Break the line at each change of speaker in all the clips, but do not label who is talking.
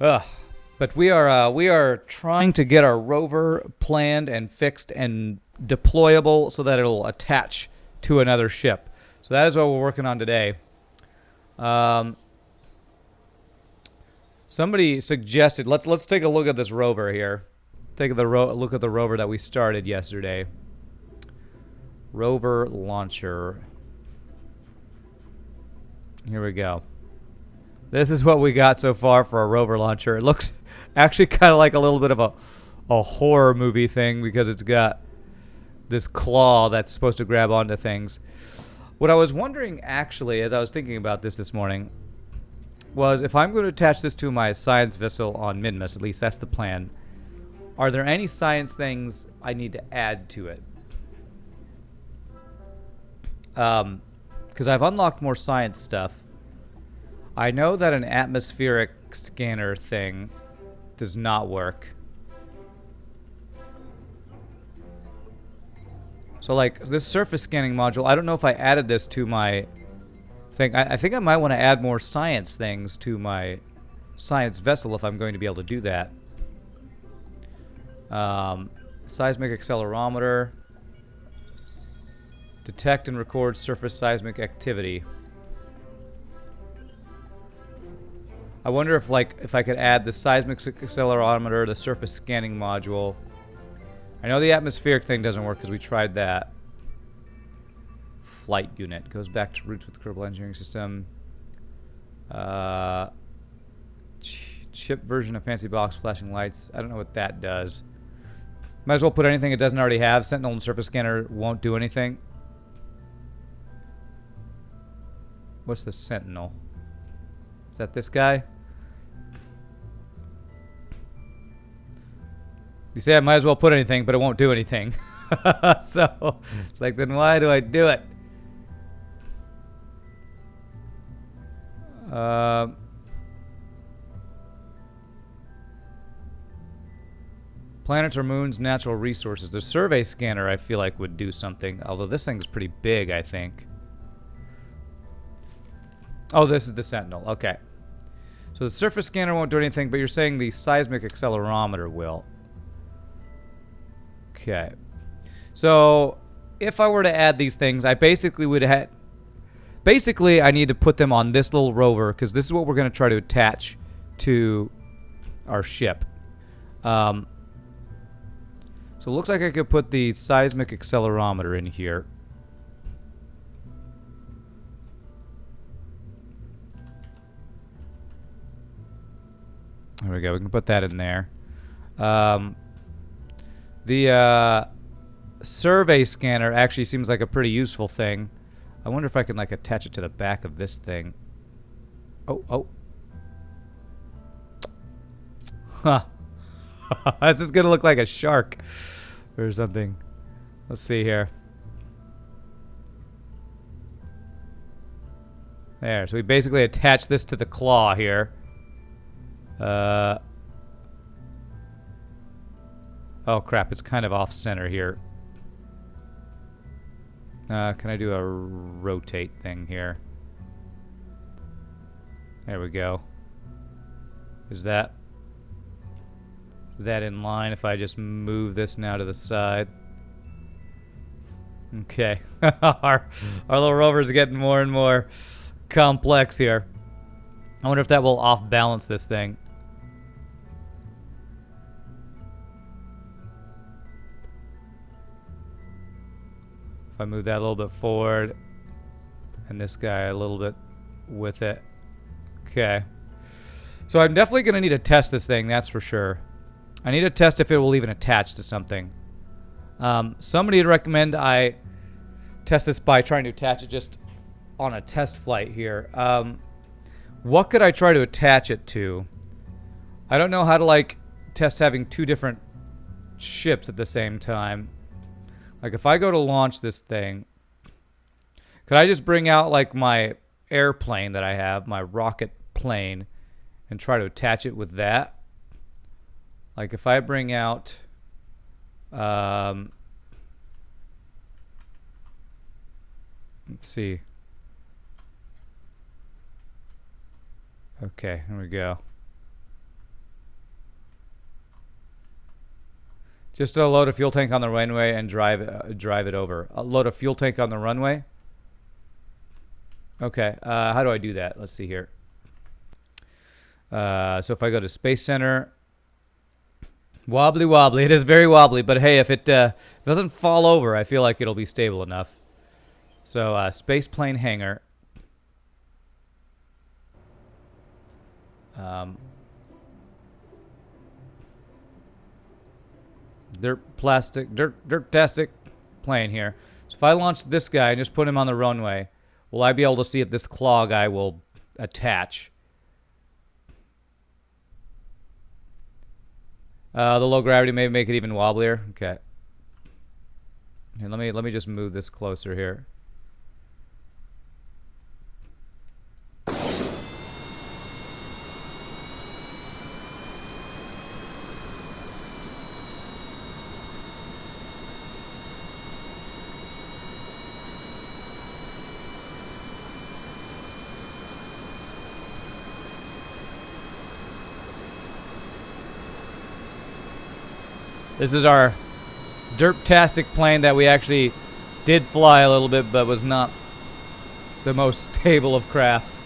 Ugh. But we are trying to get our rover planned and fixed and deployable so that it'll attach to another ship. So that is what we're working on today. Um, Somebody suggested let's take a look at this rover here. Take the look at the rover that we started yesterday. Rover launcher. Here we go. This is what we got so far for a rover launcher. It looks actually kind of like a little bit of a horror movie thing because it's got this claw that's supposed to grab onto things. What I was wondering actually as I was thinking about this morning was if I'm going to attach this to my science vessel on Minmus, at least that's the plan, are there any science things I need to add to it? Because I've unlocked more science stuff. I know that an atmospheric scanner thing does not work. So like this surface scanning module, I don't know if I added this to my thing. I think I might want to add more science things to my science vessel if I'm going to be able to do that. Seismic accelerometer. Detect and record surface seismic activity. I wonder if I could add the seismic accelerometer, the surface scanning module. I know the atmospheric thing doesn't work because we tried that. Flight unit goes back to roots with the Kerbal engineering system. Chip version of fancy box flashing lights. I don't know what that does. Might as well put anything it doesn't already have. Sentinel and surface scanner won't do anything. What's the Sentinel? Is that this guy? You say I might as well put anything, but it won't do anything. So, like, then why do I do it? Planets or moons, natural resources. The survey scanner, I feel like, would do something. Although this thing's pretty big, I think. Oh, this is the Sentinel. Okay. So the surface scanner won't do anything, but you're saying the seismic accelerometer will. Okay. So if I were to add these things, I basically would have... Basically, I need to put them on this little rover, because this is what we're going to try to attach to our ship. So it looks like I could put the seismic accelerometer in here. There we go. We can put that in there. The survey scanner actually seems like a pretty useful thing. I wonder if I can like attach it to the back of this thing. Oh. Huh. This is gonna look like a shark or something. Let's see here. There. So we basically attach this to the claw here. Oh crap, it's kind of off center here. Can I do a rotate thing here? There we go. Is that in line if I just move this now to the side? Okay. our little rover's getting more and more complex here. I wonder if that will off balance this thing. If I move that a little bit forward and this guy a little bit with it. Okay. So I'm definitely going to need to test this thing, that's for sure. I need to test if it will even attach to something. Somebody would recommend I test this by trying to attach it just on a test flight here. What could I try to attach it to? I don't know how to like test having two different ships at the same time. Like if I go to launch this thing, could I just bring out like my airplane that I have, my rocket plane, and try to attach it with that? Like if I bring out let's see. Okay, here we go. Just to load a fuel tank on the runway and drive it over. Load a fuel tank on the runway. Okay, how do I do that? Let's see here. So if I go to Space Center, wobbly wobbly. It is very wobbly, but hey, if it doesn't fall over, I feel like it'll be stable enough. So space plane hangar. Dirt-tastic plane here. So if I launch this guy and just put him on the runway, will I be able to see if this claw guy will attach? The low gravity may make it even wobblier. Okay. And let me just move this closer here. This is our derptastic plane that we actually did fly a little bit, but was not the most stable of crafts.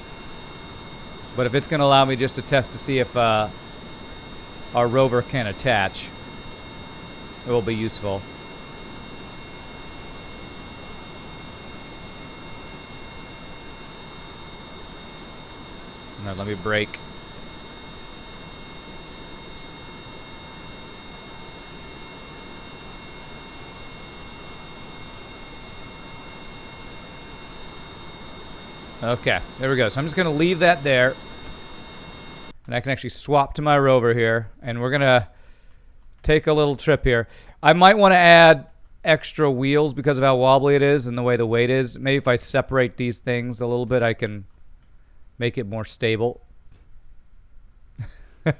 But if it's going to allow me just to test to see if our rover can attach, it will be useful. All right, let me brake. Okay, there we go. So I'm just going to leave that there. And I can actually swap to my rover here. And we're going to take a little trip here. I might want to add extra wheels because of how wobbly it is and the way the weight is. Maybe if I separate these things a little bit, I can make it more stable. You're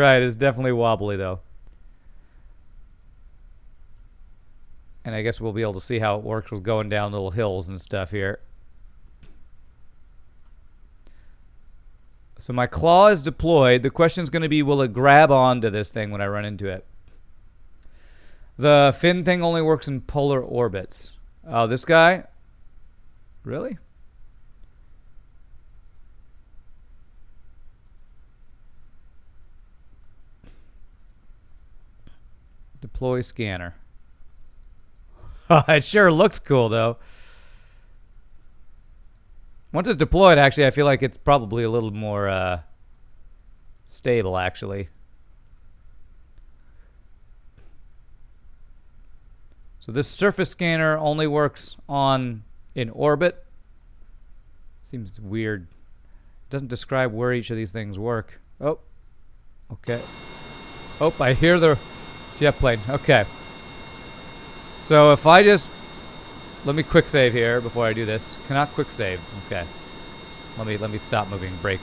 right, it's definitely wobbly though. And I guess we'll be able to see how it works with going down little hills and stuff here. So my claw is deployed. The question is going to be, will it grab onto this thing when I run into it? The fin thing only works in polar orbits. Oh, this guy? Really? Deploy scanner. It sure looks cool, though. Once it's deployed, actually, I feel like it's probably a little more stable, actually. So this surface scanner only works in orbit. Seems weird. It doesn't describe where each of these things work. Oh, okay. Oh, I hear the jet plane. Okay. So if I just... Let me quick save here before I do this. Cannot quick save. Okay. Let me stop moving. Brake.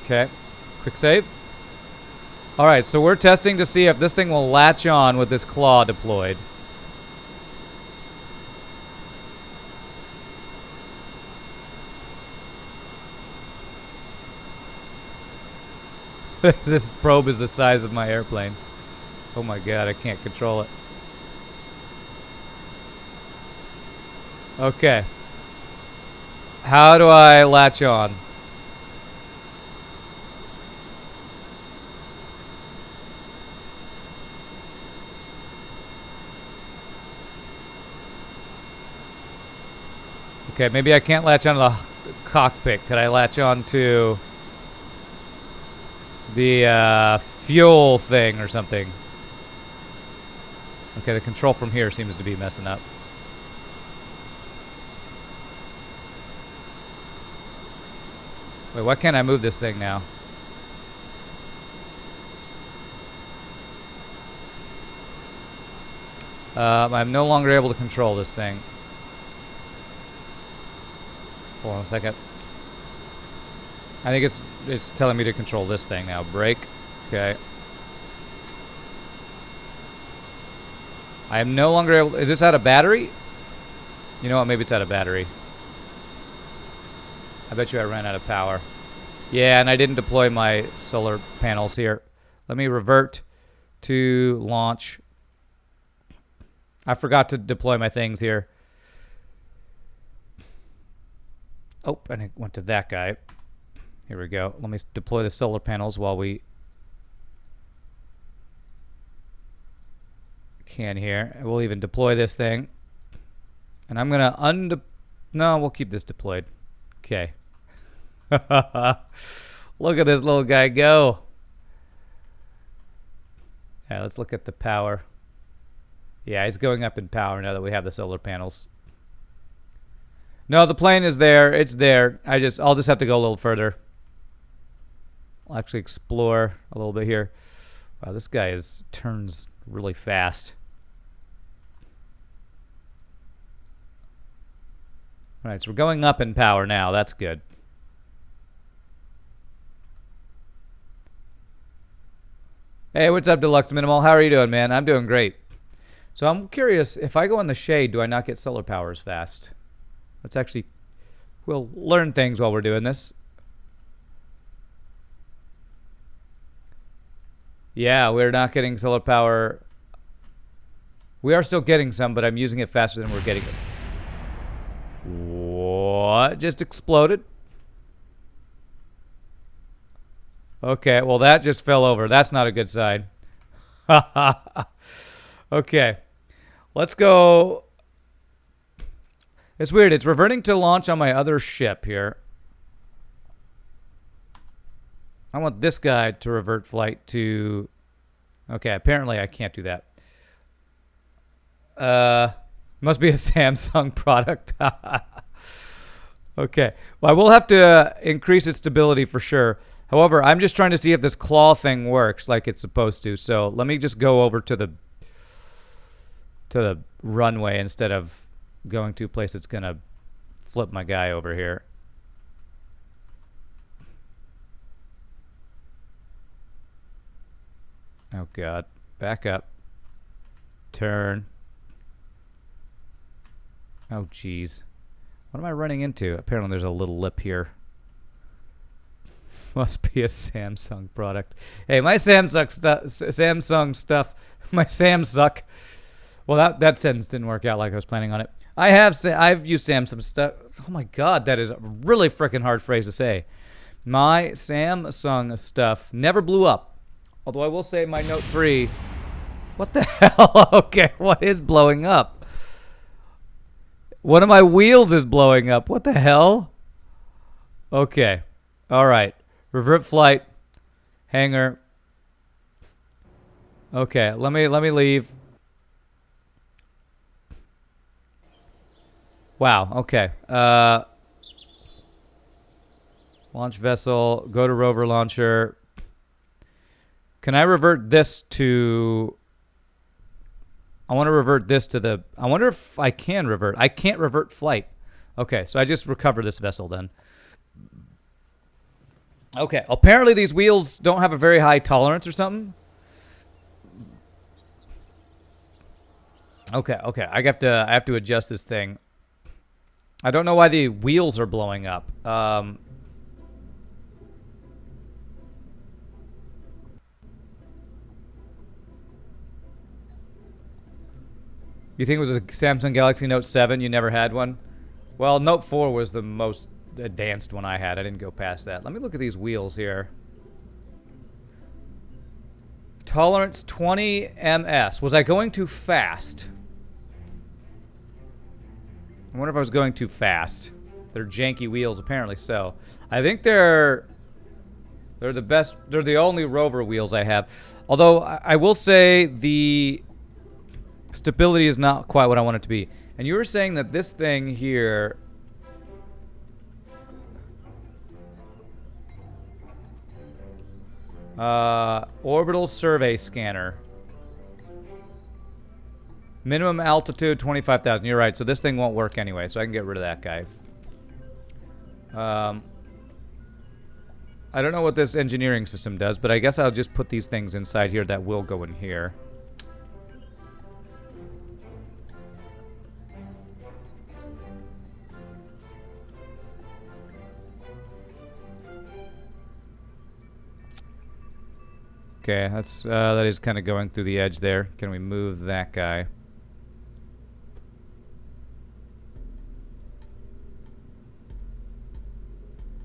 Okay. Quick save. All right, so we're testing to see if this thing will latch on with this claw deployed. This probe is the size of my airplane. Oh my god, I can't control it. Okay. How do I latch on? Okay, maybe I can't latch onto the cockpit. Could I latch onto the fuel thing or something? Okay, the control from here seems to be messing up. Wait, why can't I move this thing now? I'm no longer able to control this thing. Hold on a second. I think it's telling me to control this thing now. Brake. Okay. I am no longer able... Is this out of battery? You know what? Maybe it's out of battery. I bet you I ran out of power. Yeah, and I didn't deploy my solar panels here. Let me revert to launch. I forgot to deploy my things here. Oh, and it went to that guy. Here we go. Let me deploy the solar panels while we can here. We'll even deploy this thing. And I'm going to No, we'll keep this deployed. Okay. Look at this little guy go. Yeah, let's look at the power. Yeah, he's going up in power now that we have the solar panels. No, the plane is there. It's there. I'll just have to go a little further. I'll actually explore a little bit here. Wow, this guy turns really fast. All right, so we're going up in power now. That's good. Hey, what's up, Deluxe Minimal? How are you doing, man? I'm doing great. So I'm curious, if I go in the shade, do I not get solar power as fast? Let's actually, we'll learn things while we're doing this. Yeah, we're not getting solar power. We are still getting some, but I'm using it faster than we're getting it. What just exploded? Okay, well that just fell over. That's not a good sign. Okay. Let's go. It's weird. It's reverting to launch on my other ship here. I want this guy to revert flight to... Okay, apparently I can't do that. Must be a Samsung product. Okay. Well, I will have to increase its stability for sure. However, I'm just trying to see if this claw thing works like it's supposed to. So let me just go over to the runway instead of going to a place that's going to flip my guy over here. Oh, God. Back up. Turn. Oh, jeez. What am I running into? Apparently there's a little lip here. Must be a Samsung product. Hey, my Samsung stuff, my Samsung. Well, that sentence didn't work out like I was planning on it. I've used Samsung stuff. Oh my God, that is a really freaking hard phrase to say. My Samsung stuff never blew up. Although I will say my Note 3. What the hell? Okay, what is blowing up? One of my wheels is blowing up. What the hell? Okay. All right. Revert flight. Hangar. Okay, let me leave. Wow, okay. Launch vessel, go to rover launcher. Can I revert this to... I want to revert this to the... I wonder if I can revert. I can't revert flight. Okay, so I just recover this vessel then. Okay, apparently these wheels don't have a very high tolerance or something. Okay, I have to adjust this thing. I don't know why the wheels are blowing up. You think it was a Samsung Galaxy Note 7? You never had one? Well, Note 4 was the most advanced one I had. I didn't go past that. Let me look at these wheels here. Tolerance 20 ms. Was I going too fast? I wonder if I was going too fast. They're janky wheels, apparently so. I think they're the best. They're the only Rover wheels I have. Although I will say the stability is not quite what I want it to be. And you were saying that this thing here... orbital survey scanner. Minimum altitude 25,000. You're right. So this thing won't work anyway. So I can get rid of that guy. I don't know what this engineering system does, but I guess I'll just put these things inside here that will go in here. Okay, that is kind of going through the edge there. Can we move that guy?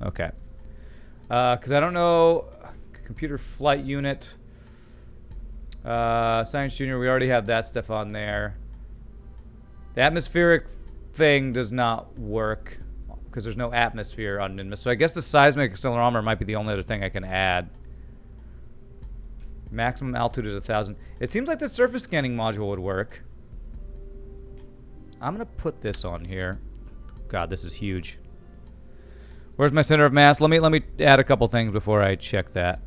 Okay. Because I don't know... Computer flight unit. Science Junior, we already have that stuff on there. The atmospheric thing does not work because there's no atmosphere on Ninmus. So I guess the seismic accelerometer might be the only other thing I can add. Maximum altitude is 1,000. It seems like the surface scanning module would work. I'm going to put this on here. God, this is huge. Where's my center of mass? Let me add a couple things before I check that.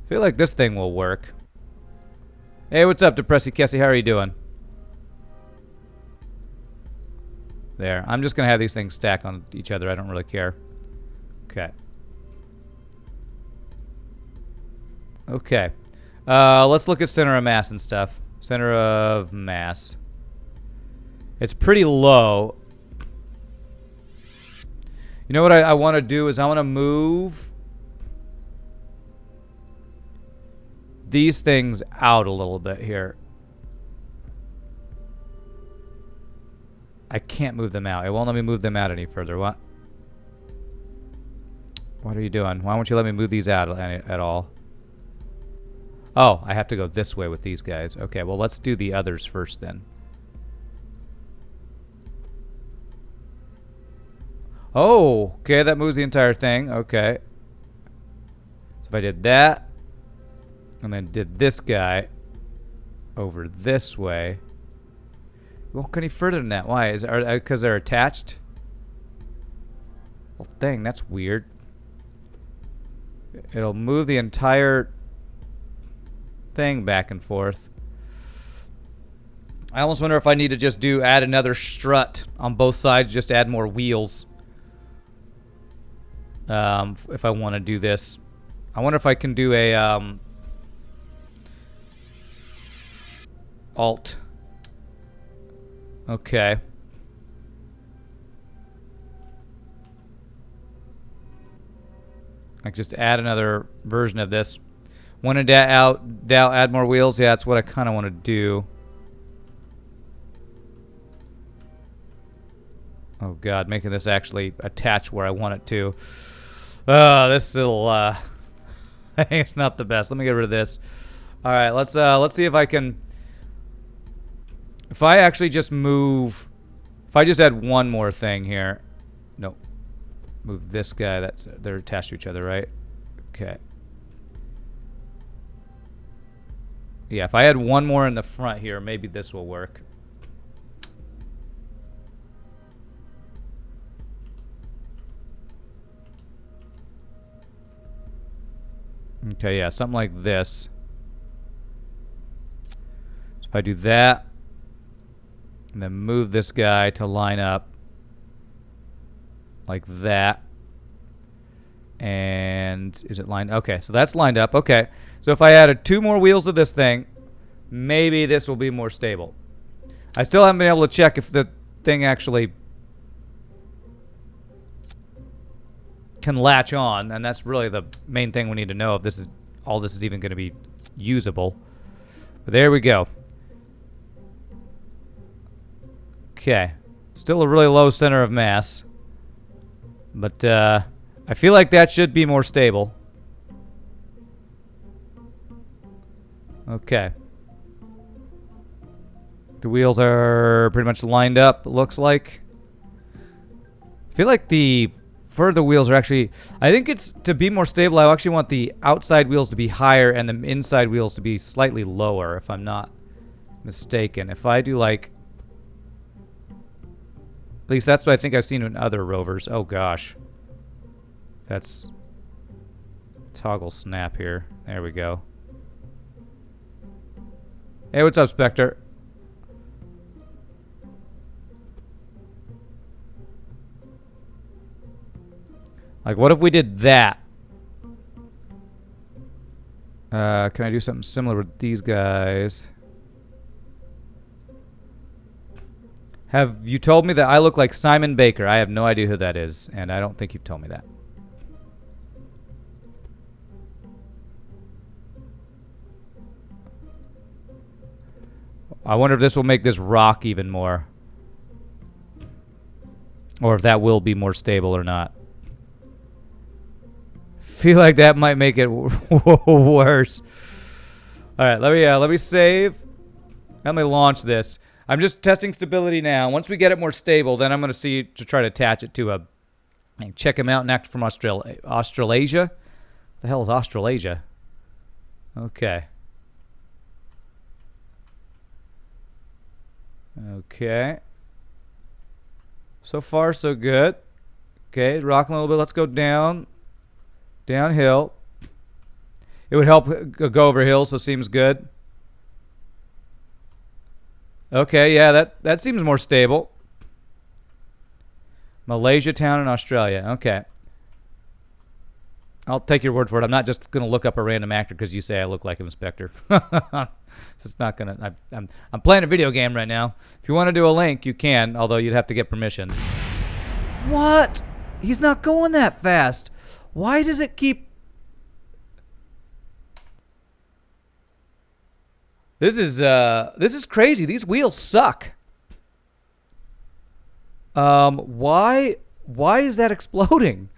I feel like this thing will work. Hey, what's up, Depressy Kessie? How are you doing? There. I'm just going to have these things stack on each other. I don't really care. Okay. Okay. Let's look at center of mass and stuff. Center of mass. It's pretty low. You know what I want to do is I want to move these things out a little bit here. I can't move them out. It won't let me move them out any further. What? What are you doing? Why won't you let me move these out at all? Oh, I have to go this way with these guys. Okay, well, let's do the others first then. Oh, okay, that moves the entire thing. Okay. So if I did that, and then did this guy over this way. It won't go any further than that. Why? Is it because they're attached? Well, dang, that's weird. It'll move the entire thing back and forth. I almost wonder if I need to just add another strut on both sides, just add more wheels. If I want to do this. I wonder if I can do a Alt. Okay. I can just add another version of this. Want to add more wheels? Yeah, that's what I kind of want to do. Oh god, making this actually attach where I want it to. This little it's not the best. Let me get rid of this. All right, let's see if I can. If I actually just move, if I just add one more thing here. No. Move this guy. They're attached to each other, right? Okay. Yeah, if I add one more in the front here, maybe this will work. Okay, yeah, something like this. So if I do that, and then move this guy to line up like that. And is it lined? Okay, so that's lined up. Okay, so if I added 2 more wheels of this thing, maybe this will be more stable. I still haven't been able to check if the thing actually can latch on, and that's really the main thing we need to know if this is all this is even going to be usable. But there we go. Okay, still a really low center of mass, but I feel like that should be more stable. Okay. The wheels are pretty much lined up, it looks like. I feel like the further wheels are actually... I think it's to be more stable, I actually want the outside wheels to be higher and the inside wheels to be slightly lower, if I'm not mistaken. If I do like... At least that's what I think I've seen in other Rovers. Oh gosh. That's... Toggle snap here. There we go. Hey, what's up, Spectre? Like, what if we did that? Can I do something similar with these guys? Have you told me that I look like Simon Baker? I have no idea who that is, and I don't think you've told me that. I wonder if this will make this rock even more. Or if that will be more stable or not. Feel like that might make it worse. All right, let me save. Let me launch this. I'm just testing stability now. Once we get it more stable, then I'm going to see to try to attach it to a check him out and act from Australasia. What the hell is Australasia? Okay. Okay. So far, so good. Okay, rocking a little bit. Let's go down. Downhill. It would help go over hills, so it seems good. Okay, yeah, that seems more stable. Malaysia town in Australia. Okay. I'll take your word for it. I'm not just going to look up a random actor because you say I look like him, Inspector. It's not going to... I'm playing a video game right now. If you want to do a link, you can, although you'd have to get permission. What? He's not going that fast. Why does it keep... This is crazy. These wheels suck. Why is that exploding?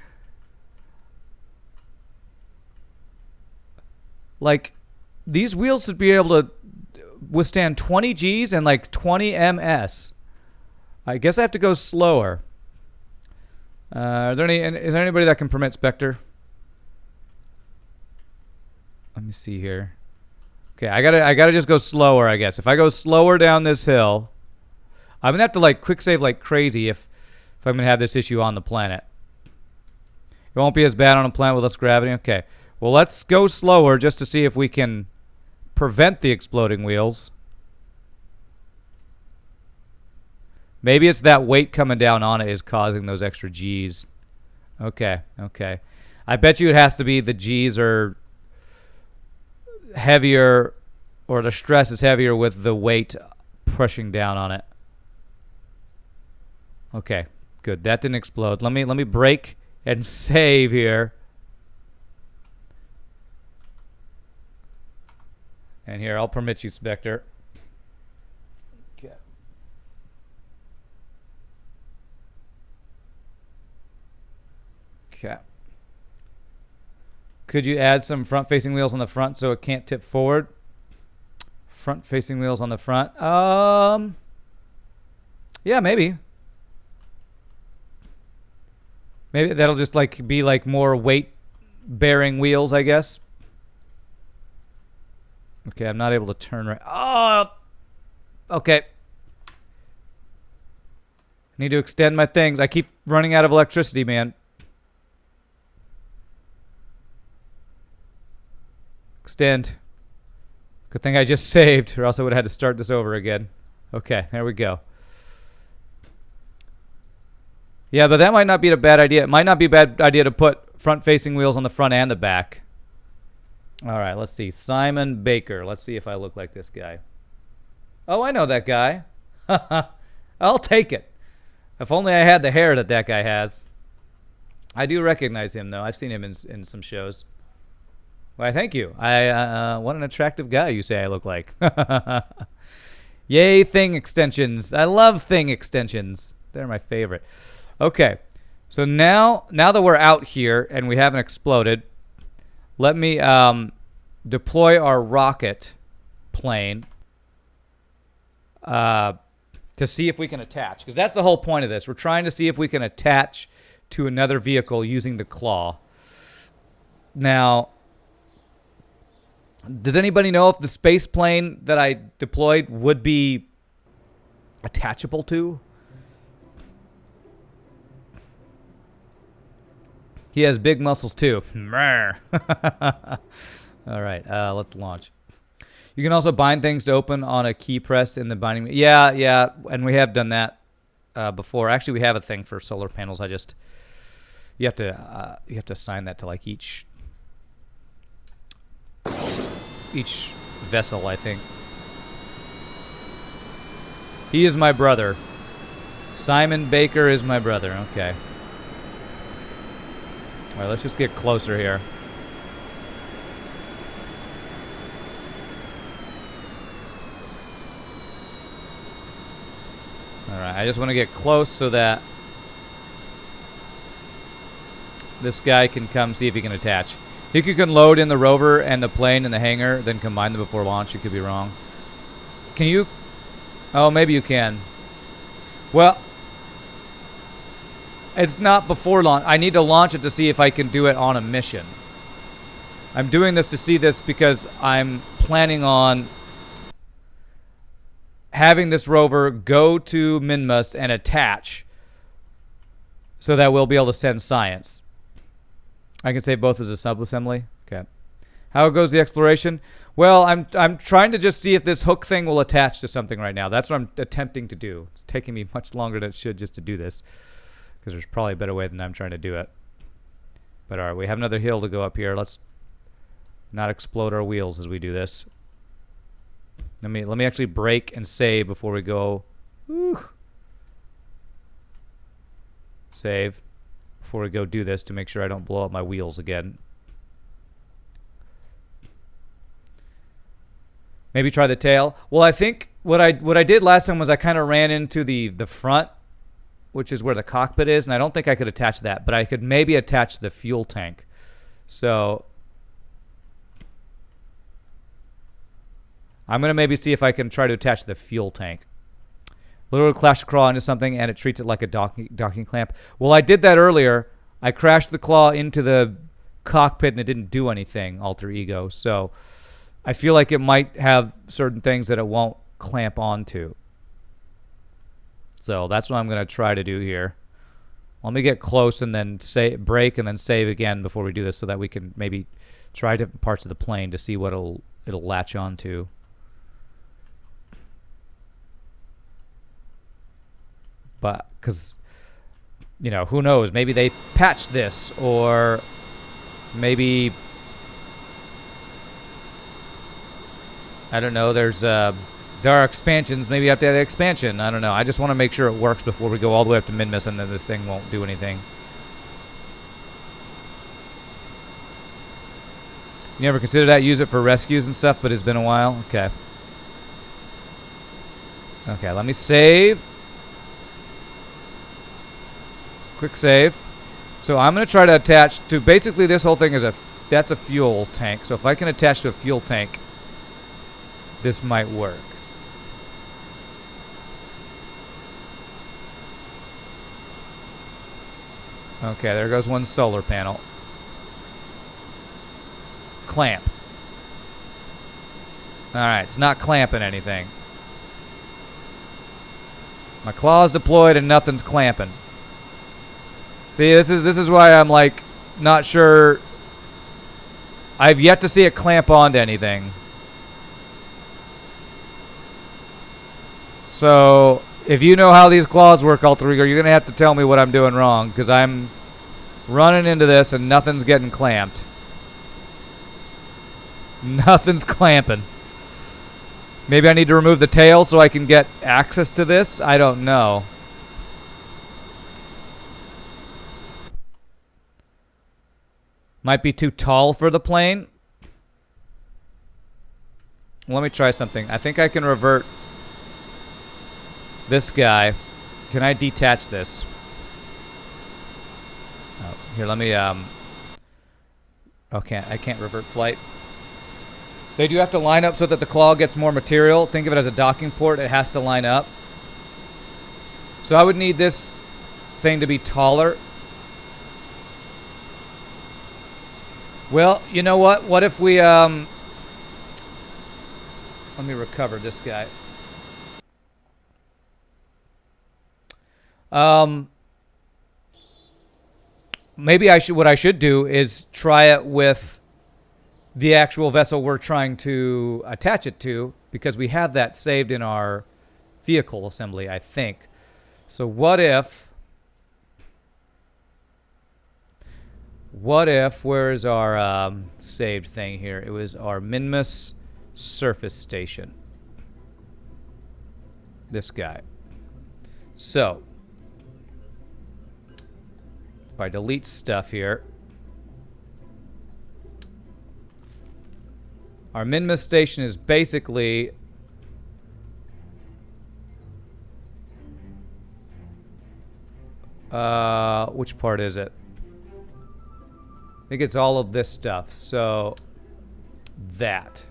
Like, these wheels should be able to withstand 20 Gs and like 20 ms. I guess I have to go slower. Is there anybody that can permit Spectre? Let me see here. Okay, I gotta just go slower, I guess. If I go slower down this hill, I'm gonna have to like quick save like crazy if I'm gonna have this issue on the planet. It won't be as bad on a planet with less gravity. Okay. Well, let's go slower just to see if we can prevent the exploding wheels. Maybe it's that weight coming down on it is causing those extra Gs. Okay, okay. I bet you it has to be the Gs are heavier, or the stress is heavier with the weight pushing down on it. Okay, good. That didn't explode. Let me brake and save here. And here, I'll permit you, Spectre. Okay. Okay. Could you add some front-facing wheels on the front so it can't tip forward? Front-facing wheels on the front. Yeah, maybe. Maybe that'll just like be like more weight-bearing wheels, I guess. Okay, I'm not able to turn right. Oh, okay. Need to extend my things. I keep running out of electricity, man. Extend. Good thing I just saved, or else I would have had to start this over again. Okay, there we go. Yeah, but that might not be a bad idea. It might not be a bad idea to put front-facing wheels on the front and the back. All right, let's see. Simon Baker. Let's see if I look like this guy. Oh, I know that guy. I'll take it. If only I had the hair that guy has. I do recognize him, though. I've seen him in some shows. Why, thank you. What an attractive guy you say I look like. Yay, thing extensions. I love thing extensions. They're my favorite. Okay, so now that we're out here and we haven't exploded, let me deploy our rocket plane to see if we can attach. Because that's the whole point of this. We're trying to see if we can attach to another vehicle using the claw. Now, does anybody know if the space plane that I deployed would be attachable to? He has big muscles too. All right, let's launch. You can also bind things to open on a key press in the binding. Yeah, and we have done that before. Actually, we have a thing for solar panels. You have to assign that to like each vessel, I think. He is my brother. Simon Baker is my brother. Okay. All right, let's just get closer here. All right, I just want to get close so that this guy can come see if he can attach. If you can load in the rover and the plane and the hangar, then combine them before launch. You could be wrong. Can you? Oh, maybe you can. Well, it's not before launch. I need to launch it to see if I can do it on a mission. I'm doing this to see this because I'm planning on having this rover go to Minmus and attach so that we'll be able to send science. I can save both as a sub-assembly. Okay. How goes the exploration? Well, I'm trying to just see if this hook thing will attach to something right now. That's what I'm attempting to do. It's taking me much longer than it should just to do this, because there's probably a better way than I'm trying to do it. But all right, we have another hill to go up here. Let's not explode our wheels as we do this. Let me actually brake and save before we go. Whew. Save before we go do this to make sure I don't blow up my wheels again. Maybe try the tail. Well, I think what I did last time was I kind of ran into the front, which is where the cockpit is, and I don't think I could attach that, but I could maybe attach the fuel tank. So I'm going to maybe see if I can try to attach the fuel tank. Literally clash crawl into something, and it treats it like a docking clamp. Well, I did that earlier. I crashed the claw into the cockpit, and it didn't do anything, alter ego. So I feel like it might have certain things that it won't clamp onto. So that's what I'm going to try to do here. Let me get close and then brake and then save again before we do this so that we can maybe try different parts of the plane to see what it'll latch onto. But, because, you know, who knows? Maybe they patched this, or maybe, I don't know, there are expansions. Maybe you have to have the expansion. I don't know. I just want to make sure it works before we go all the way up to Minmus, and then this thing won't do anything. You never considered that? Use it for rescues and stuff, but it's been a while? Okay. Okay, let me save. Quick save. So I'm going to try to attach to, basically this whole thing is that's a fuel tank. So if I can attach to a fuel tank, this might work. Okay, there goes one solar panel. Clamp. Alright, it's not clamping anything. My claw's deployed and nothing's clamping. See, this is why I'm like not sure. I've yet to see it clamp onto anything. So if you know how these claws work, Alter Ego, you're gonna have to tell me what I'm doing wrong, because I'm running into this and nothing's getting clamped. Nothing's clamping. Maybe I need to remove the tail so I can get access to this? I don't know. Might be too tall for the plane. Let me try something. I think I can revert this guy. Can I detach this? Oh, here, let me, okay, I can't revert flight. They do have to line up so that the claw gets more material. Think of it as a docking port. It has to line up. So I would need this thing to be taller. Well, you know what? What if we, let me recover this guy. Maybe what I should do is try it with the actual vessel we're trying to attach it to, because we have that saved in our vehicle assembly, I think. So what if, where is our saved thing here? It was our Minmus surface station. This guy. So If I delete stuff here. Our Minmus station is basically... which part is it? I think it's all of this stuff, so... that.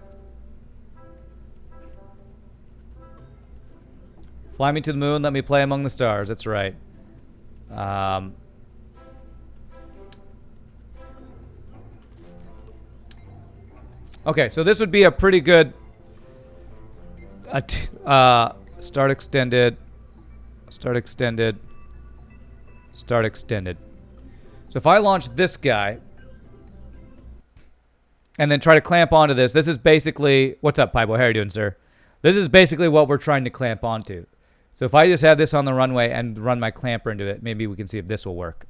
Fly me to the moon, let me play among the stars, that's right. Okay, so this would be a pretty good... start extended. Start extended. Start extended. So if I launch this guy... and then try to clamp onto this. This is basically... What's up, Piebo? How are you doing, sir? This is basically what we're trying to clamp onto. So if I just have this on the runway and run my clamper into it, maybe we can see if this will work.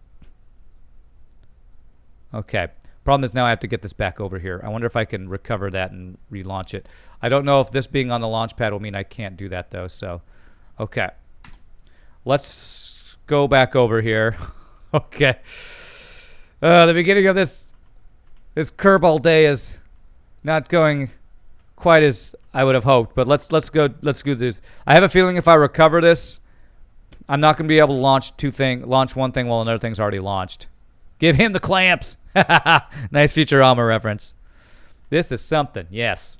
Okay. Problem is now I have to get this back over here. I wonder if I can recover that and relaunch it. I don't know if this being on the launch pad will mean I can't do that, though. So, okay. Let's go back over here. Okay. The beginning of this Kerbal day is not going quite as I would have hoped, but let's go this. I have a feeling if I recover this, I'm not going to be able to launch one thing while another thing's already launched. Give him the clamps. Nice Futurama reference. This is something, yes.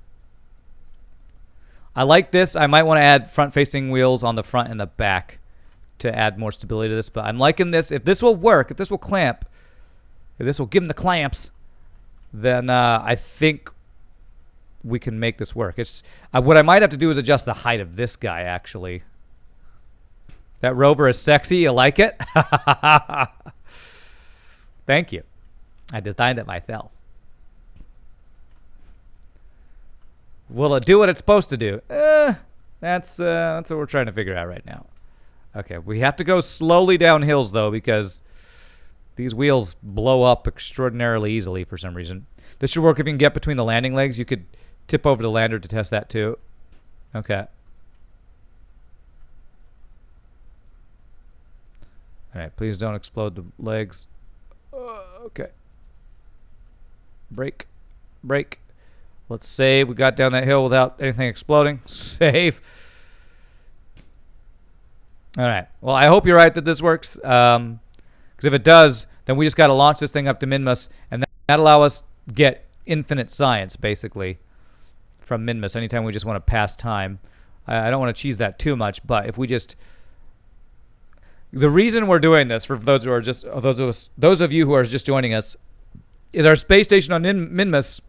I like this. I might want to add front-facing wheels on the front and the back to add more stability to this, but I'm liking this. If this will work, if this will clamp, if this will give him the clamps, then I think we can make this work. It's what I might have to do is adjust the height of this guy, actually. That Rover is sexy. You like it? Thank you. I designed it myself. Will it do what it's supposed to do? That's what we're trying to figure out right now. Okay, we have to go slowly down hills, though, because these wheels blow up extraordinarily easily for some reason. This should work if you can get between the landing legs. You could tip over the lander to test that, too. Okay. All right, please don't explode the legs. Okay. Brake. Brake. Let's save. We got down that hill without anything exploding. Save. All right. Well, I hope you're right that this works. Because if it does, then we just got to launch this thing up to Minmus, and that allow us get infinite science, basically, from Minmus anytime we just want to pass time. I don't want to cheese that too much, but if we just... The reason we're doing this, for those who are just those of you who are just joining us, is our space station on Minmus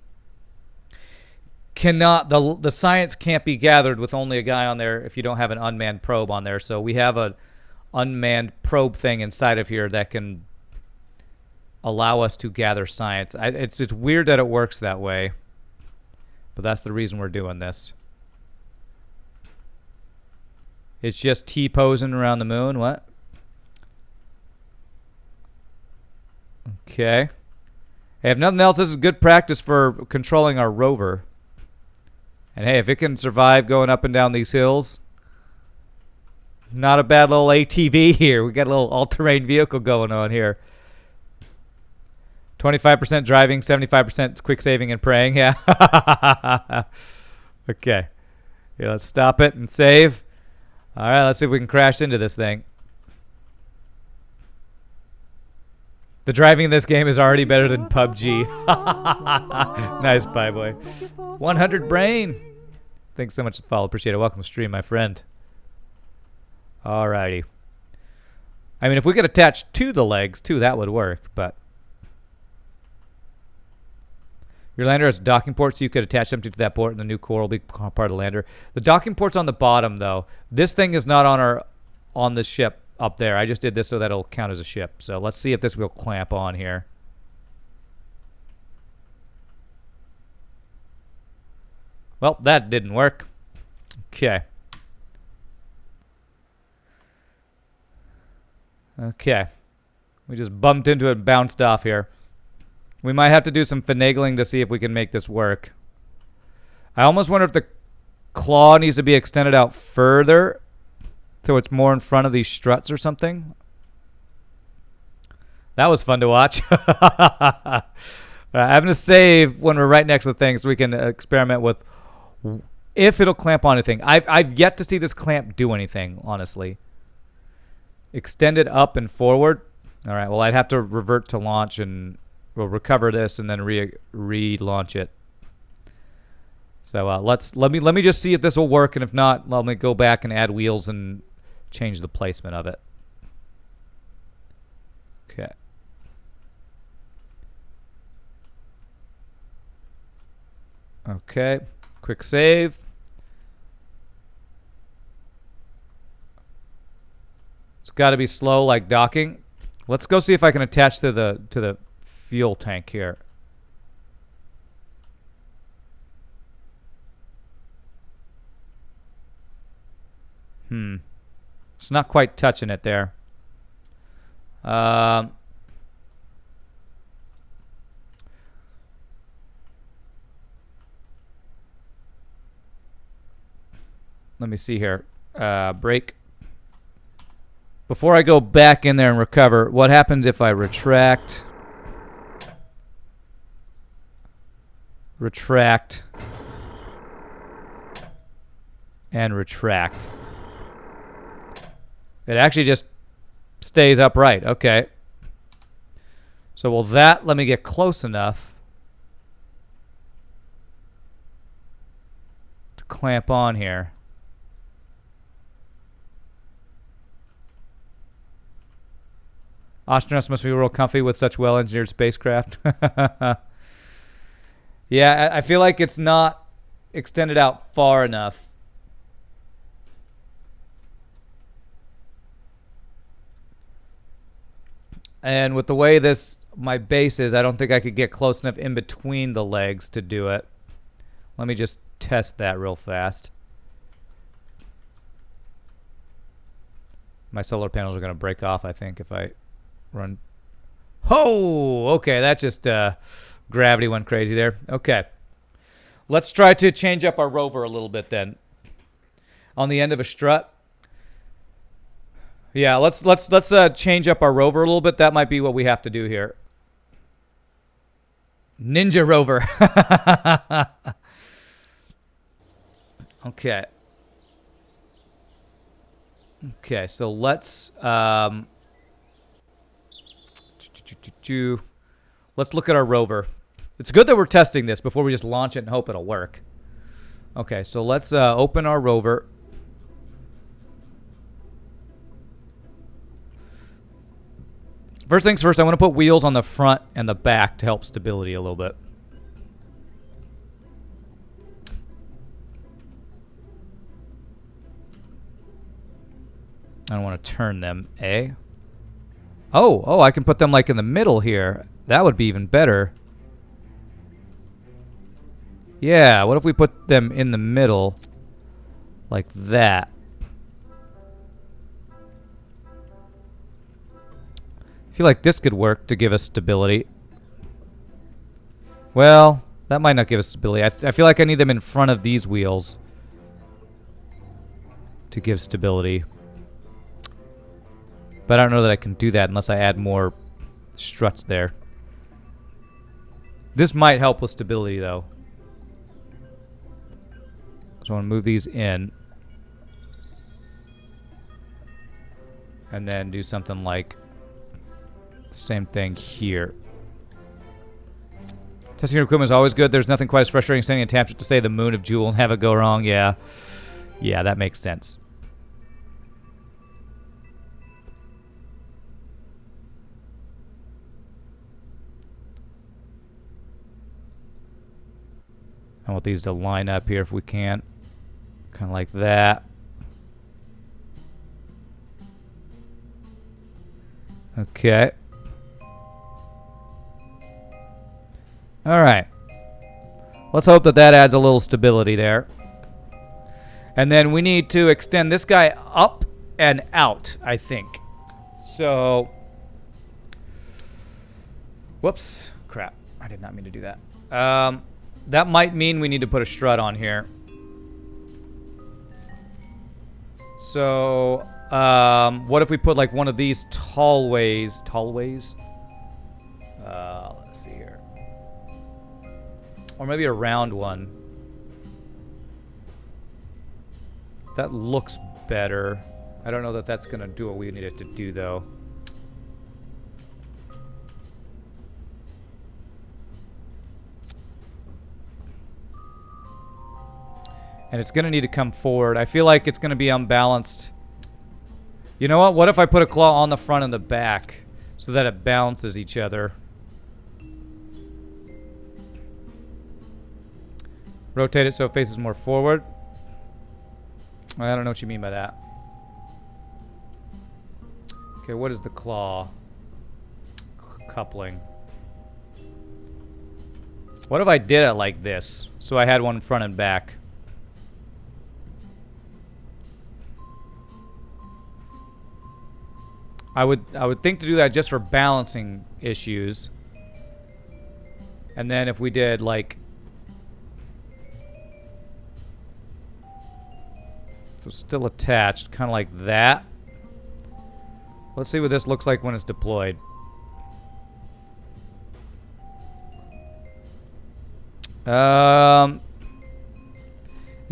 cannot the science can't be gathered with only a guy on there if you don't have an unmanned probe on there. So we have an unmanned probe thing inside of here that can allow us to gather science. It's weird that it works that way, but that's the reason we're doing this. It's just T-posing around the moon. What? Okay. Hey, if nothing else, this is good practice for controlling our rover. And hey, if it can survive going up and down these hills, not a bad little ATV here. We got a little all-terrain vehicle going on here. 25% driving, 75% quick saving and praying. Yeah. Okay. Here, let's stop it and save. All right, let's see if we can crash into this thing. The driving in this game is already better than PUBG. Nice, bye boy. 100 brain. Thanks so much for the follow. Appreciate it. Welcome to stream, my friend. Alrighty. I mean, if we could attach to the legs, too, that would work, but... Your lander has a docking port, so you could attach them to that port, and the new core will be part of the lander. The docking port's on the bottom, though. This thing is not on the ship up there. I just did this so that it'll count as a ship. So let's see if this will clamp on here. Well, that didn't work. Okay. Okay. We just bumped into it and bounced off here. We might have to do some finagling to see if we can make this work. I almost wonder if the claw needs to be extended out further so it's more in front of these struts or something. That was fun to watch. I'm going to save when we're right next to things so we can experiment with if it'll clamp on anything. I've yet to see this clamp do anything, honestly. Extend it up and forward. All right, well, I'd have to revert to launch and we'll recover this and then relaunch it. So let me just see if this will work, and if not, let me go back and add wheels and change the placement of it. Okay. Okay. Quick save. It's got to be slow like docking. Let's go see if I can attach to the fuel tank here. It's not quite touching it there. Let me see here. Brake. Before I go back in there and recover, what happens if I retract? Retract. And retract. It actually just stays upright. Okay. So will that let me get close enough to clamp on here? Astronauts must be real comfy with such well-engineered spacecraft. Yeah, I feel like it's not extended out far enough. And with the way my base is, I don't think I could get close enough in between the legs to do it. Let me just test that real fast. My solar panels are going to break off, I think, if I run. Oh, okay, that just gravity went crazy there. Okay. Let's try to change up our rover a little bit then. On the end of a strut. Yeah, let's change up our rover a little bit. That might be what we have to do here. Ninja rover. Okay. Okay, so let's look at our rover. It's good that we're testing this before we just launch it and hope it'll work. Okay, so let's open our rover. First things first, I want to put wheels on the front and the back to help stability a little bit. I don't want to turn them, eh? Oh, I can put them like in the middle here. That would be even better. Yeah, what if we put them in the middle like that? I feel like this could work to give us stability. Well, that might not give us stability. I feel like I need them in front of these wheels to give stability. But I don't know that I can do that unless I add more struts there. This might help with stability, though. So I want to move these in. And then do something like the same thing here. Testing your equipment is always good. There's nothing quite as frustrating as sending a tap to say the moon of Jewel and have it go wrong. Yeah. Yeah, that makes sense. I want these to line up here if we can. Kind of like that. Okay. All right. Let's hope that that adds a little stability there. And then we need to extend this guy up and out, I think. So, whoops. Crap. I did not mean to do that. That might mean we need to put a strut on here. So, what if we put like one of these tallways? Let's see here. Or maybe a round one. That looks better. I don't know that that's going to do what we need it to do, though. And it's going to need to come forward. I feel like it's going to be unbalanced. You know what? What if I put a claw on the front and the back so that it balances each other? Rotate it so it faces more forward. I don't know what you mean by that. Okay, what is the claw? Coupling. What if I did it like this? So I had one front and back. I would think to do that just for balancing issues. And then if we did like, so it's still attached, kind of like that. Let's see what this looks like when it's deployed. Is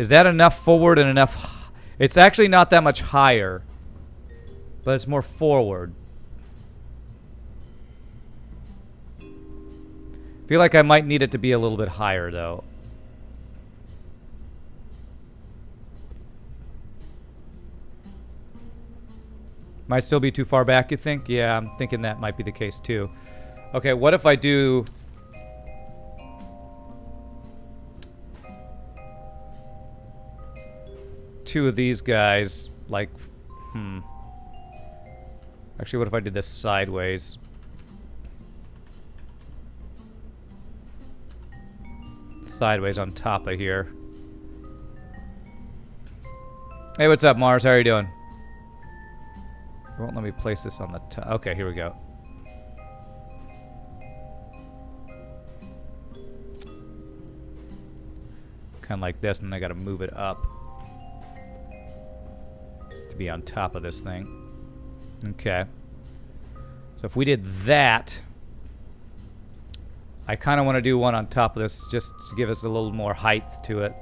that enough forward and enough? It's actually not that much higher, but it's more forward. I feel like I might need it to be a little bit higher, though. Might still be too far back, you think? Yeah, I'm thinking that might be the case, too. Okay, what if I do... two of these guys, like... Actually, what if I did this sideways? Sideways on top of here. Hey, what's up, Mars? How are you doing? It won't let me place this on the top. Okay, here we go. Kind of like this, and then I gotta move it up to be on top of this thing. Okay. So if we did that, I kind of want to do one on top of this just to give us a little more height to it.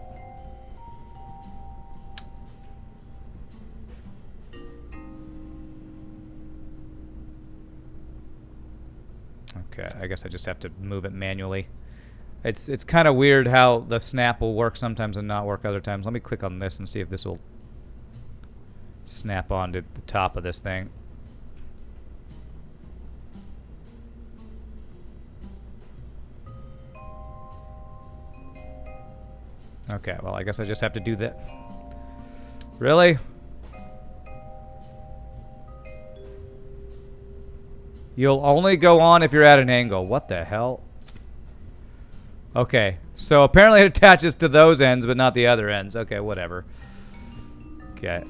Okay, I guess I just have to move it manually. It's kind of weird how the snap will work sometimes and not work other times. Let me click on this and see if this will snap onto the top of this thing. Okay, well, I guess I just have to do that. Really? You'll only go on if you're at an angle. What the hell? Okay, so apparently it attaches to those ends, but not the other ends. Okay, whatever. Okay.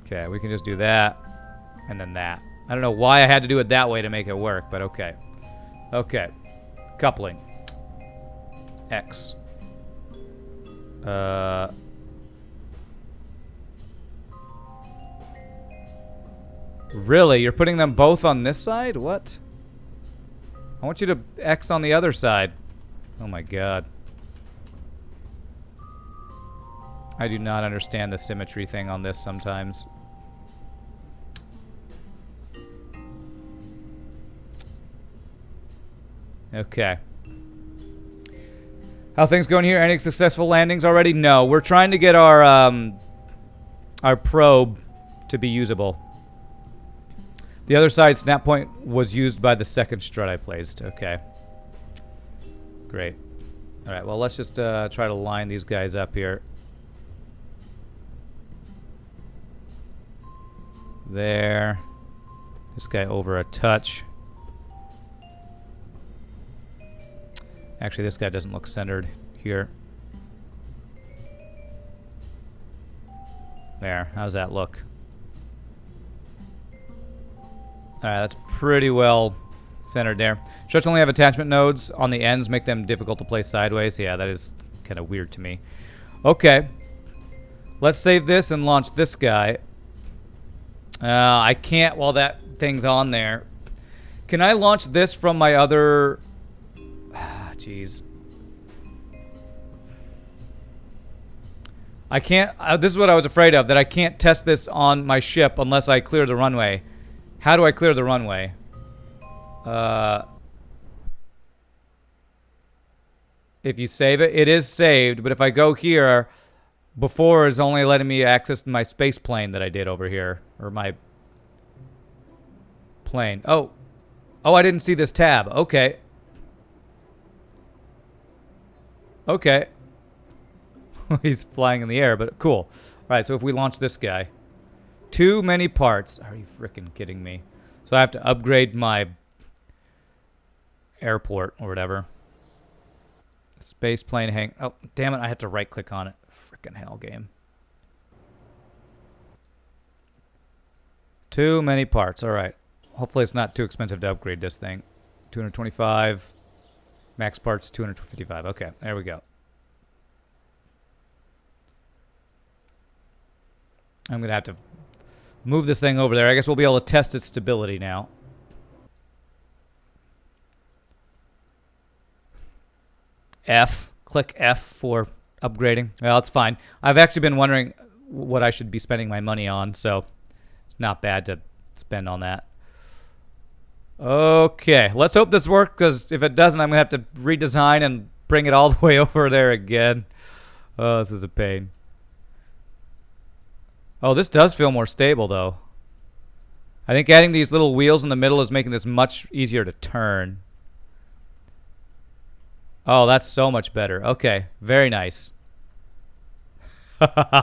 Okay, we can just do that, and then that. I don't know why I had to do it that way to make it work, but okay. Okay. Coupling. X. Really? You're putting them both on this side? What? I want you to X on the other side. Oh my god. I do not understand the symmetry thing on this sometimes. Okay. How things going here? Any successful landings already? No. We're trying to get our probe to be usable. The other side snap point was used by the second strut I placed. Okay. Great. All right. Well, let's just try to line these guys up here. There. This guy over a touch. Actually, this guy doesn't look centered here. There. How's that look? Alright, that's pretty well centered there. Struts only have attachment nodes on the ends, make them difficult to place sideways. Yeah, that is kind of weird to me. Okay. Let's save this and launch this guy. I can't while that thing's on there. Can I launch this from my other... Jeez. I can't... this is what I was afraid of, that I can't test this on my ship unless I clear the runway. How do I clear the runway? If you save it, it is saved, but if I go here, before it's only letting me access my space plane that I did over here. Or my plane. Oh. Oh, I didn't see this tab. Okay. Okay. He's flying in the air, but cool. Alright, so if we launch this guy. Too many parts. Are you freaking kidding me? So I have to upgrade my airport or whatever. Space plane hang... Oh, damn it. I have to right-click on it. Frickin' hell game. Too many parts. Alright. Hopefully it's not too expensive to upgrade this thing. 225. Max parts 255. Okay, there we go. I'm going to have to move this thing over there. I guess we'll be able to test its stability now. F. Click F for upgrading. Well, it's fine. I've actually been wondering what I should be spending my money on, so it's not bad to spend on that. Okay, let's hope this works, because if it doesn't, I'm going to have to redesign and bring it all the way over there again. Oh, this is a pain. Oh, this does feel more stable, though. I think adding these little wheels in the middle is making this much easier to turn. Oh, that's so much better. Okay, very nice.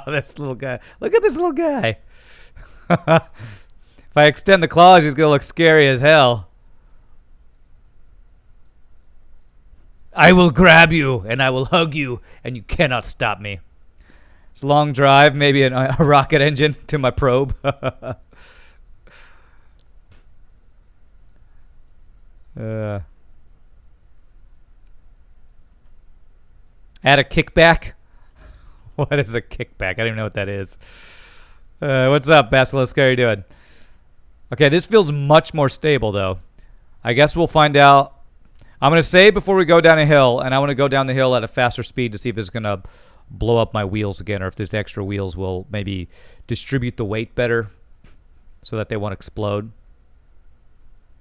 This little guy. Look at this little guy. If I extend the claws, he's going to look scary as hell. I will grab you, and I will hug you, and you cannot stop me. It's a long drive, maybe a rocket engine to my probe. Add a kickback? What is a kickback? I don't even know what that is. What's up, Basilisk? How are you doing? Okay, this feels much more stable, though. I guess we'll find out. I'm going to save before we go down a hill, and I want to go down the hill at a faster speed to see if it's going to blow up my wheels again, or if these extra wheels will maybe distribute the weight better so that they won't explode.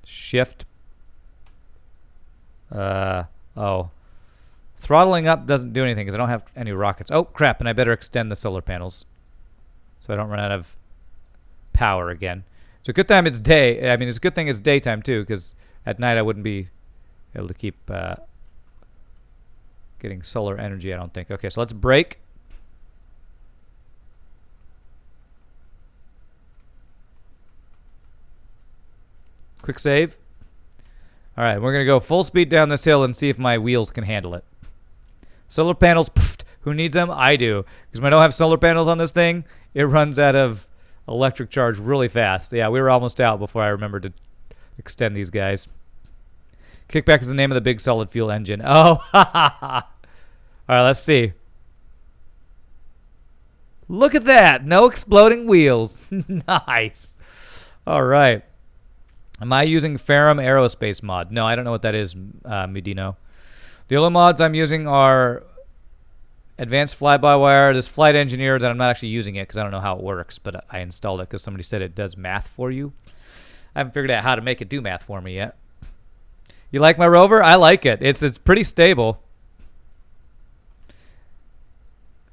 Shift. Oh. Throttling up doesn't do anything because I don't have any rockets. Oh, crap, and I better extend the solar panels so I don't run out of power again. So good time it's day. I mean, it's a good thing it's daytime, too, because at night I wouldn't be able to keep getting solar energy, I don't think. Okay, so let's brake. Quick save. All right, we're going to go full speed down this hill and see if my wheels can handle it. Solar panels, pfft, who needs them? I do. Because when I don't have solar panels on this thing, it runs out of electric charge really fast. Yeah, we were almost out before I remembered to extend these guys. Kickback is the name of the big solid fuel engine. Oh, ha ha ha. All right, let's see. Look at that. No exploding wheels. Nice. All right. Am I using Ferrum Aerospace mod? No, I don't know what that is, Medino. The other mods I'm using are Advanced Fly-by-Wire, this Flight Engineer that I'm not actually using it because I don't know how it works, but I installed it because somebody said it does math for you. I haven't figured out how to make it do math for me yet. You like my rover? I like it. It's pretty stable.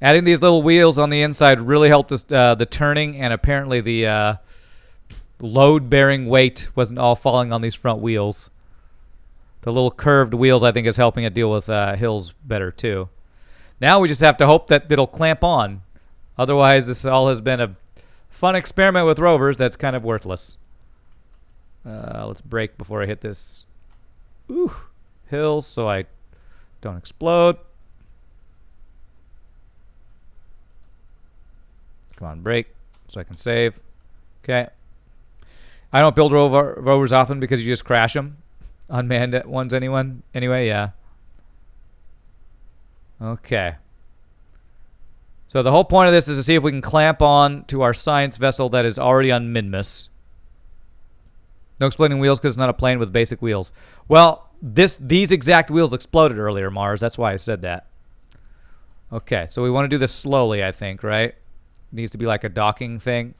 Adding these little wheels on the inside really helped us, the turning, and apparently the load-bearing weight wasn't all falling on these front wheels. The little curved wheels, I think, is helping it deal with hills better, too. Now we just have to hope that it'll clamp on. Otherwise, this all has been a fun experiment with rovers that's kind of worthless. Let's brake before I hit this hill so I don't explode. Come on, brake so I can save. Okay. I don't build rovers often because you just crash them. Unmanned ones, anyway, yeah. Okay. So the whole point of this is to see if we can clamp on to our science vessel that is already on Minmus. No exploding wheels because it's not a plane with basic wheels. Well, these exact wheels exploded earlier, Mars. That's why I said that. Okay, so we want to do this slowly, I think, right? It needs to be like a docking thing.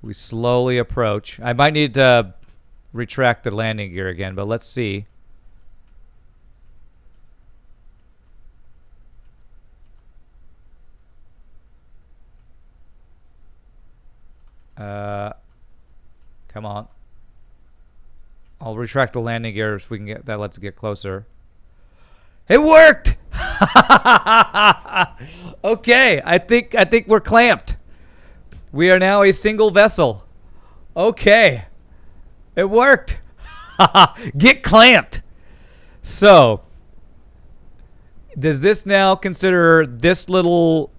We slowly approach. I might need to retract the landing gear again, but let's see. Come on. I'll retract the landing gear if we can get that. Let's get closer. It worked. Okay, I think we're clamped. We are now a single vessel. Okay, it worked. Get clamped. So, does this now consider this little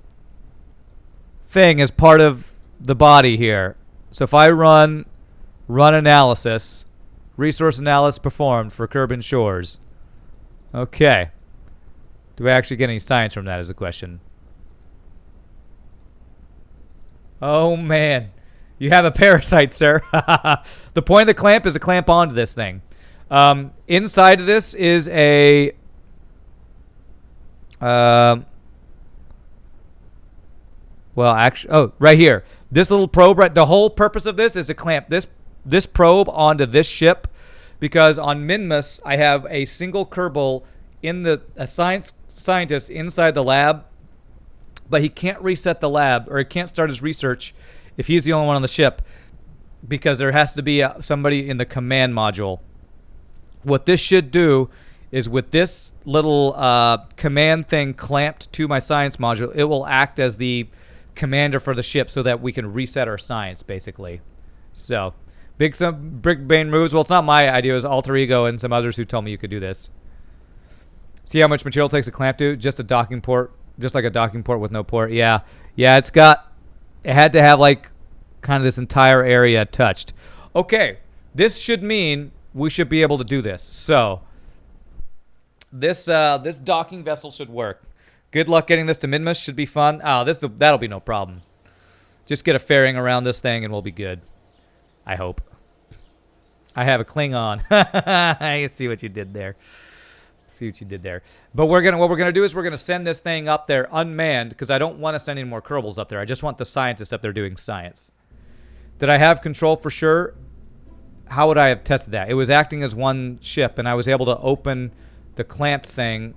thing as part of the body here? So if I run analysis, resource analysis performed for Kerbal Shores. Okay. Do I actually get any science from that is the question. Oh, man. You have a parasite, sir. The point of the clamp is to clamp onto this thing. Inside of this is a... well, actually... Oh, right here. This little probe, right, the whole purpose of this is to clamp this probe onto this ship, because on Minmus I have a single Kerbal in a scientist inside the lab, but he can't reset the lab, or he can't start his research if he's the only one on the ship, because there has to be somebody in the command module. What this should do is, with this little command thing clamped to my science module, it will act as the commander for the ship so that we can reset our science, basically. So, big brain moves. Well, it's not my idea. It was Alter Ego and some others who told me you could do this. See how much material it takes a clamp to? Just a docking port. Just like a docking port with no port. Yeah. Yeah, it had to have, like, kind of this entire area touched. Okay. This should mean we should be able to do this. So, this docking vessel should work. Good luck getting this to Minmus. Should be fun. Oh, that'll be no problem. Just get a fairing around this thing and we'll be good. I hope. I have a Klingon. I see what you did there. But what we're gonna do is we're gonna send this thing up there unmanned, because I don't want to send any more Kerbals up there. I just want the scientists up there doing science. Did I have control for sure? How would I have tested that? It was acting as one ship, and I was able to open the clamped thing.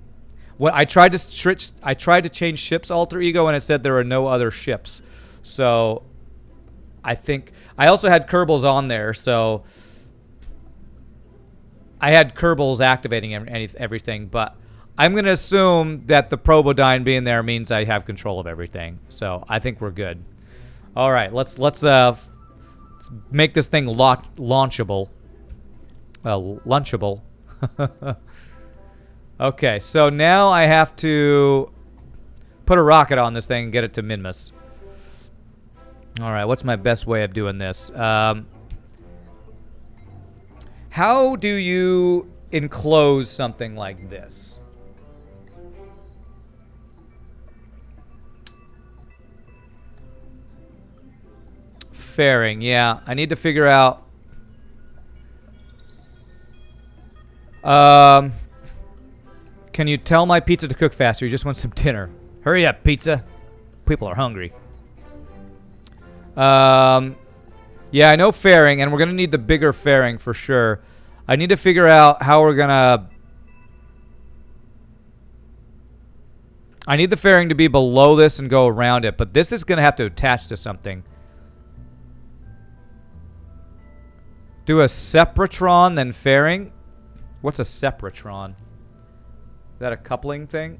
What I tried to change ships Alter Ego, and it said there are no other ships. So I think I also had Kerbals on there, so I had Kerbals activating everything, but I'm going to assume that the Probodyne being there means I have control of everything. So I think we're good. All right, let's make this thing launchable. Lunchable. Okay, so now I have to put a rocket on this thing and get it to Minmus. All right, what's my best way of doing this? How do you enclose something like this? Fairing, yeah. I need to figure out... Can you tell my pizza to cook faster? You just want some dinner. Hurry up, pizza. People are hungry. Yeah, I know fairing, and we're going to need the bigger fairing for sure. I need to figure out how we're going to... I need the fairing to be below this and go around it, but this is going to have to attach to something. Do a Sepratron, then fairing? What's a Sepratron? Is that a coupling thing?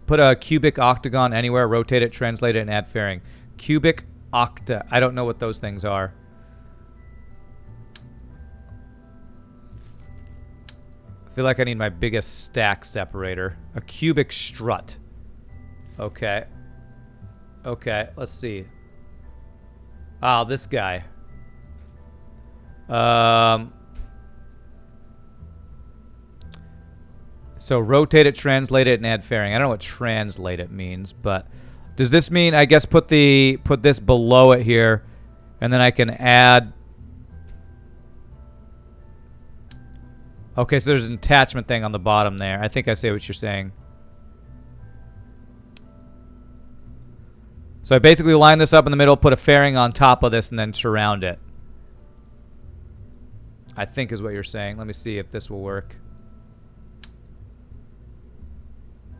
Put a cubic octagon anywhere, rotate it, translate it, and add fairing. Cubic octa. I don't know what those things are. I feel like I need my biggest stack separator. A cubic strut. Okay. Okay, let's see. Oh, this guy. So rotate it, translate it, and add fairing. I don't know what translate it means, but Does this mean I guess put this below it here, and then I can add? Okay, so there's an attachment thing on the bottom there. I think I see what you're saying. So I basically line this up in the middle, put a fairing on top of this, and then surround it. I think is what you're saying. Let me see if this will work.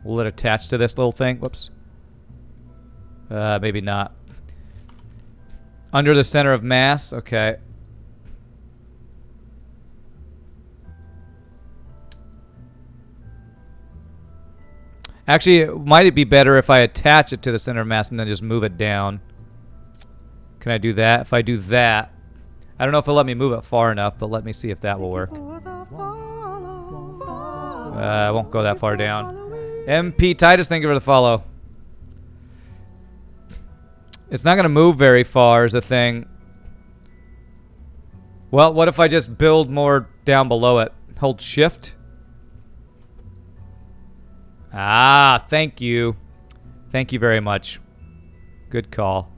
Will it attach to this little thing? Whoops. Maybe not. Under the center of mass. Okay. Actually, might it be better if I attach it to the center of mass and then just move it down? Can I do that? If I do that, I don't know if it'll let me move it far enough, but let me see if that will work. I won't go that far down. MP Titus, thank you for the follow. It's not going to move very far is the thing. Well, what if I just build more down below it? Hold shift. Ah, thank you. Thank you very much. Good call.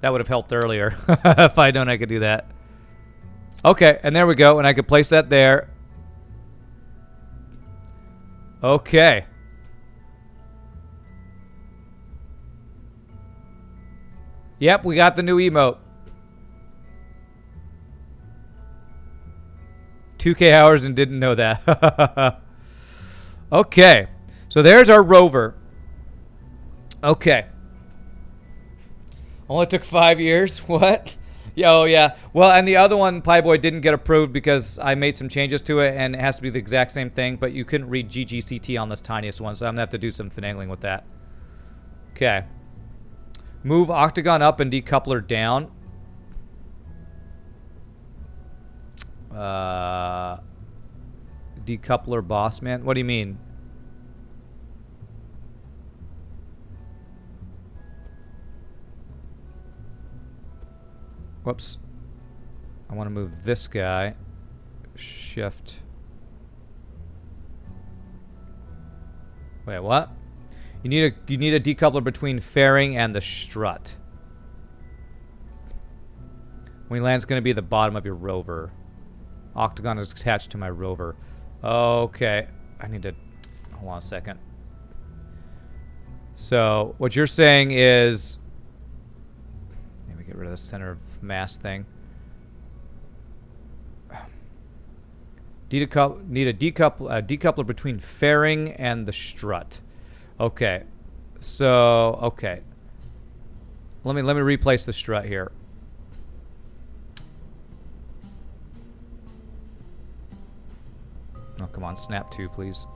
That would have helped earlier. If I'd known I could do that. Okay, and there we go. And I could place that there. Okay. Yep, we got the new emote. 2K hours and didn't know that. Okay. So there's our rover. Okay. Only took 5 years. What? Yeah, oh, yeah. Well, and the other one, Pieboy, didn't get approved because I made some changes to it, and it has to be the exact same thing, but you couldn't read GGCT on this tiniest one, so I'm going to have to do some finagling with that. Okay. Move octagon up and decoupler down. Decoupler boss man. What do you mean? Whoops. I want to move this guy. Shift. Wait, what? You need a decoupler between fairing and the strut. When he lands, going to be the bottom of your rover. Octagon is attached to my rover. Okay. I need to... Hold on a second. So, what you're saying is... Let me get rid of the center of mass thing. Need a decoupler between fairing and the strut. Okay. So, okay. Let me replace the strut here. Oh, come on. Snap 2, please.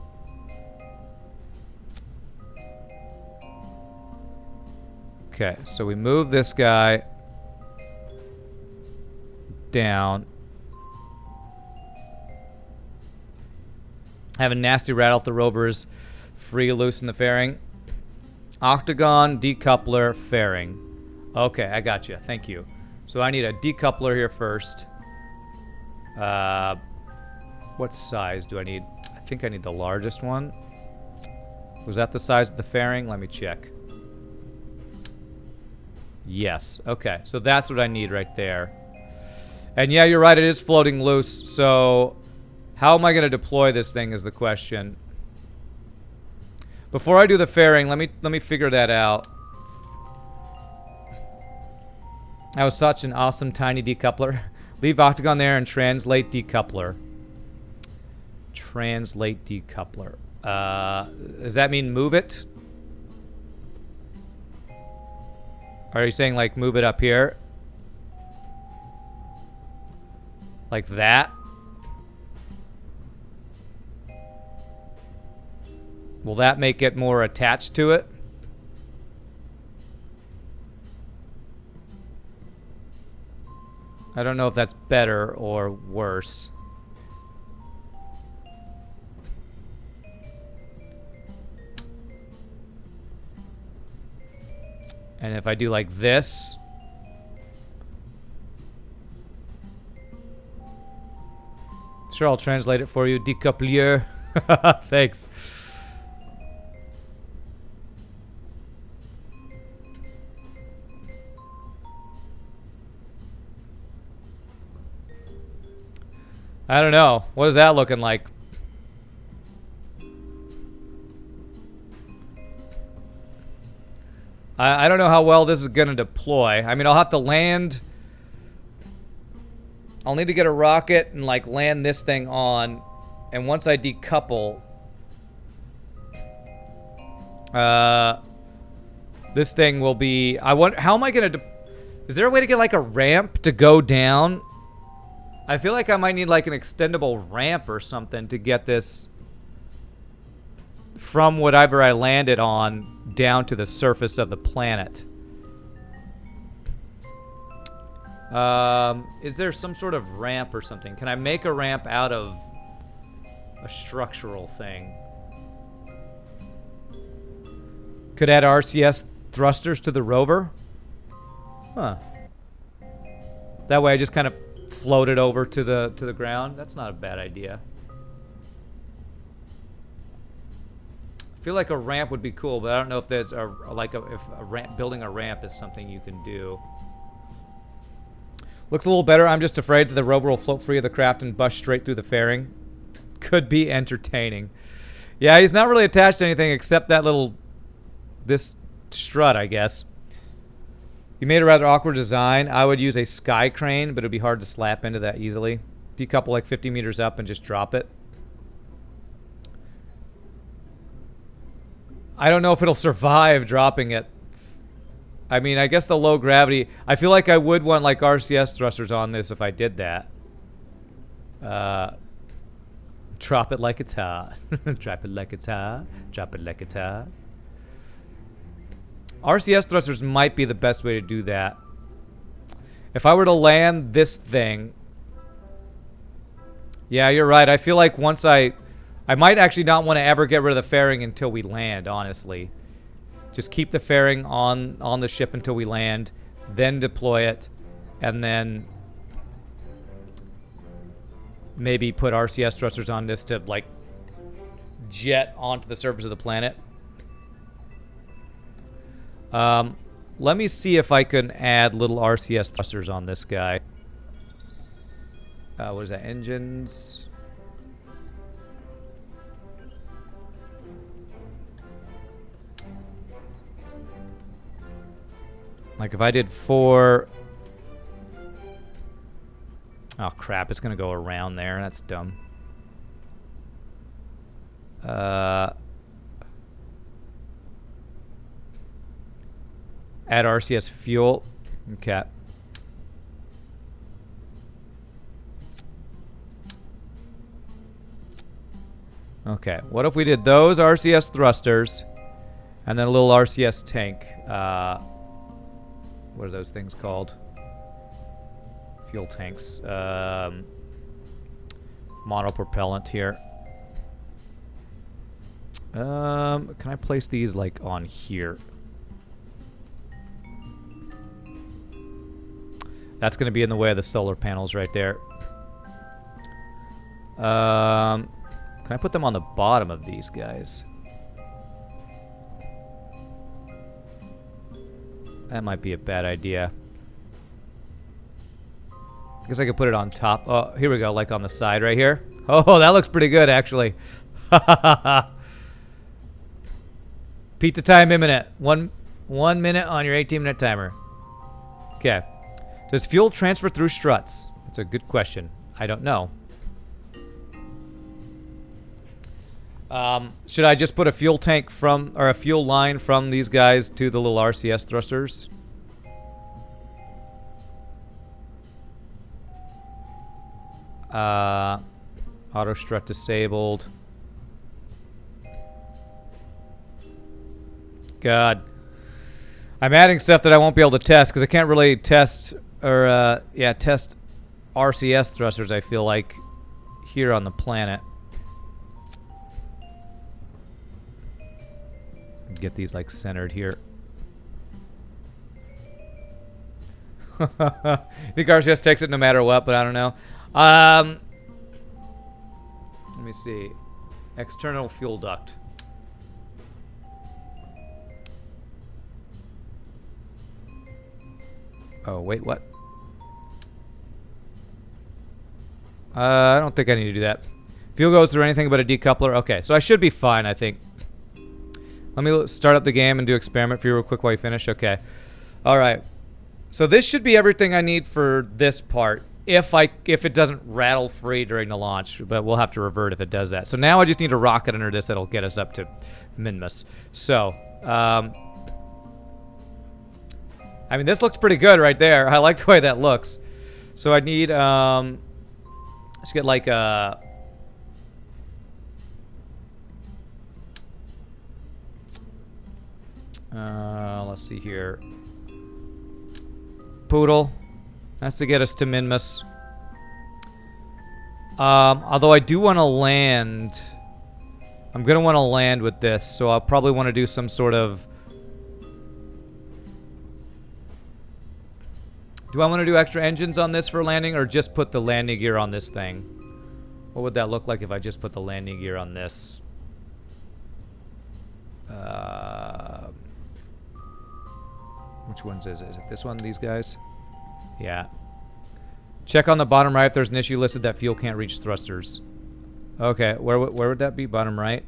Okay, so we move this guy down. Have a nasty rattle at the Rovers. Free loose in the fairing. Octagon, decoupler, fairing. Okay, I got you. Thank you. So I need a decoupler here first. What size do I need? I think I need the largest one. Was that the size of the fairing? Let me check. Yes. Okay, so that's what I need right there. And yeah, you're right. It is floating loose. So how am I going to deploy this thing is the question. Before I do the fairing, let me figure that out. That was such an awesome tiny decoupler. Leave octagon there and translate decoupler. Translate decoupler. Does that mean move it? Are you saying like move it up here? Like that? Will that make it more attached to it? I don't know if that's better or worse. And if I do like this... Sure, I'll translate it for you. Découpleur. Thanks. I don't know. What is that looking like? I don't know how well this is going to deploy. I mean, I'll have to land. I'll need to get a rocket and, like, land this thing on. And once I decouple, this thing will be... I want. How am I going to... Is there a way to get, like, a ramp to go down? I feel like I might need, like, an extendable ramp or something to get this from whatever I landed on down to the surface of the planet. Is there some sort of ramp or something? Can I make a ramp out of a structural thing? Could add RCS thrusters to the rover? Huh. That way I just kind of float it over to the ground. That's not a bad idea. I feel like a ramp would be cool, but I don't know if there's building a ramp is something you can do. Looks a little better. I'm just afraid that the rover will float free of the craft and bust straight through the fairing. Could be entertaining. Yeah, he's not really attached to anything except that this strut, I guess. You made a rather awkward design. I would use a sky crane, but it'd be hard to slap into that easily. Decouple like 50 meters up and just drop it. I don't know if it'll survive dropping it. I mean, I guess the low gravity... I feel like I would want, like, RCS thrusters on this if I did that. Drop it like it's hot. Drop it like it's hot. Drop it like it's hot. RCS thrusters might be the best way to do that. If I were to land this thing... Yeah, you're right. I feel like once I might actually not want to ever get rid of the fairing until we land, honestly. Just keep the fairing on the ship until we land, then deploy it, and then maybe put RCS thrusters on this to, like, jet onto the surface of the planet. Let me see if I can add little RCS thrusters on this guy. What is that? Engines... Like, if I did 4... Oh, crap. It's going to go around there. That's dumb. Add RCS fuel. Okay. Okay. What if we did those RCS thrusters and then a little RCS tank? What are those things called? Fuel tanks. Monopropellant here. Can I place these, like, on here? That's going to be in the way of the solar panels right there. Can I put them on the bottom of these guys? That might be a bad idea. I guess I could put it on top. Oh, here we go, like on the side right here. Oh, that looks pretty good, actually. Pizza time imminent. One minute on your 18-minute timer. Okay. Does fuel transfer through struts? That's a good question. I don't know. Should I just put a fuel tank from, or a fuel line from these guys to the little RCS thrusters? Auto strut disabled. God. I'm adding stuff that I won't be able to test because I can't really test, or, test RCS thrusters, I feel like, here on the planet. Get these, like, centered here. I think RCS takes it no matter what, but I don't know. Let me see. External fuel duct. Oh, wait, what? I don't think I need to do that. Fuel goes through anything but a decoupler. Okay, so I should be fine, I think. Let me start up the game and do experiment for you real quick while you finish. Okay. All right. So this should be everything I need for this part. If it doesn't rattle free during the launch, but we'll have to revert if it does that. So now I just need a rocket under this that'll get us up to Minmus. So, I mean, this looks pretty good right there. I like the way that looks. So I need, let's get like a... let's see here. Poodle. That's to get us to Minmus. Although I do want to land... I'm going to want to land with this, so I'll probably want to do some sort of... Do I want to do extra engines on this for landing, or just put the landing gear on this thing? What would that look like if I just put the landing gear on this? Which ones is it? Is it this one, these guys? Yeah. Check on the bottom right if there's an issue listed that fuel can't reach thrusters. Okay, where would that be? Bottom right?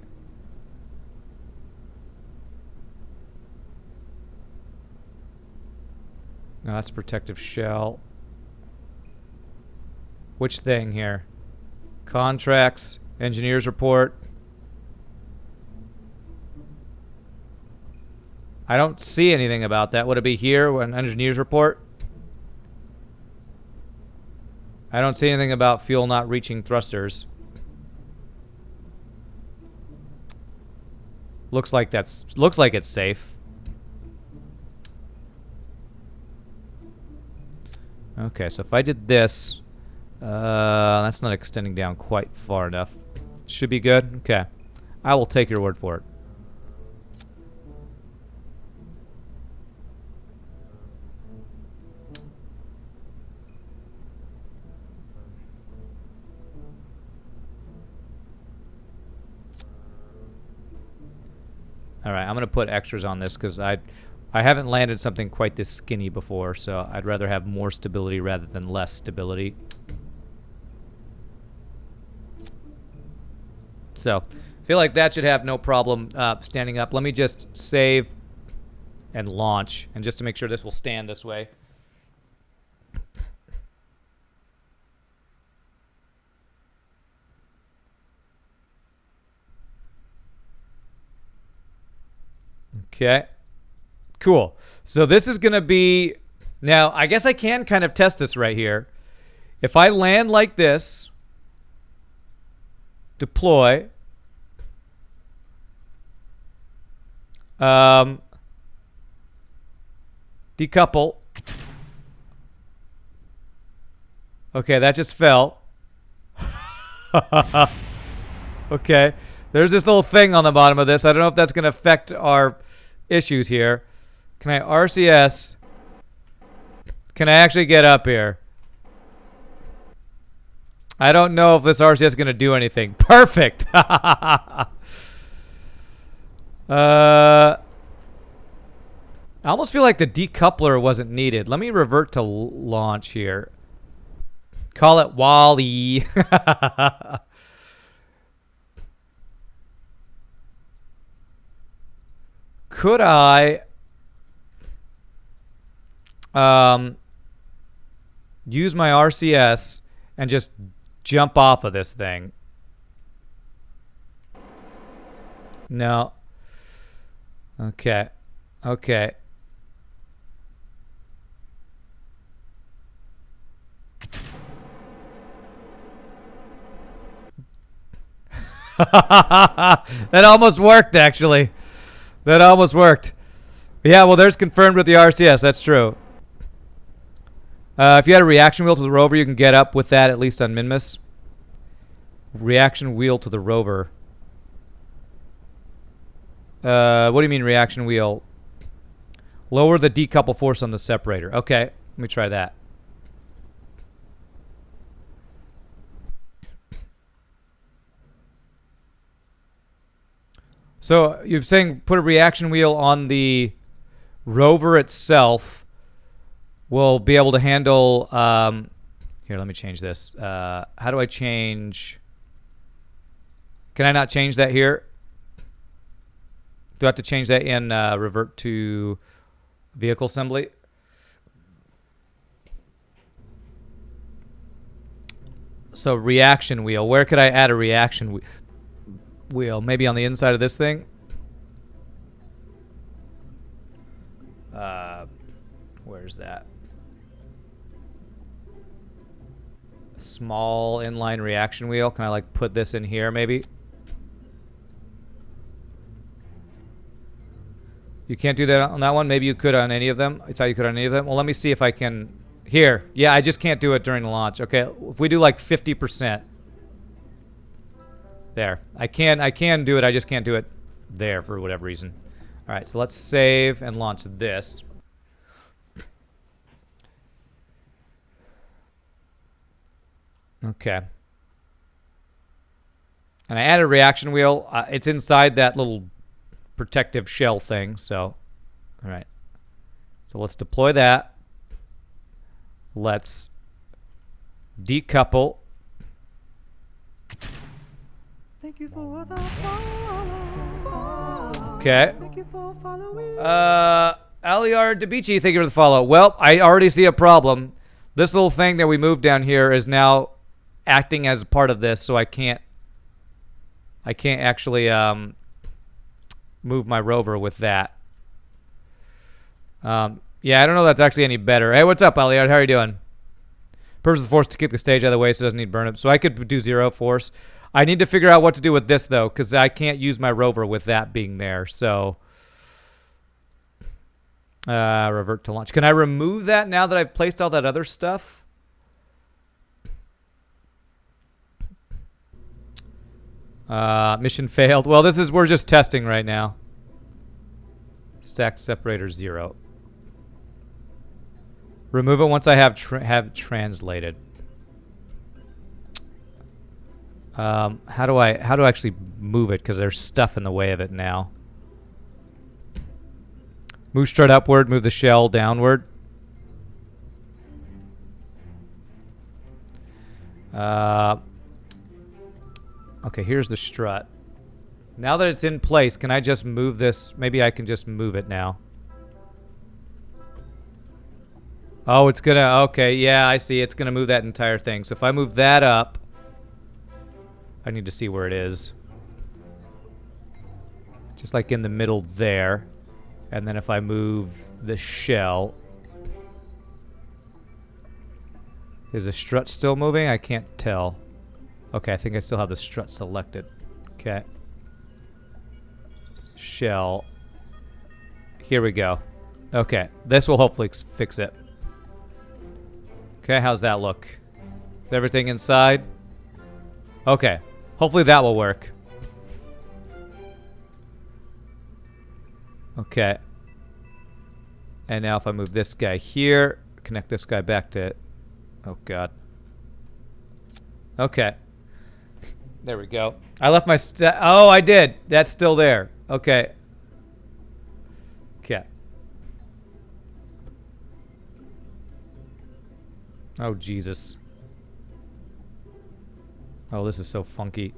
No, that's protective shell. Which thing here? Contracts, engineer's report. I don't see anything about that. Would it be here, an engineer's report? I don't see anything about fuel not reaching thrusters. Looks like it's safe. Okay, so if I did this, that's not extending down quite far enough. Should be good. Okay, I will take your word for it. Alright, I'm going to put extras on this because I haven't landed something quite this skinny before, so I'd rather have more stability rather than less stability. So, I feel like that should have no problem standing up. Let me just save and launch, and just to make sure this will stand this way. Okay. Cool. So this is going to be... Now, I guess I can kind of test this right here. If I land like this, deploy, decouple. Okay, that just fell. Okay. There's this little thing on the bottom of this. I don't know if that's going to affect our issues here. Can I RCS? Can I actually get up here? I don't know if this RCS is going to do anything. Perfect! I almost feel like the decoupler wasn't needed. Let me revert to launch here. Call it Wally. Could I use my RCS and just jump off of this thing? No. Okay. Okay. That almost worked, actually. That almost worked. Yeah, well, there's confirmed with the RCS. That's true. If you had a reaction wheel to the rover, you can get up with that, at least on Minmus. Reaction wheel to the rover. What do you mean reaction wheel? Lower the decouple force on the separator. Okay, let me try that. So you're saying put a reaction wheel on the rover itself. Will be able to handle Here, let me change this. How do I change? Can I not change that here? Do I have to change that in revert to vehicle assembly? So reaction wheel. Where could I add a reaction wheel? Maybe on the inside of this thing? Where's that? A small inline reaction wheel. Can I like put this in here maybe? You can't do that on that one? Maybe you could on any of them? I thought you could on any of them? Well, let me see if I can... Here. Yeah, I just can't do it during the launch. Okay, if we do like 50%. There. I can do it, I just can't do it there for whatever reason. Alright, so let's save and launch this. Okay. And I added a reaction wheel. It's inside that little protective shell thing, so... Alright. So let's deploy that. Let's decouple.
Thank you for the follow.
Okay.
Thank you for following.
Aliar Debici, thank you for the follow. Well, I already see a problem. This little thing that we moved down here is now acting as part of this, so I can't actually move my rover with that. Yeah, I don't know if that's actually any better. Hey, what's up, Aliar? How are you doing? Purpose of the force to kick the stage out of the way so it doesn't need burn up. So I could do 0 force. I need to figure out what to do with this, though, because I can't use my rover with that being there. So, revert to launch. Can I remove that now that I've placed all that other stuff? Mission failed. Well, we're just testing right now. Stack separator 0. Remove it once I have translated. How do I actually move it? Because there's stuff in the way of it now. Move straight upward. Move the shell downward. Okay, here's the strut. Now that it's in place, can I just move this? Maybe I can just move it now. Oh, it's gonna... Okay, yeah, I see. It's gonna move that entire thing. So if I move that up... I need to see where it is. Just like in the middle there. And then if I move the shell... Is the strut still moving? I can't tell. Okay, I think I still have the strut selected. Okay. Shell. Here we go. Okay, this will hopefully fix it. Okay, how's that look? Is everything inside? Okay, hopefully that will work. Okay. And now if I move this guy here, connect this guy back to... Oh, God. Okay. There we go. I left my... Oh, I did. That's still there. Okay. Okay. Oh, Jesus. Oh, this is so funky.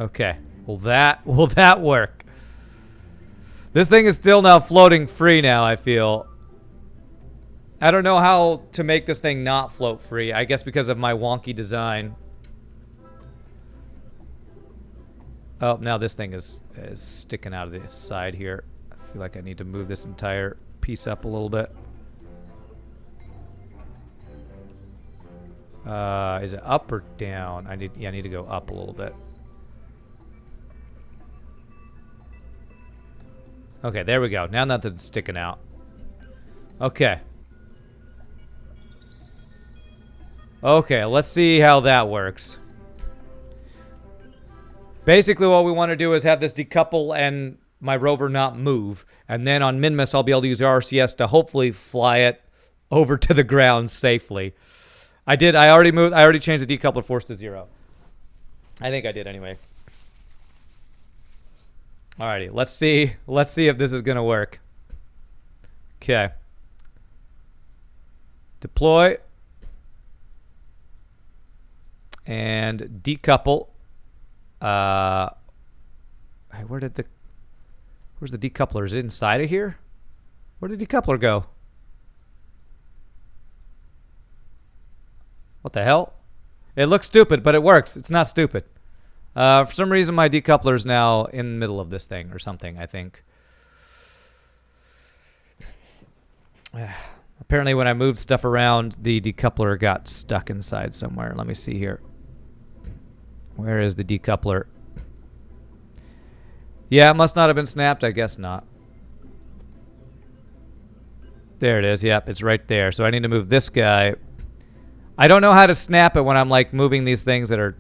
Okay. Will that work? This thing is still now floating free now, I feel. I don't know how to make this thing not float free. I guess because of my wonky design. Oh, now this thing is sticking out of the side here. I feel like I need to move this entire piece up a little bit. Is it up or down? I need to go up a little bit. Okay, there we go. Now nothing's sticking out. Okay. Okay, let's see how that works. Basically, what we want to do is have this decouple and my rover not move. And then on Minmus, I'll be able to use RCS to hopefully fly it over to the ground safely. I already changed the decoupler force to 0. I think I did anyway. Alrighty, let's see. Let's see if this is gonna work. Okay. Deploy. And decouple. Hey, where's the decoupler? Is it inside of here? Where did the decoupler go? What the hell? It looks stupid, but it works. It's not stupid. For some reason, my decoupler is now in the middle of this thing or something, I think. Apparently, when I moved stuff around, the decoupler got stuck inside somewhere. Let me see here. Where is the decoupler? Yeah, it must not have been snapped. I guess not. There it is. Yep, it's right there. So I need to move this guy. I don't know how to snap it when I'm like moving these things that are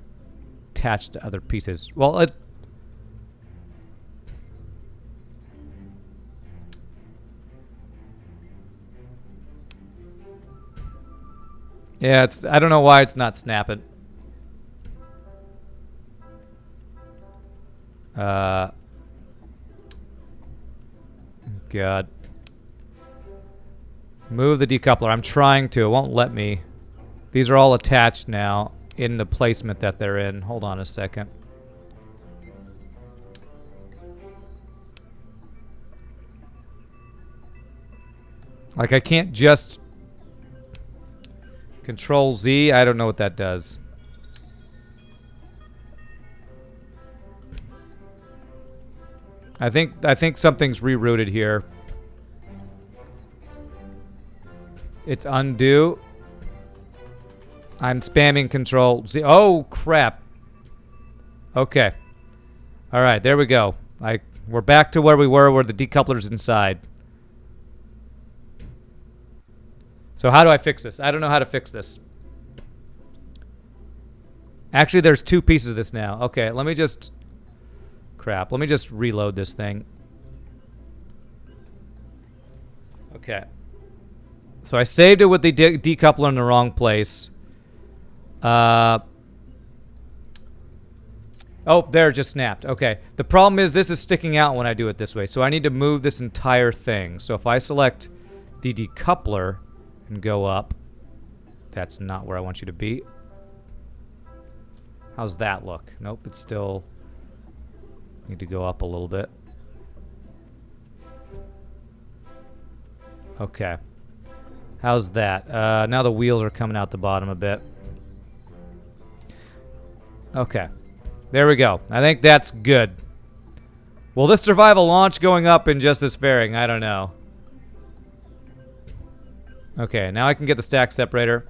attached to other pieces. Well, yeah, I don't know why it's not snapping. God. Move the decoupler. I'm trying to. It won't let me. These are all attached now in the placement that they're in. Hold on a second. Like, I can't just Control Z. I don't know what that does. I think something's rerouted here. It's undo. I'm spamming Control Z. Oh crap. Okay. All right, there we go. We're back to where we were, where the decoupler's inside. So how do I fix this? I don't know how to fix this. Actually, there's two pieces of this now. Okay, let me just... Crap. Let me just reload this thing. Okay. So I saved it with the decoupler in the wrong place. Oh, there, it just snapped. Okay. The problem is this is sticking out when I do it this way. So I need to move this entire thing. So if I select the decoupler and go up, that's not where I want you to be. How's that look? Nope, it's still... Need to go up a little bit. Okay. How's that? Now the wheels are coming out the bottom a bit. Okay. There we go. I think that's good. Will this survive a launch going up in just this fairing? I don't know. Okay, now I can get the stack separator.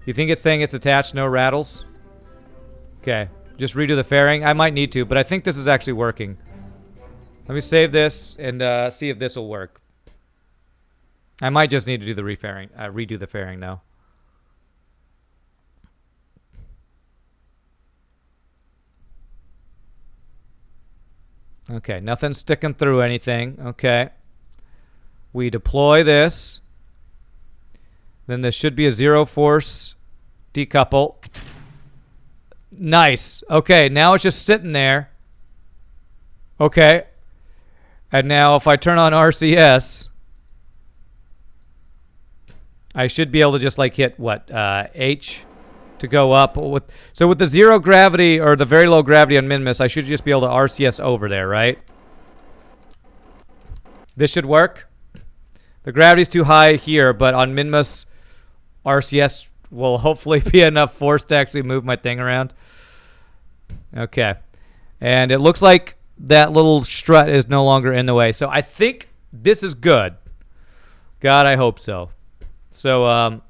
You think it's saying it's attached, no rattles? Okay. Just redo the fairing. I might need to, but I think this is actually working. Let me save this and see if this will work. I might just need to do the redo the fairing now. Okay, nothing's sticking through anything. Okay. We deploy this. Then this should be a zero force decouple. Nice. Okay, now it's just sitting there. Okay. And now if I turn on RCS, I should be able to just like hit what? H to go up. So with the zero gravity or the very low gravity on Minmus, I should just be able to RCS over there, right? This should work. The gravity's too high here, but on Minmus, RCS will hopefully be enough force to actually move my thing around. Okay. And it looks like that little strut is no longer in the way. So I think this is good. God, I hope so. So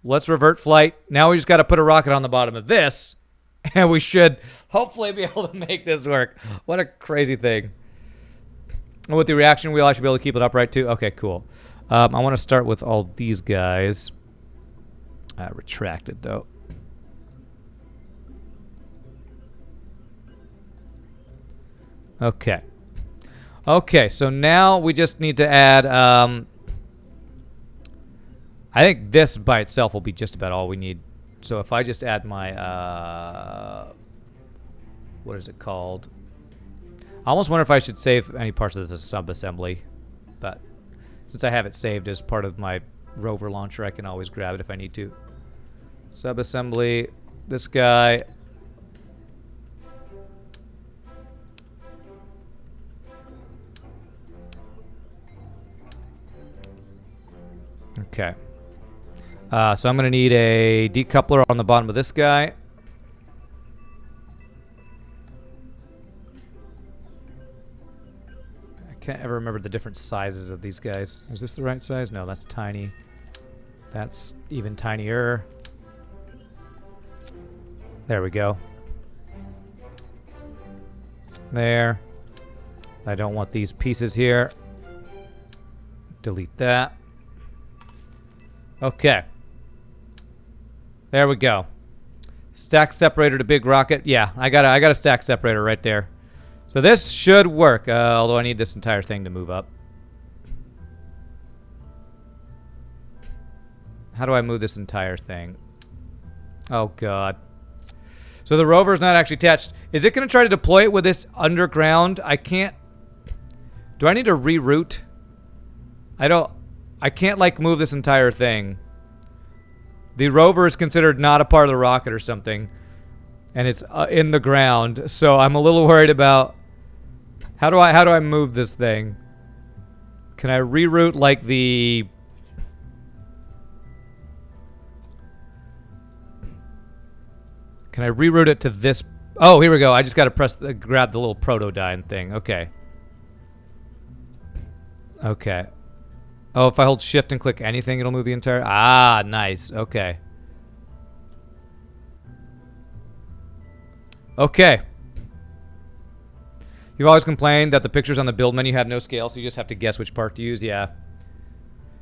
let's revert flight. Now we just got to put a rocket on the bottom of this, and we should hopefully be able to make this work. What a crazy thing. And with the reaction wheel, I should be able to keep it upright too. Okay, cool. I want to start with all these guys. Retracted, though. Okay. Okay, so now we just need to add... I think this by itself will be just about all we need. So if I just add my what is it called? I almost wonder if I should save any parts of this as sub-assembly. But since I have it saved as part of my rover launcher, I can always grab it if I need to. Sub-assembly. This guy. Okay. So I'm going to need a decoupler on the bottom of this guy. I can't ever remember the different sizes of these guys. Is this the right size? No, that's tiny. That's even tinier. There we go. There. I don't want these pieces here. Delete that. Okay. There we go. Stack separator to big rocket. Yeah, I got a stack separator right there. So this should work, although I need this entire thing to move up. How do I move this entire thing? Oh, God. So the rover's not actually attached. Is it going to try to deploy it with this underground? I can't... Do I need to reroute? I can't, like, move this entire thing. The rover is considered not a part of the rocket or something. And it's in the ground. So I'm a little worried about... How do I move this thing? Can I reroute, like, the... Can I reroute it to this? Oh, here we go. I just got to grab the little protodyne thing. Okay. Okay. Oh, if I hold shift and click anything, it'll move the entire... Ah, nice. Okay. Okay. You've always complained that the pictures on the build menu have no scale, so you just have to guess which part to use. Yeah.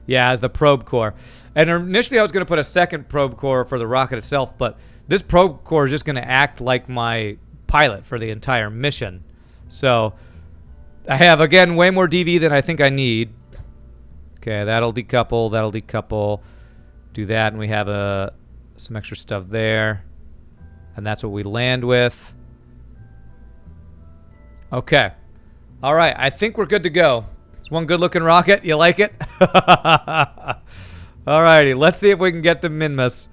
Yeah, as the probe core. And initially I was going to put a second probe core for the rocket itself, but this probe core is just going to act like my pilot for the entire mission. So I have, again, way more DV than I think I need. Okay, that'll decouple, that'll decouple. Do that, and we have some extra stuff there. And that's what we land with. Okay. All right, I think we're good to go. It's one good-looking rocket. You like it? All righty, let's see if we can get to Minmus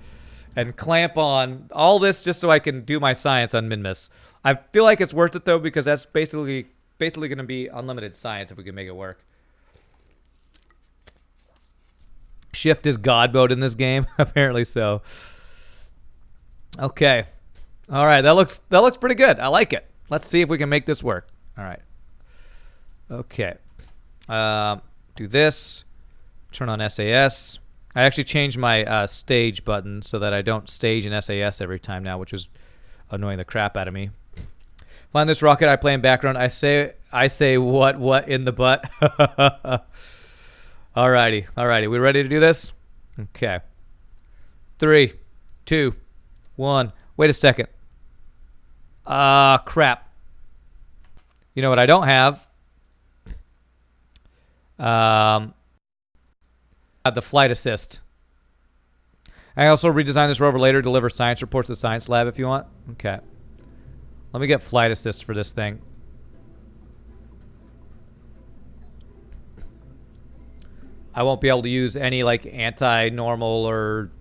and clamp on all this just so I can do my science on Minmus. I feel like it's worth it, though, because that's basically going to be unlimited science if we can make it work. Shift is God mode in this game. Apparently so. Okay. All right, that looks pretty good. I like it. Let's see if we can make this work. All right. Okay. Do this. Turn on SAS. I actually changed my stage button so that I don't stage in SAS every time now, which was annoying the crap out of me. Find this rocket I play in background. I say what in the butt. Alrighty, alrighty. We ready to do this? Okay. 3, 2, 1. Wait a second. Crap. You know what I don't have? Have the flight assist. I also redesigned this rover later to deliver science reports to the science lab if you want. Okay. Let me get flight assist for this thing. I won't be able to use any like anti-normal or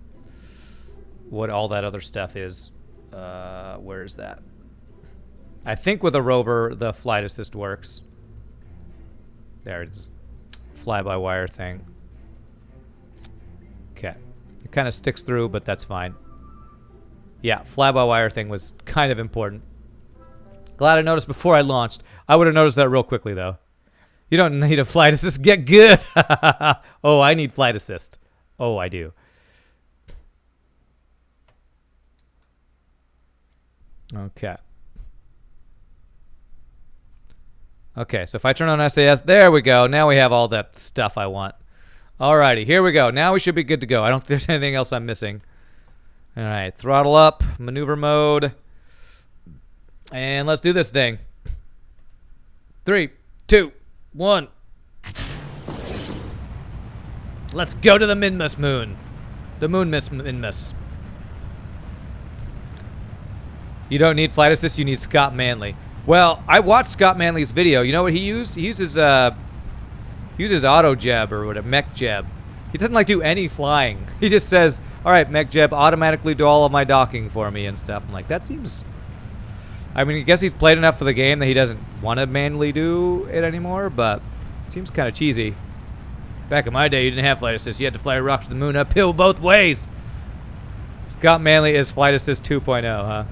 what all that other stuff is. Where is that? I think with a rover the flight assist works. There, it's fly-by-wire thing. Okay. It kind of sticks through, but that's fine. Yeah, fly-by-wire thing was kind of important. Glad I noticed before I launched. I would have noticed that real quickly, though. You don't need a flight assist. Get good. Oh, I need flight assist. Oh, I do. Okay. Okay, so if I turn on SAS, there we go. Now we have all that stuff I want. Alrighty, here we go. Now we should be good to go. I don't think there's anything else I'm missing. Alright, throttle up, maneuver mode. And let's do this thing. 3, 2, 1. Let's go to the Minmus moon. The moon Minmus. You don't need flight assist, you need Scott Manley. Well, I watched Scott Manley's video. You know what he used? He uses auto jeb or what, a mech jeb. He doesn't like do any flying. He just says, all right, mech jeb, automatically do all of my docking for me and stuff. I'm like, that seems... I mean, I guess he's played enough for the game that he doesn't want to manually do it anymore, but it seems kind of cheesy. Back in my day, you didn't have flight assist. You had to fly a rock to the moon uphill both ways. Scott Manley is flight assist 2.0, huh?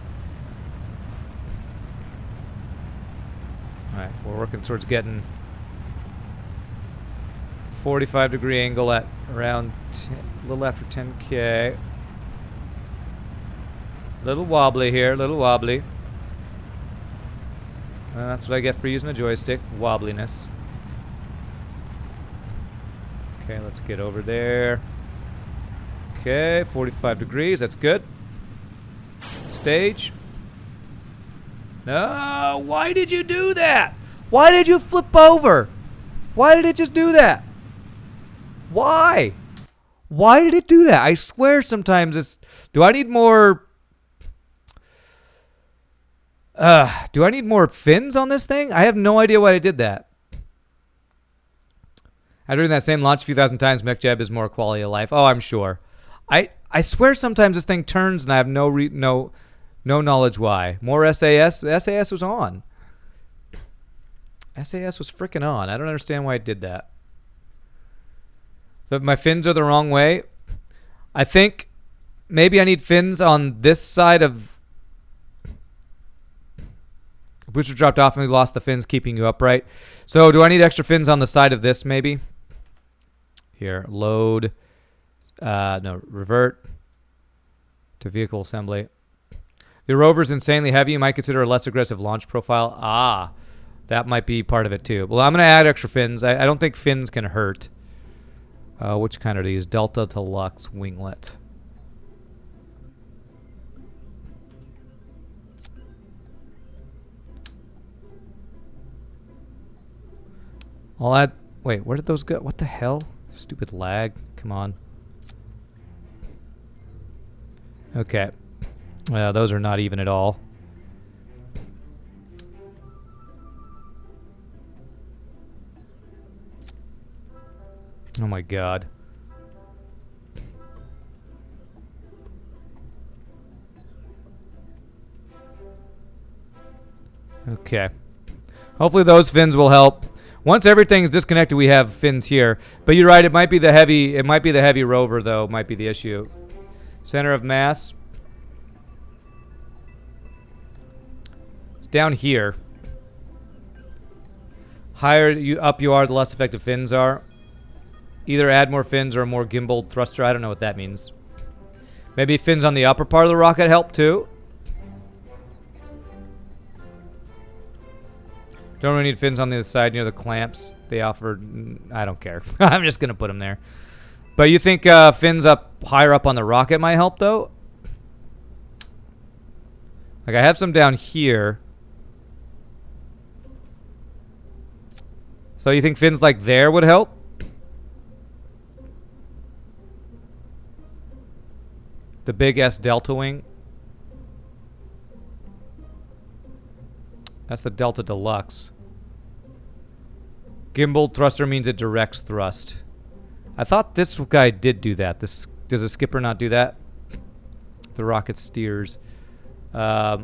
All right, we're working towards getting 45-degree angle at around a little after 10K. Little wobbly here, little wobbly. That's what I get for using a joystick, wobbliness. Okay, let's get over there. Okay, 45 degrees, that's good. Stage. No, why did you do that? Why did you flip over? Why did it just do that? Why? Why did it do that? I swear sometimes it's... Do I need more... do I need more fins on this thing? I have no idea why I did that. After doing that same launch a few thousand times, mech jab is more quality of life. Oh, I'm sure. I swear sometimes this thing turns and I have no knowledge why. More SAS? The SAS was on. SAS was freaking on. I don't understand why it did that. But my fins are the wrong way. I think maybe I need fins on this side of... Booster dropped off and we lost the fins keeping you upright. So do I need extra fins on the side of this maybe? Here, load. No, revert to vehicle assembly. The Rover's insanely heavy. You might consider a less aggressive launch profile. Ah, that might be part of it too. Well, I'm going to add extra fins. I don't think fins can hurt. Which kind are these? Delta Deluxe Winglet. I'll add... Wait, where did those go? What the hell? Stupid lag. Come on. Okay. Those are not even at all. Oh my god. Okay. Hopefully those fins will help. Once everything's disconnected, we have fins here. But you're right, it might be the heavy rover though, might be the issue. Center of mass. It's down here. Higher up you are, the less effective fins are. Either add more fins or a more gimbaled thruster. I don't know what that means. Maybe fins on the upper part of the rocket help too. Don't really need fins on the other side near the clamps. They offered... I don't care. I'm just going to put them there. But you think fins up higher up on the rocket might help, though? Like, I have some down here. So you think fins like there would help? The big S Delta wing. That's the Delta Deluxe. Gimbal thruster means it directs thrust. I thought this guy did do that. Does a skipper not do that? The rocket steers. Where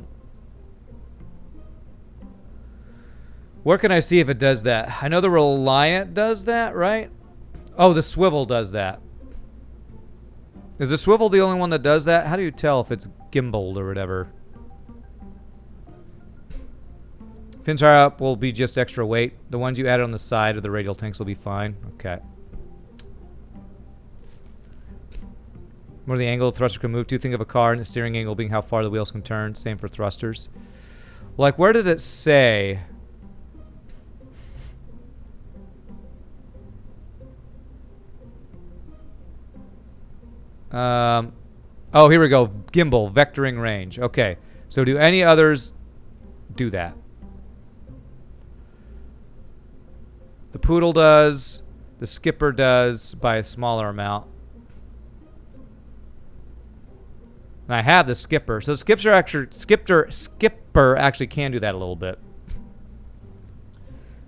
can I see if it does that? I know the Reliant does that, right? Oh, the swivel does that. Is the swivel the only one that does that? How do you tell if it's gimbaled or whatever? Fins higher up will be just extra weight. The ones you add on the side of the radial tanks will be fine. Okay. More the angle the thruster can move to. Think of a car and the steering angle being how far the wheels can turn. Same for thrusters. Like, where does it say? Oh, here we go. Gimbal, vectoring range. Okay. So do any others do that? The Poodle does. The Skipper does by a smaller amount. And I have the skipper. So the skipper actually can do that a little bit.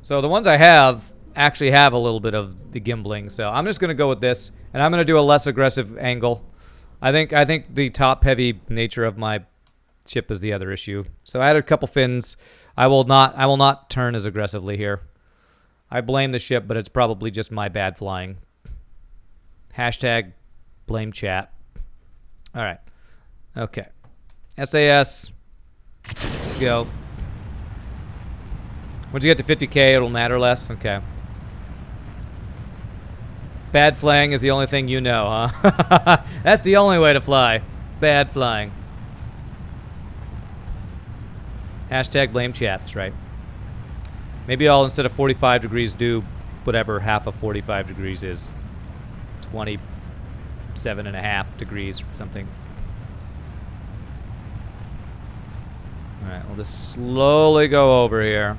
So the ones I have actually have a little bit of the gimbling. So I'm just going to go with this, and I'm going to do a less aggressive angle. I think the top heavy nature of my ship is the other issue. So I added a couple fins. I will not turn as aggressively here. I blame the ship, but it's probably just my bad flying. Hashtag blame chat. All right. Okay. SAS. Let's go. Once you get to 50K, it'll matter less. Okay. Bad flying is the only thing you know, huh? That's the only way to fly. Bad flying. Hashtag blame chat. That's right. Maybe I'll, instead of 45 degrees, do whatever half of 45 degrees is. 27.5 degrees or something. Alright, we'll just slowly go over here.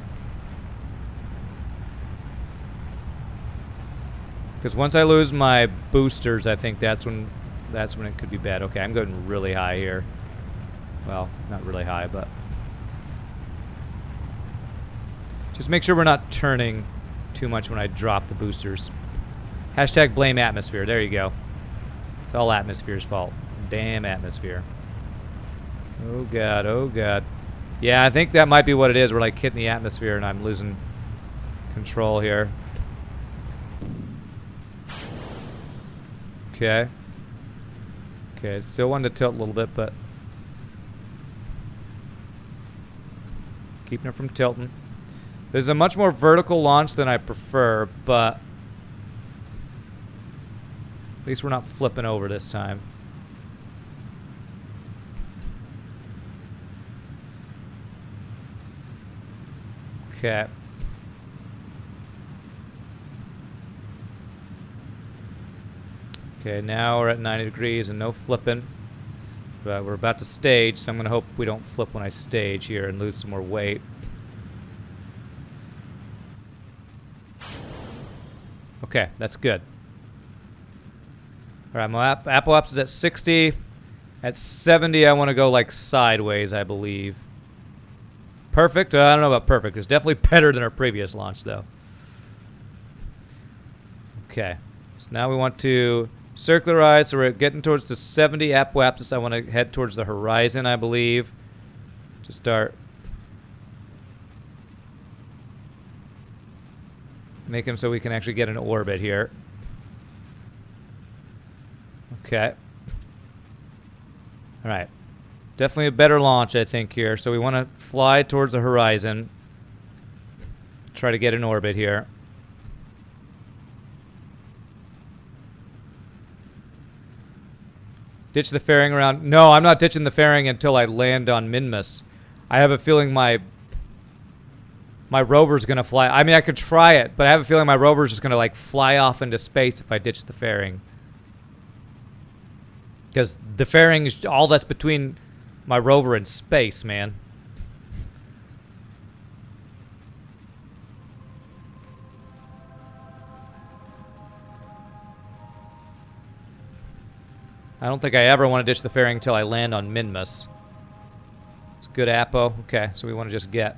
Because once I lose my boosters, I think that's when it could be bad. Okay, I'm going really high here. Well, not really high, but just make sure we're not turning too much when I drop the boosters. Hashtag blame atmosphere. There you go. It's all atmosphere's fault. Damn atmosphere. Oh god, oh god. Yeah, I think that might be what it is. We're like hitting the atmosphere and I'm losing control here. Okay. Okay, still wanted to tilt a little bit, but keeping it from tilting. There's a much more vertical launch than I prefer, but at least we're not flipping over this time. Okay. Okay, now we're at 90 degrees and no flipping. But we're about to stage, so I'm going to hope we don't flip when I stage here and lose some more weight. Okay, that's good. Alright, my apoapsis is at 60. At 70, I want to go like sideways, I believe. Perfect? I don't know about perfect. It's definitely better than our previous launch, though. Okay. So now we want to circularize, so we're getting towards the 70 apoapsis. I want to head towards the horizon, I believe, to start making so we can actually get an orbit here. Okay. All right. Definitely a better launch, I think, here. So we want to fly towards the horizon. Try to get an orbit here. Ditch the fairing around. No, I'm not ditching the fairing until I land on Minmus. I have a feeling my rover's going to fly. I mean, I could try it, but I have a feeling my rover's just going to, like, fly off into space if I ditch the fairing. Because the fairing is all that's between my rover and space, man. I don't think I ever want to ditch the fairing until I land on Minmus. It's good apo. Okay, so we want to just get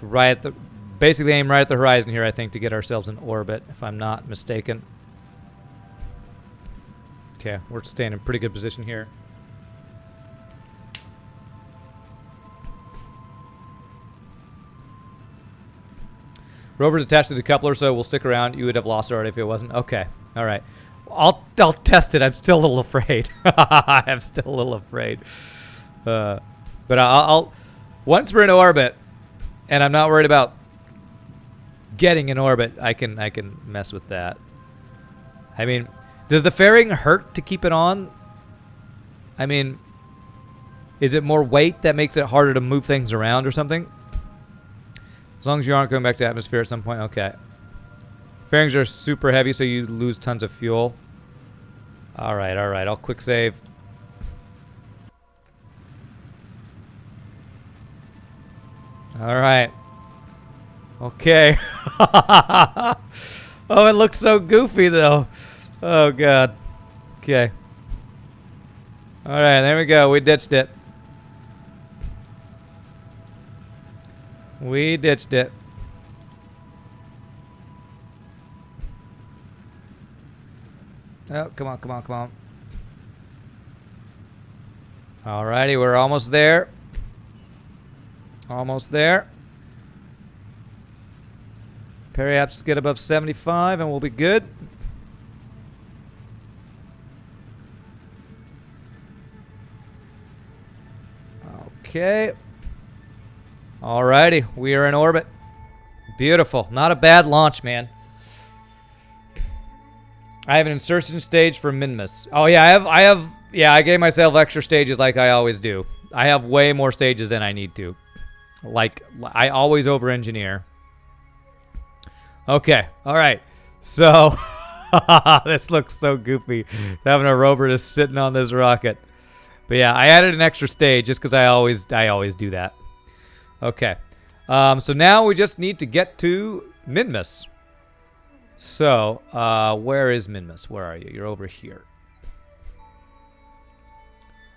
right at the, basically aim right at the horizon here, I think, to get ourselves in orbit, if I'm not mistaken. Okay, we're staying in pretty good position here. Rover's attached to the coupler, so we'll stick around. You would have lost already if it wasn't. Okay, all right. I'll test it. I'm still a little afraid. I'm still a little afraid. But I'll once we're in orbit, and I'm not worried about getting in orbit, I can mess with that. I mean, does the fairing hurt to keep it on? I mean, is it more weight that makes it harder to move things around or something? As long as you aren't going back to atmosphere at some point, okay. Fairings are super heavy, so you lose tons of fuel. All right, I'll quick save. All right. Okay. Oh, it looks so goofy, though. Oh, God. Okay. All right, there we go. We ditched it. We ditched it. Oh, come on, come on, come on. Alrighty, we're almost there. Almost there. Perhaps get above 75 and we'll be good. Okay. Alrighty, we are in orbit. Beautiful. Not a bad launch, man. I have an insertion stage for Minmus. Oh yeah, I gave myself extra stages like I always do. I have way more stages than I need to. Like, I always over-engineer. Okay, alright. So, this looks so goofy. Having a rover just sitting on this rocket. But yeah, I added an extra stage just because I always do that. Okay. So now we just need to get to Minmus. So, where is Minmus? Where are you? You're over here.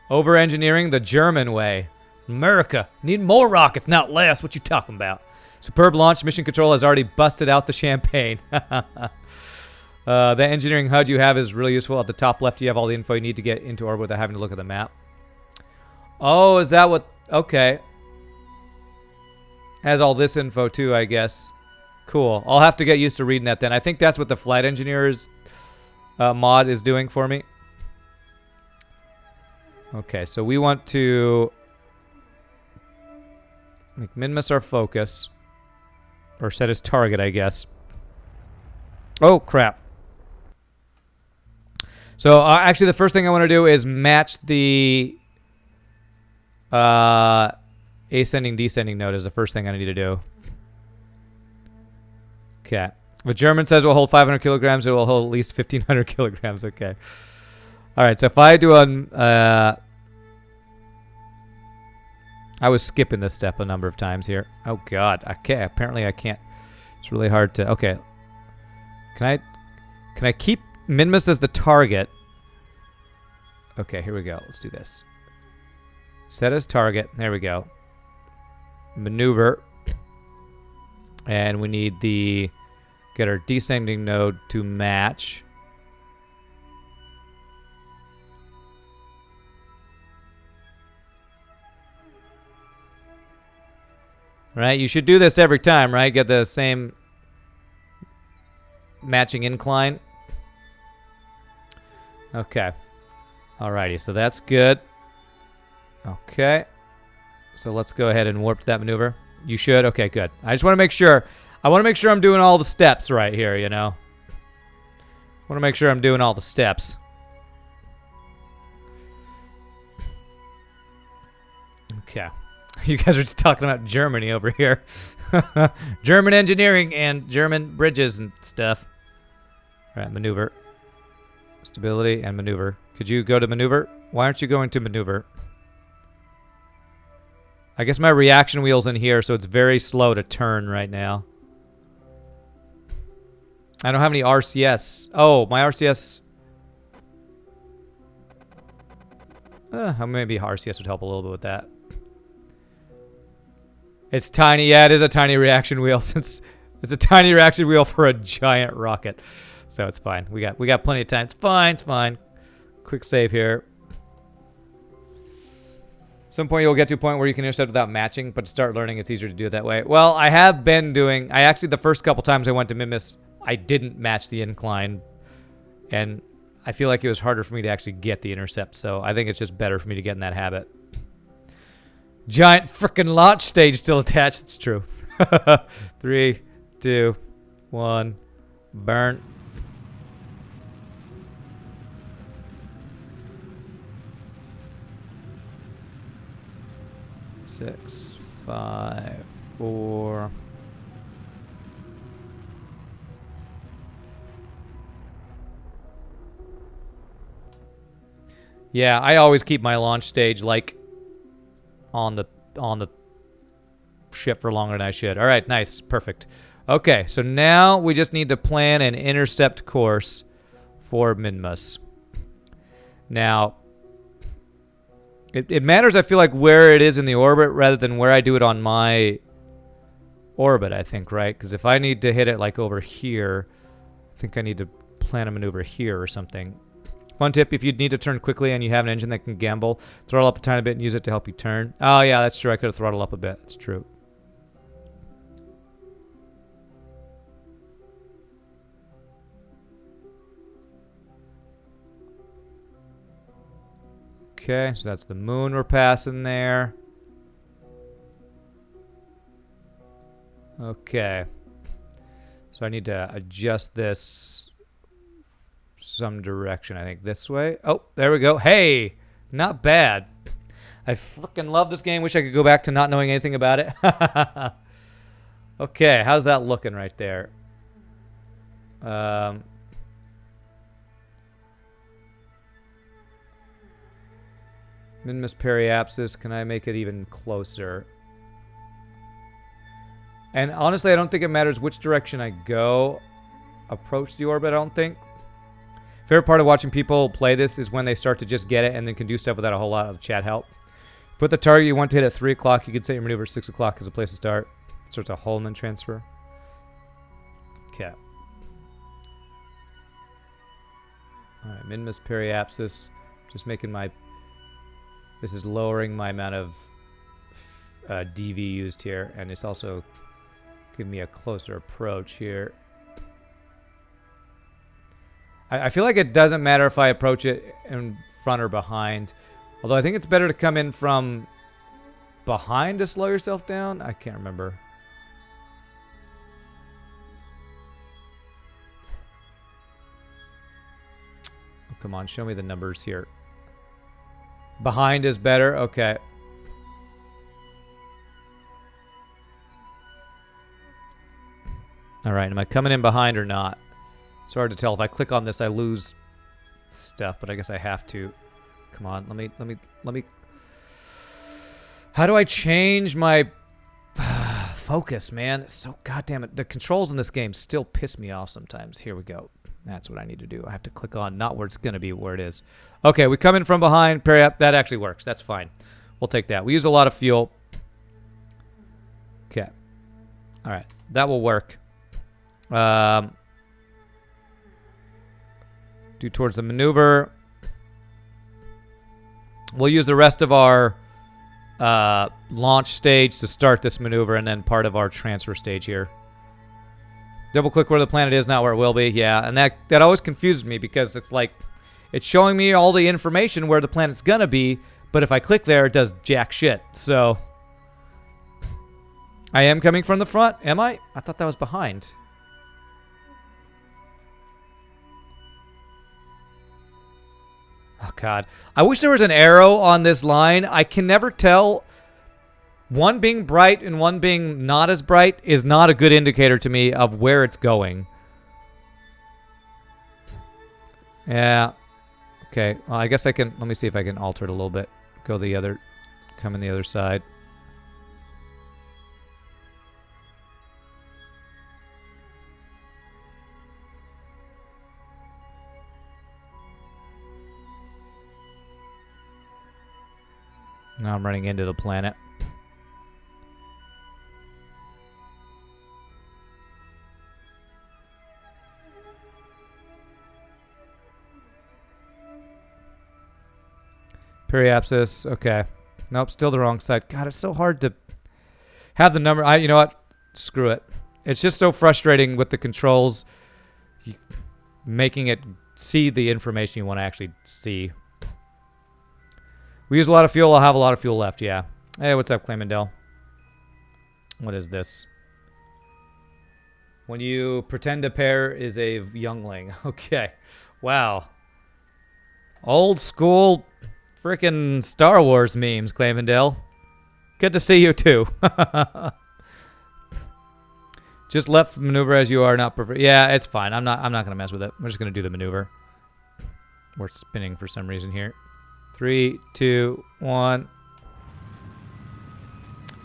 Over-engineering the German way. America, need more rockets, not less. What you talking about? Superb launch. Mission control has already busted out the champagne. The engineering HUD you have is really useful. At the top left, you have all the info you need to get into orbit without having to look at the map. Oh, is that what... Okay. Has all this info too, I guess. Cool. I'll have to get used to reading that then. I think that's what the Flight Engineers mod is doing for me. Okay, so we want to make Minmus our focus. Or set as target, I guess. Oh, crap. So, actually, the first thing I want to do is match the ascending, descending node is the first thing I need to do. Okay. The German says it will hold 500 kilograms. It will hold at least 1,500 kilograms. Okay. All right, so if I do I was skipping this step a number of times here. Oh, God. Okay, apparently I can't. It's really hard to... Okay. Can I keep Minmus as the target? Okay, here we go. Let's do this. Set as target. There we go. Maneuver. And we need the... Get our descending node to match. Right? You should do this every time, right? Get the same matching incline. Okay. Alrighty, so that's good. Okay. So let's go ahead and warp to that maneuver. You should? Okay, good. I just want to make sure. I want to make sure I'm doing all the steps right here, you know? I want to make sure I'm doing all the steps. Okay. You guys are just talking about Germany over here. German engineering and German bridges and stuff. All right, maneuver. Stability and maneuver. Could you go to maneuver? Why aren't you going to maneuver? I guess my reaction wheel's in here, so it's very slow to turn right now. I don't have any RCS. Oh, my RCS... maybe RCS would help a little bit with that. It's tiny. Yeah, it is a tiny reaction wheel since it's a tiny reaction wheel for a giant rocket. So it's fine. We got plenty of time. It's fine. It's fine. Quick save here. Some point you'll get to a point where you can intercept without matching, but to start learning, it's easier to do it that way. Well, I have been doing... I actually, the first couple times I went to Minmus, I didn't match the incline. And I feel like it was harder for me to actually get the intercept. So I think it's just better for me to get in that habit. Giant frickin' launch stage still attached. It's true. 3, 2, 1. Burn. Six, 5, 4. Yeah, I always keep my launch stage like on the ship for longer than I should. All right, nice, perfect. Okay, so now we just need to plan an intercept course for Minmus. Now, It matters, I feel like, where it is in the orbit rather than where I do it on my orbit, I think, right? Because if I need to hit it like over here, I think I need to plan a maneuver here or something. Fun tip, if you need to turn quickly and you have an engine that can gamble, throttle up a tiny bit and use it to help you turn. Oh, yeah, that's true. I could have throttled up a bit. That's true. Okay, so that's the moon we're passing there. Okay. So I need to adjust this some direction, I think. This way. Oh, there we go. Hey, not bad. I freaking love this game. Wish I could go back to not knowing anything about it. Okay, how's that looking right there? Minimus periapsis. Can I make it even closer? And honestly, I don't think it matters which direction I go. Approach the orbit, I don't think. Favorite part of watching people play this is when they start to just get it and then can do stuff without a whole lot of chat help. Put the target you want to hit at 3 o'clock. You could set your maneuver at 6 o'clock as a place to start. Starts a Holman transfer. Okay. Alright, minimus periapsis. Just making my... This is lowering my amount of DV used here, and it's also giving me a closer approach here. I feel like it doesn't matter if I approach it in front or behind. Although I think it's better to come in from behind to slow yourself down. I can't remember. Oh, come on, show me the numbers here. Behind is better? Okay. Alright, am I coming in behind or not? It's hard to tell. If I click on this, I lose stuff, but I guess I have to. Come on, let me... How do I change my focus, man? It's so goddamn it. The controls in this game still piss me off sometimes. Here we go. That's what I need to do. I have to click on not where it's going to be, where it is. Okay, we come in from behind. Parry up. That actually works. That's fine. We'll take that. We use a lot of fuel. Okay. All right. That will work. Do towards the maneuver. We'll use the rest of our launch stage to start this maneuver and then part of our transfer stage here. Double click where the planet is, not where it will be. Yeah, and that always confuses me because it's like it's showing me all the information where the planet's gonna be, but if I click there, it does jack shit. So I am coming from the front, am I? I thought that was behind. Oh, God. I wish there was an arrow on this line. I can never tell. One being bright and one being not as bright is not a good indicator to me of where it's going. Yeah. Okay. Well, I guess I can... Let me see if I can alter it a little bit. Go the other... Come in the other side. Now I'm running into the planet. Periapsis. Okay. Nope, still the wrong side. God, it's so hard to have the number. You know what? Screw it. It's just so frustrating with the controls. Making it see the information you want to actually see. We use a lot of fuel. I'll have a lot of fuel left, yeah. Hey, what's up, Claymandel? What is this? When you pretend a pair is a youngling. Okay. Wow. Old school freaking Star Wars memes, Claymandel. Good to see you, too. Just left maneuver as you are, not perfect. Yeah, it's fine. I'm not going to mess with it. We're just going to do the maneuver. We're spinning for some reason here. 3, 2, 1.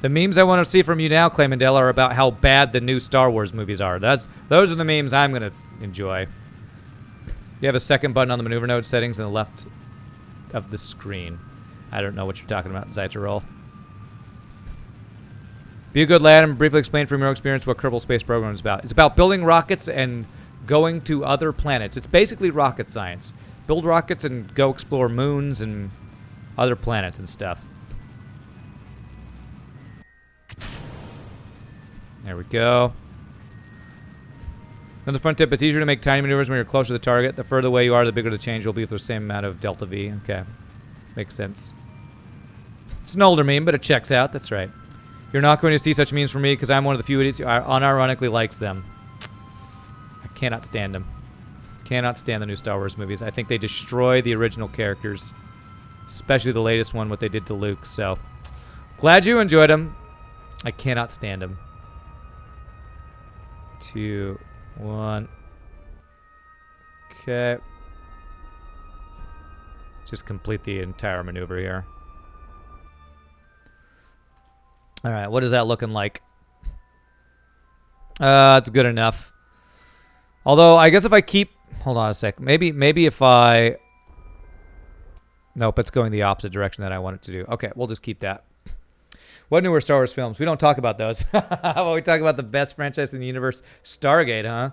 The memes I want to see from you now, Claymandel, are about how bad the new Star Wars movies are. Those are the memes I'm going to enjoy. You have a second button on the maneuver node settings on the left of the screen. I don't know what you're talking about, Zyterol. Be a good lad and briefly explain from your own experience what Kerbal Space Program is about. It's about building rockets and going to other planets. It's basically rocket science. Build rockets and go explore moons and other planets and stuff. There we go. Another fun tip, it's easier to make tiny maneuvers when you're closer to the target. The further away you are, the bigger the change will be for the same amount of delta V. Okay. Makes sense. It's an older meme, but it checks out. That's right. You're not going to see such memes from me because I'm one of the few idiots who unironically likes them. I cannot stand them. Cannot stand the new Star Wars movies. I think they destroy the original characters. Especially the latest one, what they did to Luke. So, glad you enjoyed them. I cannot stand them. 2, 1. Okay. Just complete the entire maneuver here. Alright, what is that looking like? It's good enough. Although, I guess if I keep... Hold on a sec. Maybe if I... Nope, it's going the opposite direction that I want it to do. Okay, we'll just keep that. What newer Star Wars films? We don't talk about those. How about we talk about the best franchise in the universe? Stargate, huh?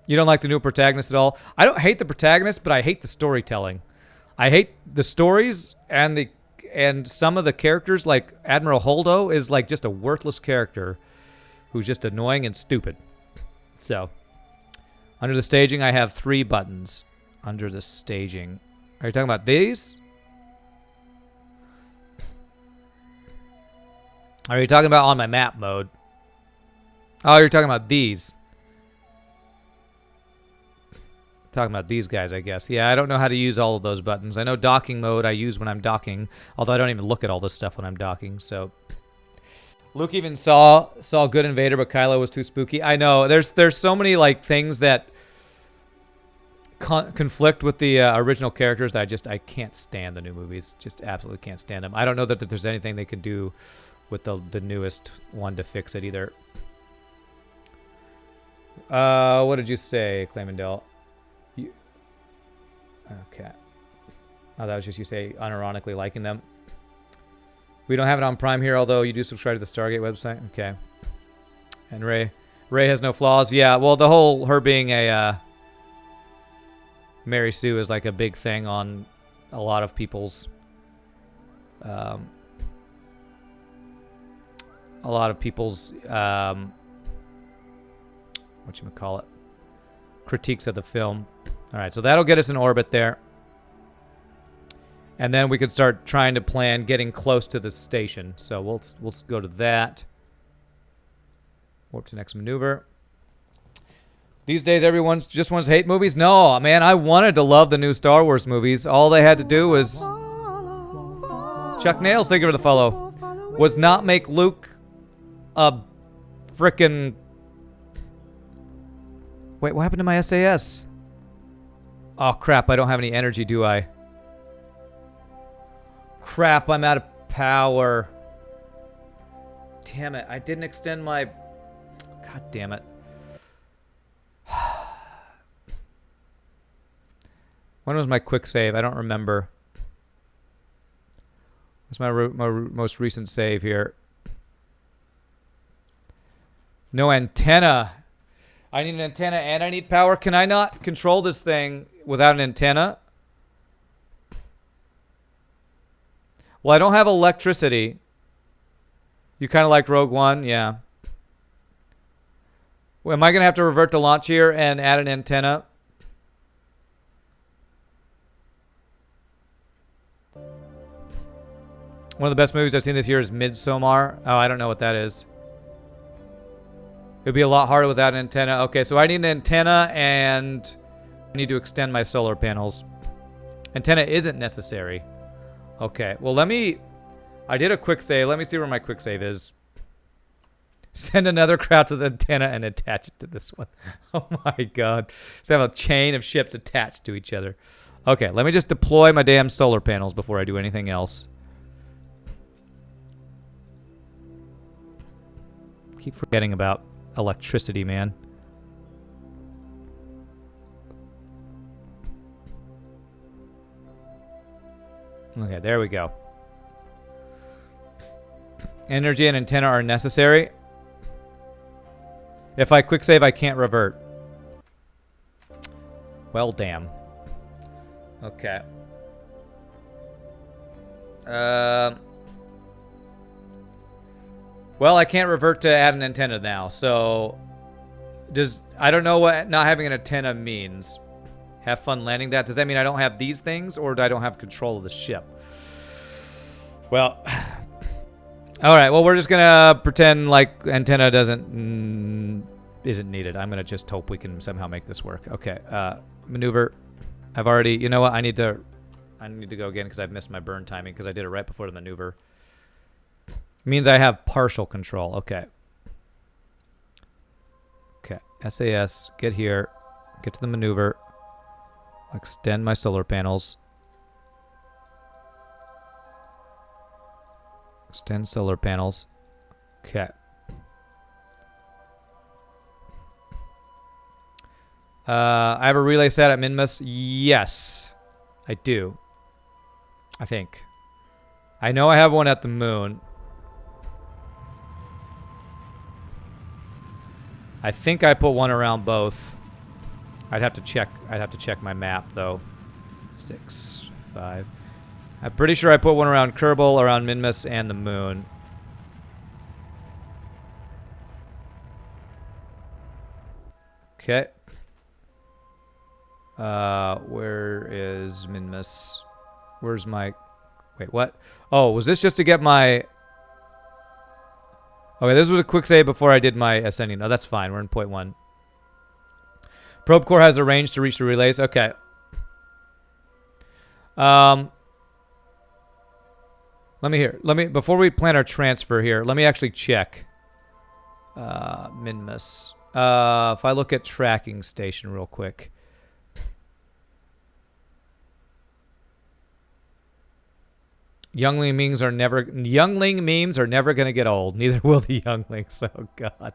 You don't like the new protagonist at all? I don't hate the protagonist, but I hate the storytelling. I hate the stories and some of the characters, like Admiral Holdo is like just a worthless character who's just annoying and stupid. So, under the staging, I have 3 buttons. Under the staging. Are you talking about these? Are you talking about on my map mode? Oh, you're talking about these. Talking about these guys, I guess. Yeah, I don't know how to use all of those buttons. I know docking mode I use when I'm docking, although I don't even look at all this stuff when I'm docking, so... Luke even saw good Invader, but Kylo was too spooky. I know. There's so many like things that conflict with the original characters that I can't stand the new movies. Just absolutely can't stand them. I don't know that there's anything they could do with the newest one to fix it either. What did you say, Claymondale? Okay. Oh, that was just you say unironically liking them. We don't have it on Prime here, although you do subscribe to the Stargate website. Okay. And Rey has no flaws. Yeah, well, the whole her being a Mary Sue is like a big thing on a lot of people's whatchamacallit, critiques of the film. All right, so that'll get us in orbit there. And then we can start trying to plan getting close to the station. So we'll go to that. Warp to next maneuver. These days, everyone just wants to hate movies. No, man, I wanted to love the new Star Wars movies. All they had to do was... Chuck Nails, thank you for the follow. Was not make Luke a frickin'... Wait, what happened to my SAS? Oh, crap, I don't have any energy, do I? Crap, I'm out of power. Damn it, I didn't extend my... God damn it. When was my quick save? I don't remember. What's my most recent save here? No antenna. I need an antenna and I need power. Can I not control this thing without an antenna? Well, I don't have electricity. You kind of like Rogue One? Yeah. Well, am I going to have to revert to launch here and add an antenna? One of the best movies I've seen this year is Midsommar. Oh, I don't know what that is. It would be a lot harder without an antenna. Okay, so I need an antenna and I need to extend my solar panels. Antenna isn't necessary. Okay, well I did a quick save. Let me see where my quick save is. Send another crowd to the antenna and attach it to this one. Oh my god. Just have a chain of ships attached to each other. Okay, let me just deploy my damn solar panels before I do anything else. Keep forgetting about electricity, man. Okay, there we go. Energy and antenna are necessary. If I quick save, I can't revert. Well, damn. Okay. Well, I can't revert to add an antenna now, so I don't know what not having an antenna means. Have fun landing that. Does that mean I don't have these things, or I don't have control of the ship? Well, all right. Well, we're just gonna pretend like antenna isn't needed. I'm gonna just hope we can somehow make this work. Okay. Maneuver. I've already. You know what? I need to go again because I've missed my burn timing because I did it right before the maneuver. Means I have partial control. Okay. Okay. SAS. Get here. Get to the maneuver. Extend my solar panels. Extend solar panels. Okay. I have a relay set at Minmus. Yes, I do. I think. I know I have one at the moon. I think I put one around both. I'd have to check. I'd have to check my map though. 6, 5. I'm pretty sure I put one around Kerbal, around Minmus, and the moon. Okay. Where is Minmus? Where's my... Wait, what? Oh, was this just to get my... Okay, this was a quick save before I did my ascending. No, that's fine. We're in point 1. Probe core has the range to reach the relays. Okay. Let me before we plan our transfer here, let me actually check. Minmus. If I look at tracking station real quick. Youngling memes are never going to get old. Neither will the younglings. Oh god.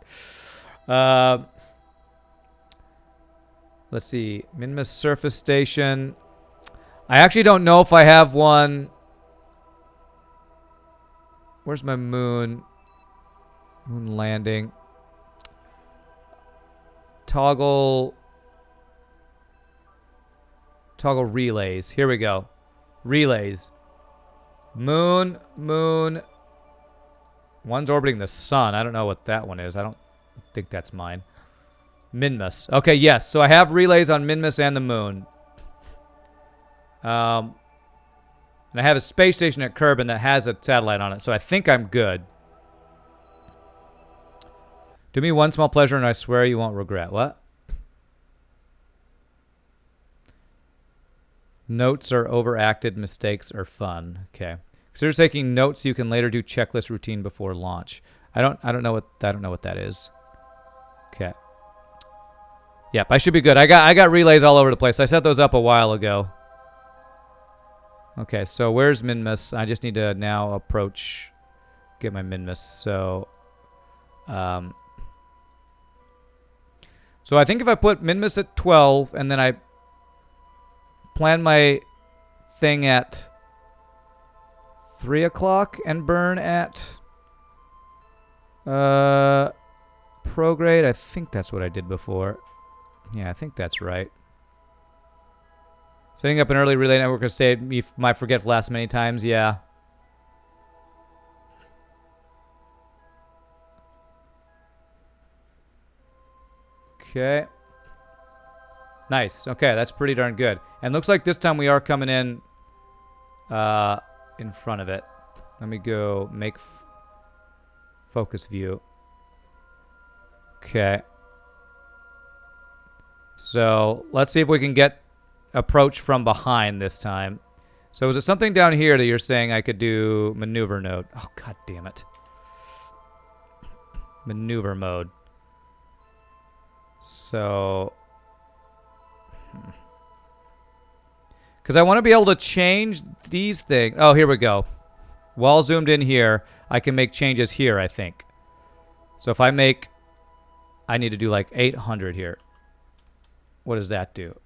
Let's see. Minmus surface station. I actually don't know if I have one. Where's my moon? Moon landing. Toggle relays. Here we go. Relays. Moon. One's orbiting the sun. I don't know what that one is. I don't think that's mine. Minmus. Okay, yes. So I have relays on Minmus and the moon. And I have a space station at Kerbal that has a satellite on it, so I think I'm good. Do me one small pleasure and I swear you won't regret. What? Notes are overacted, mistakes are fun. Okay. Consider taking notes so you can later do checklist routine before launch. I don't know what that is. Okay. Yep, I should be good. I got relays all over the place. I set those up a while ago. Okay, so where's Minmus? I just need to now get my Minmus. So I think if I put Minmus at 12 and then I plan my thing at 3 o'clock and burn at prograde. I think that's what I did before. Yeah, I think that's right. Setting up an early relay network has saved me my forget last many times. Yeah. Okay. Nice. Okay, that's pretty darn good. And looks like this time we are coming in front of it. Let me go make focus view. Okay. So let's see if we can get approach from behind this time. So is it something down here that you're saying I could do maneuver node? Oh, god damn it. Maneuver mode. So... Because I want to be able to change these things. Oh, here we go. While zoomed in here, I can make changes here, I think. So if I need to do like 800 here. What does that do?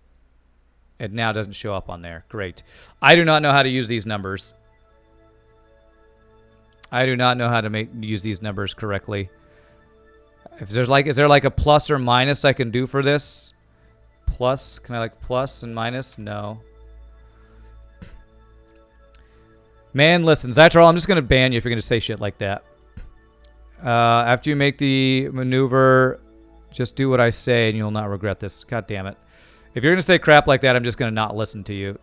It now doesn't show up on there. Great. I do not know how to use these numbers. I do not know how to use these numbers correctly. If there's like, is there like a plus or minus I can do for this? Plus, can I like plus and minus? No. Man, listen, Zytrol, I'm just going to ban you if you're going to say shit like that. After you make the maneuver, just do what I say and you'll not regret this. God damn it. If you're going to say crap like that, I'm just going to not listen to you.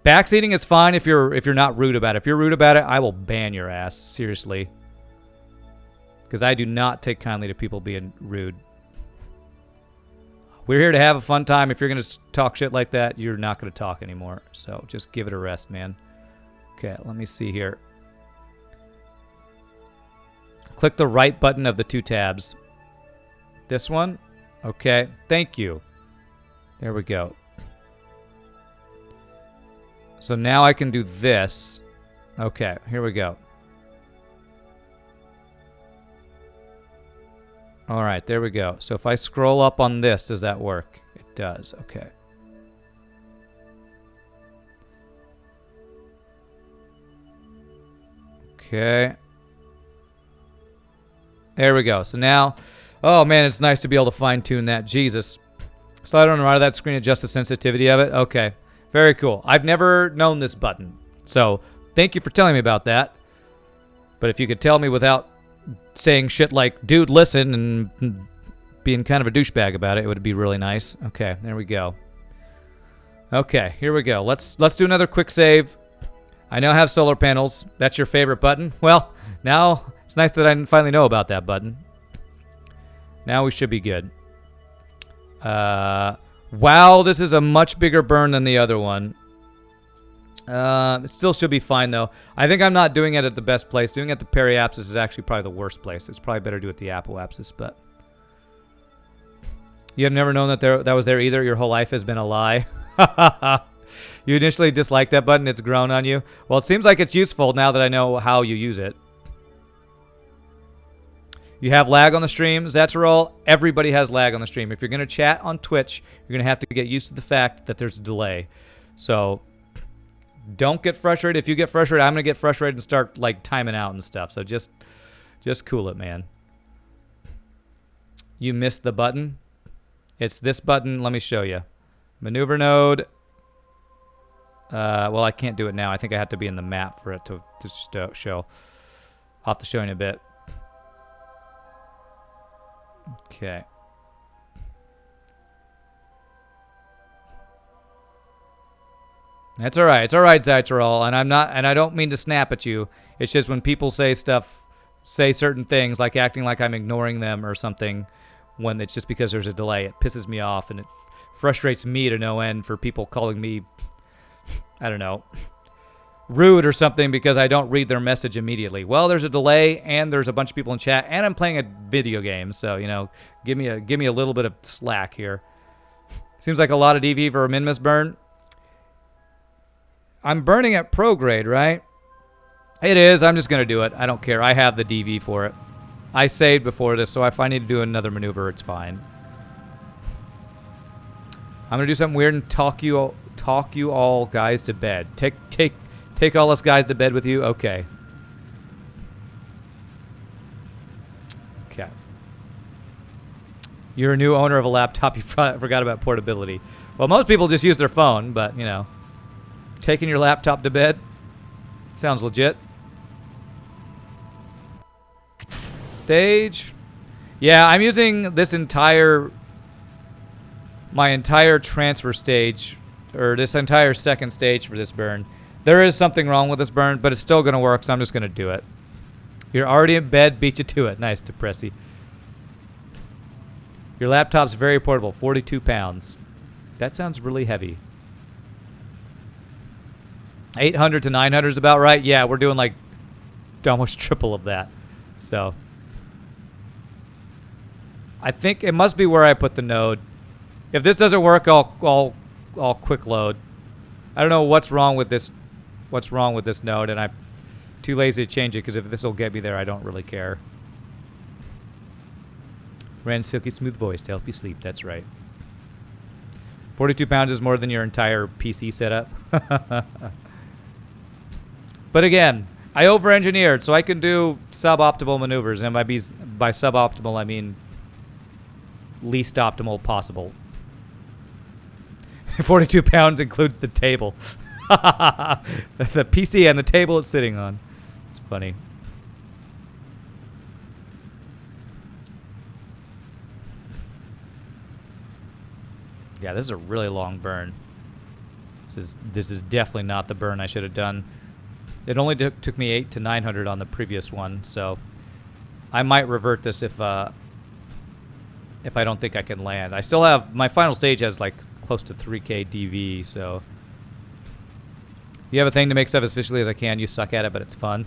Backseating is fine if you're not rude about it. If you're rude about it, I will ban your ass. Seriously. Because I do not take kindly to people being rude. We're here to have a fun time. If you're going to talk shit like that, you're not going to talk anymore. So just give it a rest, man. Okay, let me see here. Click the right button of the 2 tabs. This one? Okay, thank you. There we go. So now I can do this. Okay, here we go. All right, there we go. So if I scroll up on this, does that work? It does. Okay. Okay. There we go. So now, oh man, it's nice to be able to fine-tune that. Jesus. Slide on the right of that screen, adjust the sensitivity of it. Okay. Very cool. I've never known this button. So thank you for telling me about that. But if you could tell me without saying shit like, dude, listen, and being kind of a douchebag about it, it would be really nice. Okay, there we go. Okay, here we go. Let's do another quick save. I now have solar panels. That's your favorite button? Well, now it's nice that I finally know about that button. Now we should be good. Wow, this is a much bigger burn than the other one. It still should be fine, though. I think I'm not doing it at the best place. Doing it at the periapsis is actually probably the worst place. It's probably better to do it at the apoapsis, but... You have never known that that was there either? Your whole life has been a lie? You initially disliked that button. It's grown on you. Well, it seems like it's useful now that I know how you use it. You have lag on the stream. Zetterol, everybody has lag on the stream. If you're going to chat on Twitch, you're going to have to get used to the fact that there's a delay. So... Don't get frustrated. If you get frustrated, I'm going to get frustrated and start, like, timing out and stuff. So just cool it, man. You missed the button. It's this button. Let me show you. Maneuver node. Well, I can't do it now. I think I have to be in the map for it to show. I'll have to show you in a bit. Okay. That's all right. It's all right, Zyterol. And I don't mean to snap at you. It's just when people say certain things, like acting like I'm ignoring them or something, when it's just because there's a delay, it pisses me off and it frustrates me to no end for people calling me, I don't know, rude or something because I don't read their message immediately. Well, there's a delay and there's a bunch of people in chat and I'm playing a video game, so you know, give me a little bit of slack here. Seems like a lot of DV for a Minmus burn. I'm burning at pro grade, right? It is. I'm just going to do it. I don't care. I have the DV for it. I saved before this, so if I need to do another maneuver, it's fine. I'm going to do something weird and talk you all guys to bed. Take all us guys to bed with you? Okay. Okay. You're a new owner of a laptop. You forgot about portability. Well, most people just use their phone, but, you know. Taking your laptop to bed? Sounds legit. Stage. Yeah, I'm using this my entire transfer stage, or this entire second stage for this burn. There is something wrong with this burn, but it's still going to work, so I'm just going to do it. You're already in bed, beat you to it. Nice, Depressy. Your laptop's very portable, 42 pounds. That sounds really heavy. 800 to 900 is about right. Yeah, we're doing like almost triple of that. So I think it must be where I put the node. If this doesn't work, I'll quick load. I don't know what's wrong with this node, and I'm too lazy to change it because if this will get me there, I don't really care. Ran silky smooth voice to help you sleep. That's right. 42 pounds is more than your entire PC setup. But again, I over-engineered, so I can do suboptimal maneuvers. And by suboptimal, I mean least optimal possible. 42 pounds includes the table. The PC and the table it's sitting on. It's funny. Yeah, this is a really long burn. This is definitely not the burn I should have done. It only took me 800 to 900 on the previous one, so I might revert this if I don't think I can land. I still have my final stage has like close to 3K DV, so you have a thing to make stuff as efficiently as I can. You suck at it, but it's fun.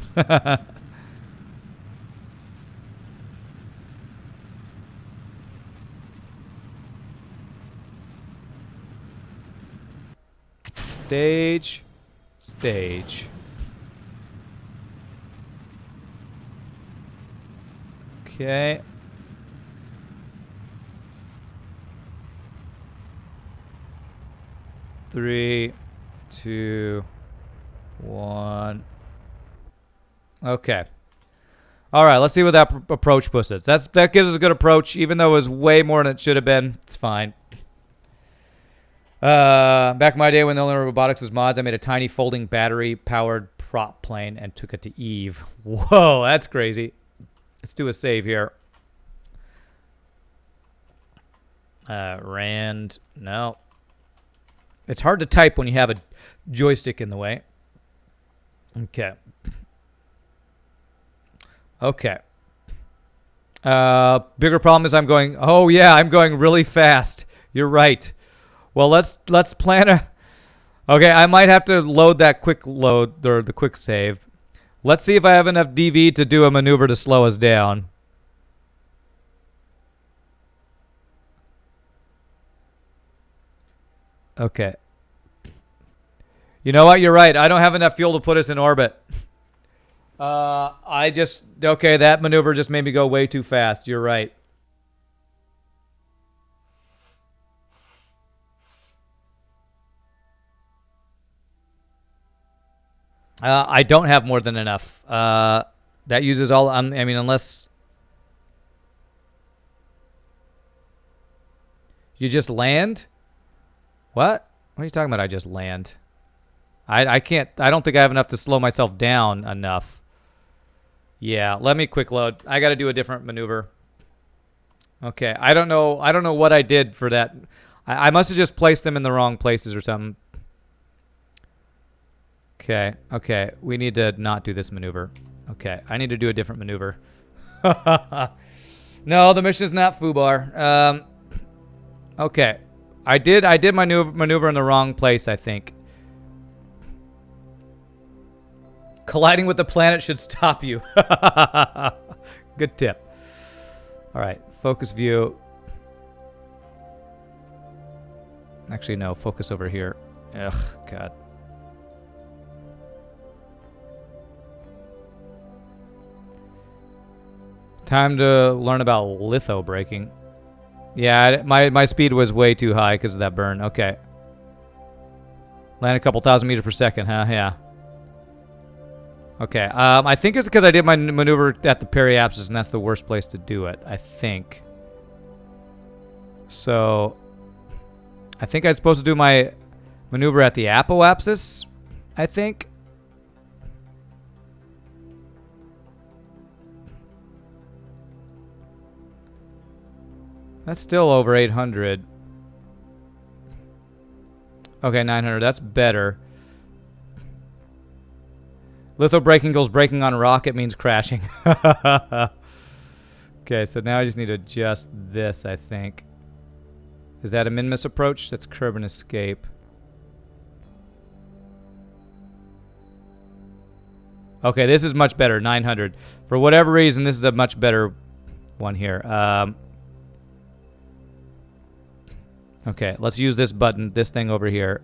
Stage. Okay. Three, two, one. Okay. All right, let's see what that approach pushes. That gives us a good approach, even though it was way more than it should have been. It's fine. Back in my day when the only robotics was mods, I made a tiny folding battery-powered prop plane and took it to Eve. Whoa, that's crazy. Let's do a save here. Rand, no. It's hard to type when you have a joystick in the way. Okay. Okay. Bigger problem is I'm going really fast. You're right. Well, let's plan a... Okay, I might have to load that quick load, or the quick save. Let's see if I have enough DV to do a maneuver to slow us down. Okay. You know what? You're right. I don't have enough fuel to put us in orbit. Okay, that maneuver just made me go way too fast. You're right. I don't have more than enough. That uses all... I mean, unless... You just land? What? What are you talking about, I just land? I can't... I don't think I have enough to slow myself down enough. Yeah, let me quick load. I got to do a different maneuver. Okay, I don't know what I did for that. I must have just placed them in the wrong places or something. Okay. We need to not do this maneuver. Okay, I need to do a different maneuver. No, the mission is not FUBAR. Okay. I did my maneuver in the wrong place, I think. Colliding with the planet should stop you. Good tip. All right, focus view. Actually, no, focus over here. Ugh, God. Time to learn about litho braking. Yeah, my speed was way too high because of that burn. Okay. Land a couple thousand meters per second, huh? Yeah. Okay. I think it's because I did my maneuver at the periapsis, and that's the worst place to do it, I think. So, I think I'm supposed to do my maneuver at the apoapsis, I think. That's still over 800. Okay, 900. That's better. Litho braking goes braking on rocket means crashing. Okay, so now I just need to adjust this, I think. Is that a min-miss approach? That's curb and escape. Okay, this is much better. 900. For whatever reason, this is a much better one here. Okay, let's use this button, this thing over here.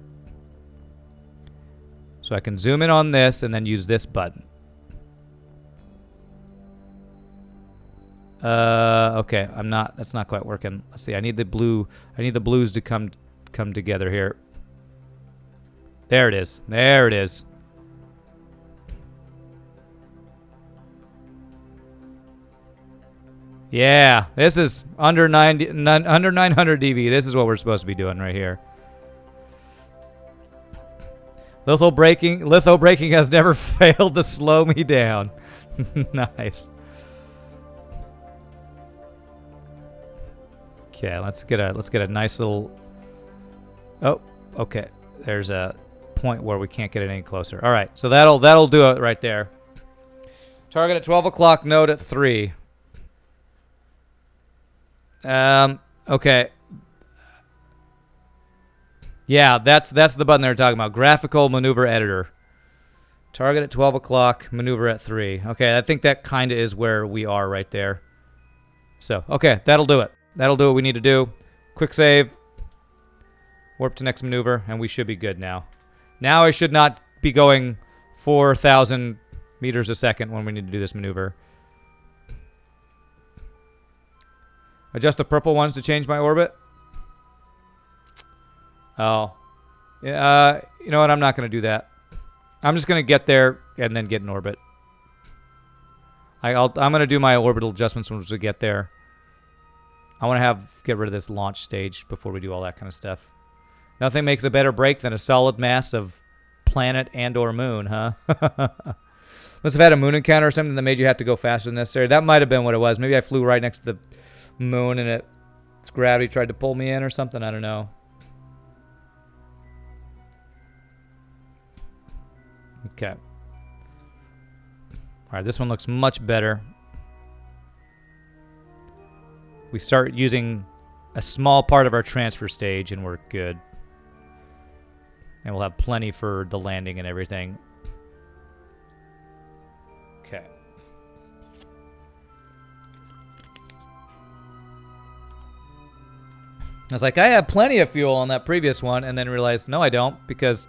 So I can zoom in on this and then use this button. Okay, that's not quite working. Let's see, I need the blues to come come together here. There it is. There it is. Yeah, this is under 900 dV. This is what we're supposed to be doing right here. Litho braking has never failed to slow me down. Nice. Okay, let's get a nice little. Oh, okay. There's a point where we can't get it any closer. All right, so that'll do it right there. Target at 12 o'clock. Node at 3. Okay. Yeah, that's the button they were talking about. Graphical maneuver editor. Target at 12 o'clock. Maneuver at 3. Okay, I think that kind of is where we are right there. So, okay, that'll do it. That'll do what we need to do. Quick save. Warp to next maneuver, and we should be good now. Now I should not be going 4,000 meters a second when we need to do this maneuver. Adjust the purple ones to change my orbit. Oh. Yeah, you know what? I'm not going to do that. I'm just going to get there and then get in orbit. I'm going to do my orbital adjustments once we get there. I want to get rid of this launch stage before we do all that kind of stuff. Nothing makes a better break than a solid mass of planet and or moon, huh? Must have had a moon encounter or something that made you have to go faster than necessary. That might have been what it was. Maybe I flew right next to the moon and its gravity tried to pull me in or something. I don't know. Okay. All right, this one looks much better. We start using a small part of our transfer stage and we're good. And we'll have plenty for the landing and everything. Okay. I was like, I have plenty of fuel on that previous one, and then realized, no, I don't, because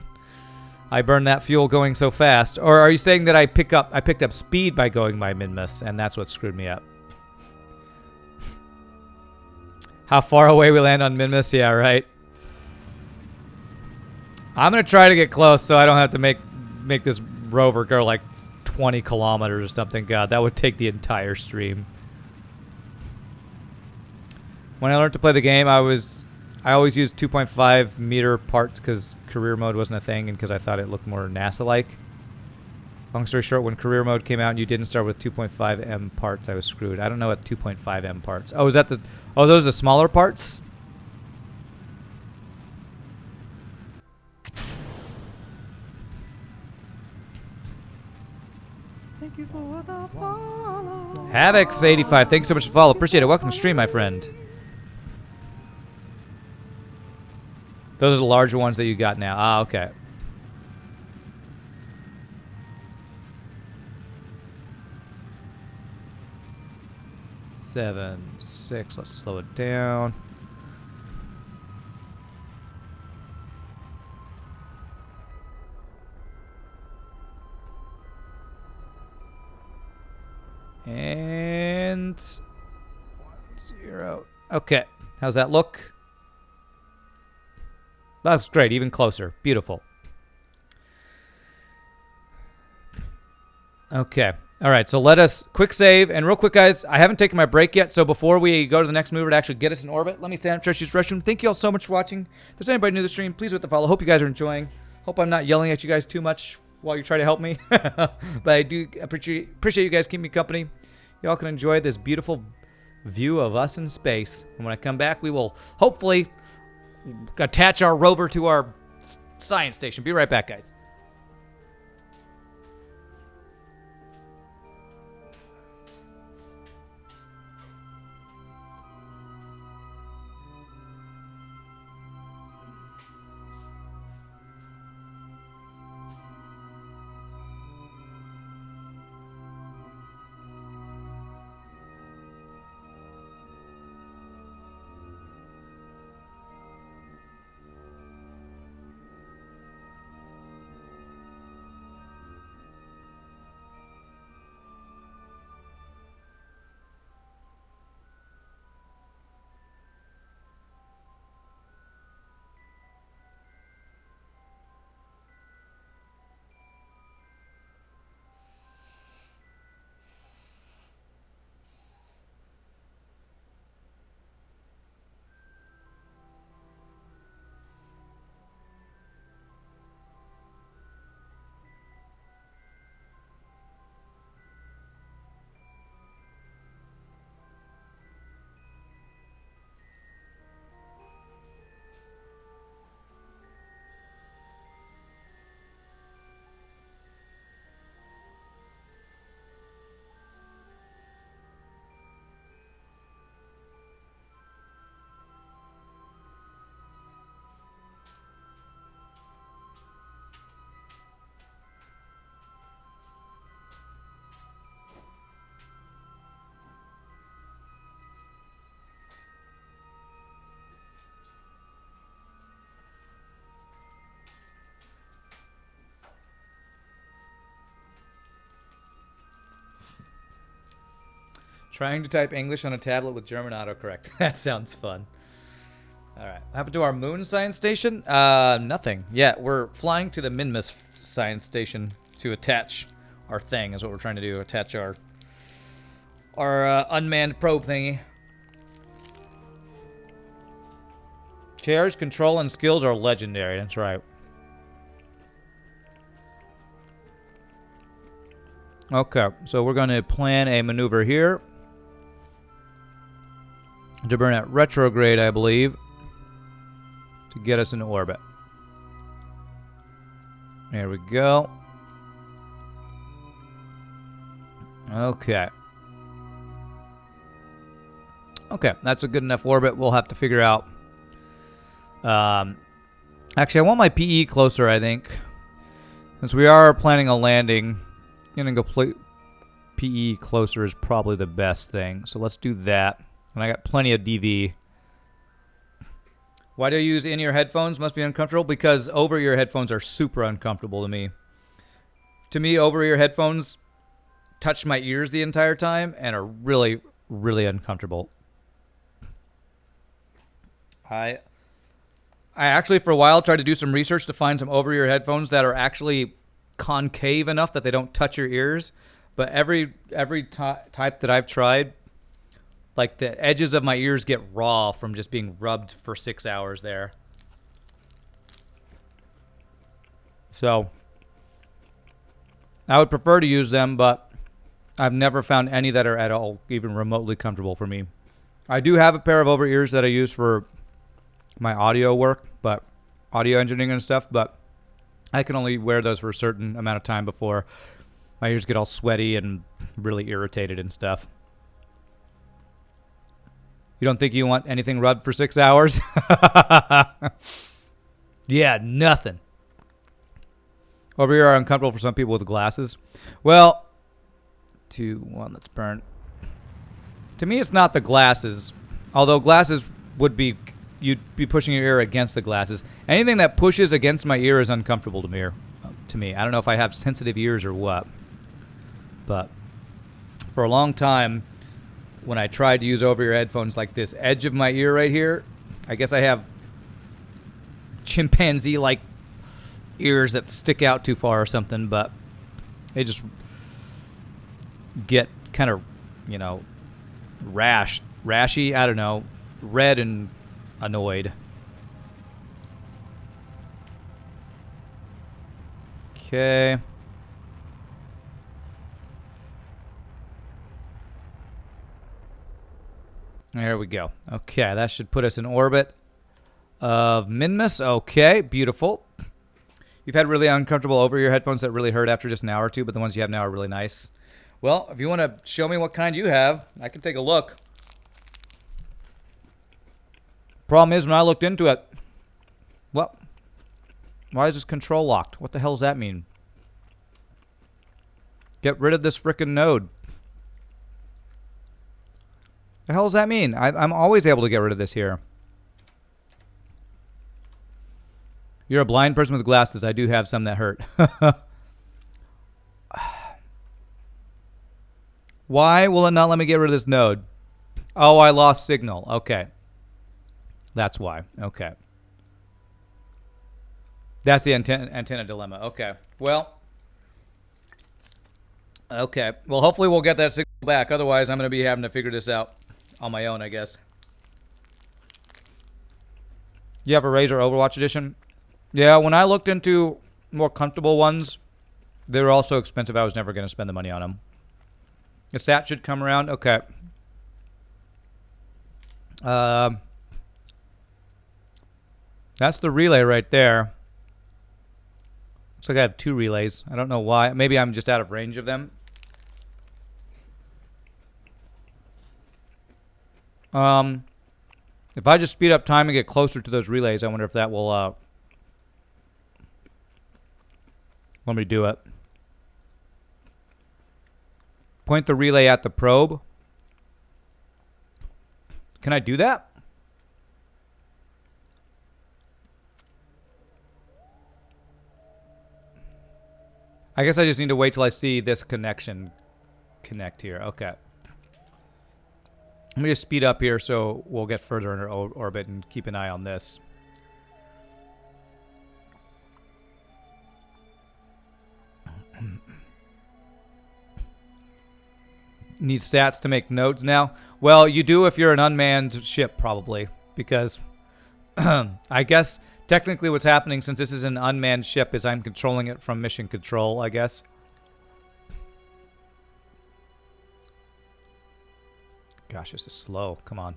I burned that fuel going so fast. Or are you saying that I picked up speed by going by Minmus, and that's what screwed me up? How far away we land on Minmus? Yeah, right. I'm gonna try to get close so I don't have to make this rover go like 20 kilometers or something. God, that would take the entire stream. When I learned to play the game, I always used 2.5 meter parts because career mode wasn't a thing and because I thought it looked more NASA-like. Long story short, when career mode came out and you didn't start with 2.5 M parts, I was screwed. I don't know what 2.5 M parts. Oh, is that the... Oh, those are the smaller parts?
Thank you for the follow.
Havocs85, thanks so much for the follow. Appreciate it. Welcome to the stream, my friend. Those are the larger ones that you got now. Ah, okay. Seven, 6. Let's slow it down. And 1, 0. Okay. How's that look? That's great. Even closer. Beautiful. Okay. All right. So let us quick save. And real quick, guys, I haven't taken my break yet. So before we go to the next mover to actually get us in orbit, let me stand up, Treasure's Restroom. Thank you all so much for watching. If there's anybody new to the stream, please hit the follow. Hope you guys are enjoying. Hope I'm not yelling at you guys too much while you try to help me. But I do appreciate you guys keeping me company. Y'all can enjoy this beautiful view of us in space. And when I come back, we will hopefully attach our rover to our science station. Be right back, guys. Trying to type English on a tablet with German autocorrect. That sounds fun. All right. What happened to our moon science station? Nothing. Yeah, we're flying to the Minmus science station to attach our thing. Is what we're trying to do. Attach our unmanned probe thingy. Chair's control and skills are legendary. That's right. Okay, so we're going to plan a maneuver here to burn at retrograde, I believe, to get us into orbit. There we go. Okay. Okay, that's a good enough orbit. We'll have to figure out. Actually, I want my PE closer, I think. Since we are planning a landing, getting a PE closer is probably the best thing. So let's do that. And I got plenty of DV. Why do you use in-ear headphones? Must be uncomfortable. Because over-ear headphones are super uncomfortable to me. To me, over-ear headphones touch my ears the entire time and are really, really uncomfortable. I actually, for a while, tried to do some research to find some over-ear headphones that are actually concave enough that they don't touch your ears. But every type that I've tried, like the edges of my ears get raw from just being rubbed for 6 hours there. So I would prefer to use them, but I've never found any that are at all even remotely comfortable for me. I do have a pair of over-ears that I use for my audio work, but audio engineering and stuff, but I can only wear those for a certain amount of time before my ears get all sweaty and really irritated and stuff. You don't think you want anything rubbed for 6 hours? Yeah, nothing. Over here are uncomfortable for some people with glasses. Well, 2, 1, let's burn. To me, it's not the glasses. Although glasses would be, you'd be pushing your ear against the glasses. Anything that pushes against my ear is uncomfortable to me. I don't know if I have sensitive ears or what. But for a long time, when I tried to use over-ear headphones, like this edge of my ear right here, I guess I have chimpanzee-like ears that stick out too far or something, but they just get kind of, rashy, I don't know, red and annoyed. Okay. There we go. Okay, that should put us in orbit of Minmus. Okay, beautiful. You've had really uncomfortable over-ear headphones that really hurt after just an hour or two, but the ones you have now are really nice. Well, if you want to show me what kind you have, I can take a look. Problem is, when I looked into it, what? Why is this control locked? What the hell does that mean? Get rid of this frickin' node. The hell does that mean? I'm always able to get rid of this here. You're a blind person with glasses. I do have some that hurt. Why will it not let me get rid of this node? Oh, I lost signal. Okay. That's why. Okay. That's the antenna dilemma. Okay. Well. Okay. Well, hopefully we'll get that signal back. Otherwise, I'm going to be having to figure this out on my own, I guess. You have a Razer Overwatch Edition? Yeah, when I looked into more comfortable ones, they were also expensive. I was never going to spend the money on them. If that should come around, okay. That's the relay right there. Looks like I have 2 relays. I don't know why. Maybe I'm just out of range of them. If I just speed up time and get closer to those relays, I wonder if that will let me do it. Point the relay at the probe. Can I do that? I guess I just need to wait till I see this connection connect here. Okay. Let me just speed up here so we'll get further in our orbit and keep an eye on this. Need stats to make nodes now? Well, you do if you're an unmanned ship, probably. Because I guess technically what's happening since this is an unmanned ship is I'm controlling it from mission control, I guess. Gosh, this is slow. Come on.